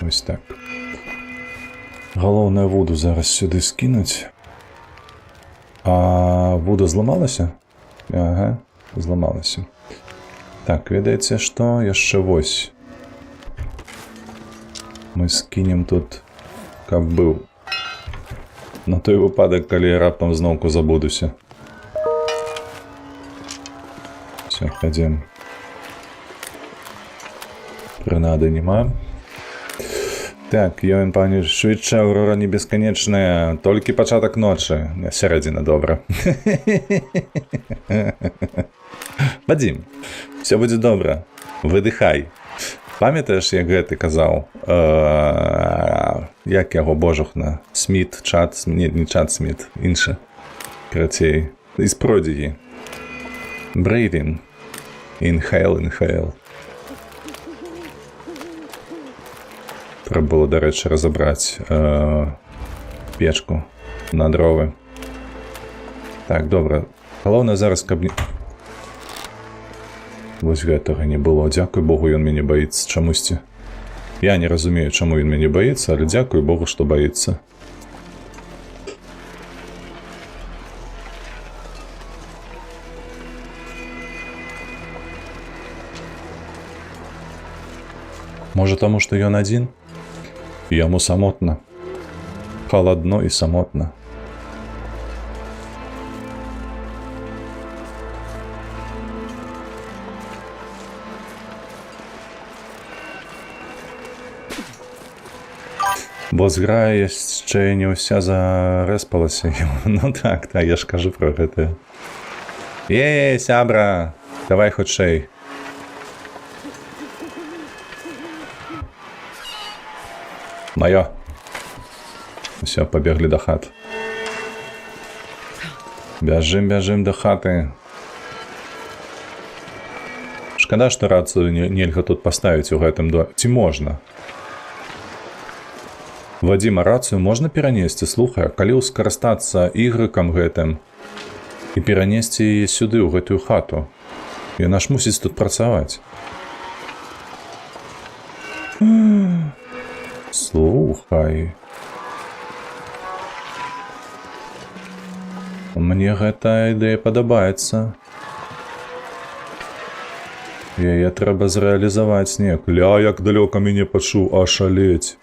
Вось так. Галоўнае вуду зараз сюды скінуць. А вуда зламалася? Ага, зламалася. Так, ведаеце што? Яшчэ вось. Мы скінем тут, каб быў. На той выпадак, калі я раптам зноўку забудуся. Все, хадзім. Прынады няма. Так, ём, пані, швидше, Аурора не бесканечная, толькі пачатак ночы. Сярэдзіна, добра. Вадзім, все будзе добра. Выдыхай. Памятаеш, як гэты казаў? Як яго божухна? Сміт, Чад, не Чад Сміт, іншы. Карацей, з Продігі. Breathing. Inhale, inhale. Трэба было, дарэчы, разабраць печку на дровы. Так, добра. Галоўнае зараз, каб не... Вось гэтага не было. Дзякуй Богу, ён мяне баіцца чамусьці. Я не разумею, чаму він мяне баіцца, але дзякую Богу, што баіцца. Можа, таму, што ён адзін? І яму самотна. Халадно і самотна. Бо зграя яшчэ не ўся зарэспалася. Ну так, я ж кажу пра гэта. Сябра, давай хутчэй. Маё. Усё, пабеглі да хат. Бяжым да хаты. Шкада, што рацыю нельга тут паставіць у гэтым доме. Ці можна? Вадзіма, рацыю можна перанесці? Слухай, калі скарыстацца ігрыкам гэтым і перанесці яе сюды, ў гэтую хату? Яна ж мусіць тут працаваць. Слухай. Мне гэтая ідэя падабаецца. Яе трэба зрэалізаваць неяк. Ля, як далёка мяне пачуў, ашалець.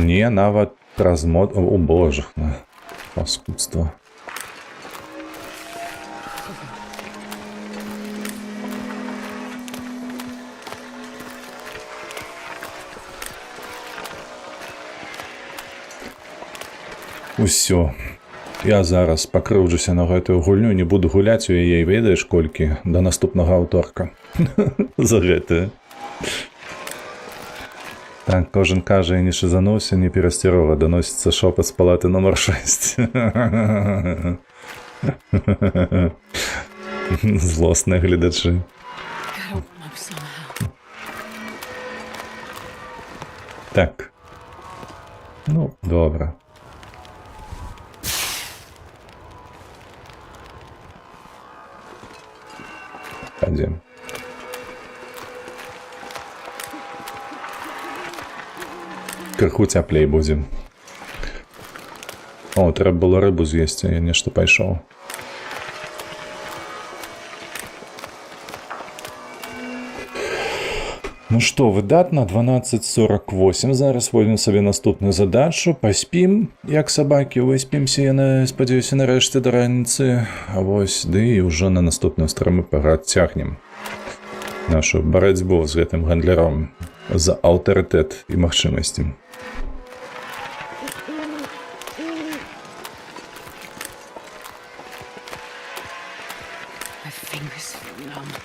Не, нават размот... О, боже, паскудства. Усё. Я зараз пакрыўджуся на гэтую гульню, не буду гуляць у яе, ведаеш колькі, да наступнага аўторка. За гэтае. Так, кожен кажа, і не шизануўся, не перасцярога, даносіцца шопат з палаты номер 6. Злосныя гледачы. Gotta warm up somehow. Так. Ну, добра. Пойдем. Крыху цяплей будзе. О, трэба было рыбу з'есці, я нешта пайшоў. Ну што, выдатна, 12:48, зараз возьмем сабе наступную задачу, паспім, як сабакі, выспімся, я спадзяюся нарэшце да раніцы, а вось, ды і ўжо на наступную страму працягнем нашу барацьбу з гэтым гандляром за аўтарытэт і магчымасці. My fingers feel numb.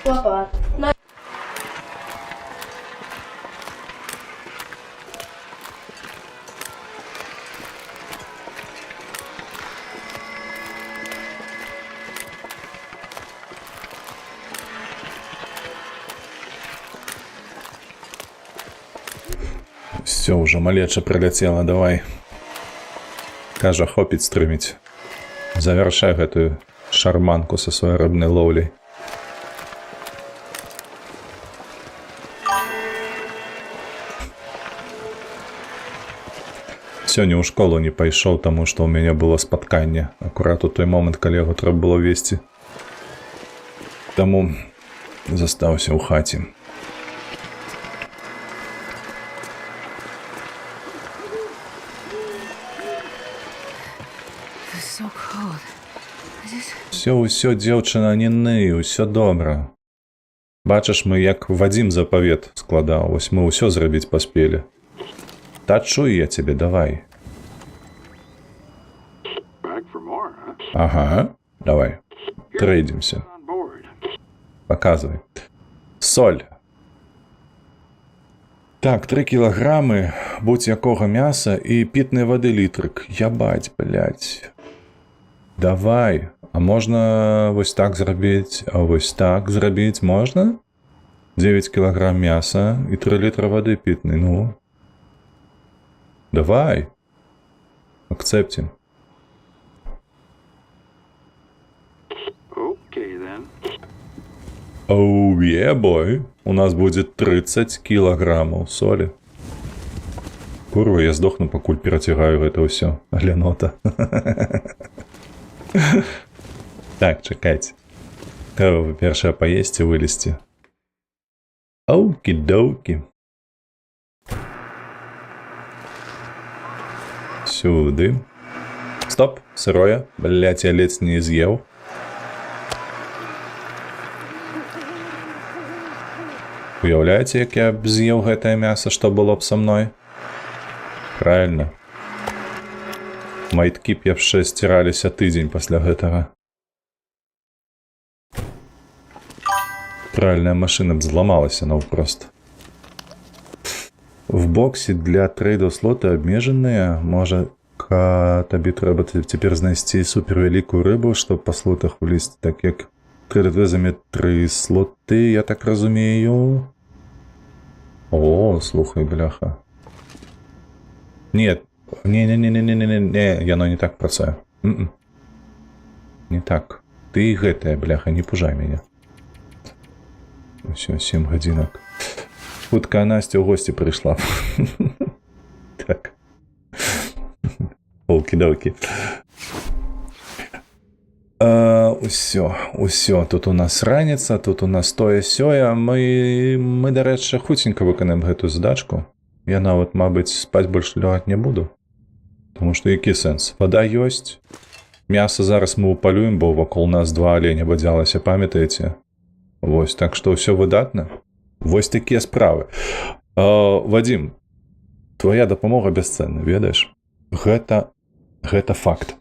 Папа. Все, уже малеча прилетела, давай. Кажа, хопіць стрыміць. Завяршай гэтую шарманку са сваёй рыбнай лоўляй. Сёння ў школу не пайшоў, таму што ў мяне было спатканне. Акурат у той момант, калі яго трэба было весці. Таму застаўся ў хаце. It's so cold. Усё, дзеўчына, не ны, усё добра. Бачыш, мы як Вадзім запавет складаў, вось мы ўсё зрабіць паспелі. Та чуй я цябе, давай. Back for more, huh? Ага, давай. Трейдзімся. On board. Паказвай. Соль. Так, 3 кілаграмы будь-якога мяса і пітнай вады літрык. Ябать, блядь. Давай. А можна вось так зрабіць, а вось так зрабіць можна? 9 кілаграм мяса і 3 літра вады пітнай, ну. Давай. Акцэпцім. Оу, бой. У нас будет 30 килограммов соли. Курва, я сдохну, покуль перацягаю гэта ўсё. Глянота. Так, чакайце. Кого вы першае паесці вылезці? Оукі-доукі. Сюды. Стоп, сырое. Блядь, я ледзь не з'еў. Уяўляеце, як я б з'еў гэтае мяса, што было б са мной? Правильно. Майткі б яшчэ сціраліся тыдзень пасля гэтага. Пральная машина б зламалася наўпрост. В боксе для трейдаў слоты абмежаныя. Можа, табе трэба цяпер знайсці супервялікую рыбу, што па слотах улезці, так як трейд займет 3 слоты, я так разумею. О, слухай, бляха. Нет, не, яно не так працуе. Не так. Ты гэтая, бляха, не пужай мяне. Усё, 7 гадзінак. Хутка Настя ў госці прыйшла. Так. Окі-докі. Усё. Тут у нас раніца, тут у нас тое-сёе. Мы, дарэчы, хуценька выканаем гэтую задачку. Я нават, мабыць, спаць больш лягаць не буду. Таму што які сэнс? Вада ёсць. Мяса зараз мы упалюем, бо вакол нас 2 аленя бадзялася, памятаеце? Вось, так што ўсё выдатна. Вось такія справы. Вадзім, твоя дапамога бясцэнна, ведаеш? Гэта факт.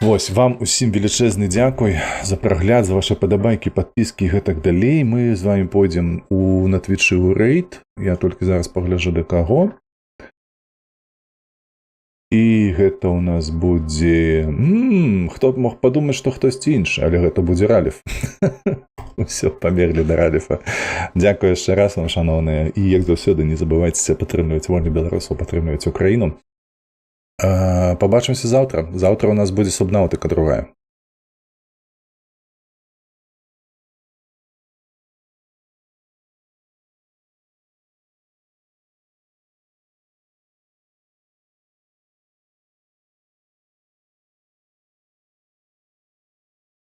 Вось, вам усім велічэзны дзякуй за прагляд, за ваши падабайкі, падпіскі і гэтак далей. Мы з вами пойдзем на твічы ў рэйд. Я толькі зараз пагляджу да каго. І гэта ў нас будзе... Хто б мог падумаць, што хтосьці іншы, але гэта будзе Раліф. Усё, пабеглі да Раліфа. Дзякую яшчэ раз вам, шаноўныя. І, як заўсёды, не забывайцеся падтрымліваць вольных беларусаў, падтрымліваць Украіну. Пабачымся заўтра. Заўтра у нас будзе субнаўтыка другая.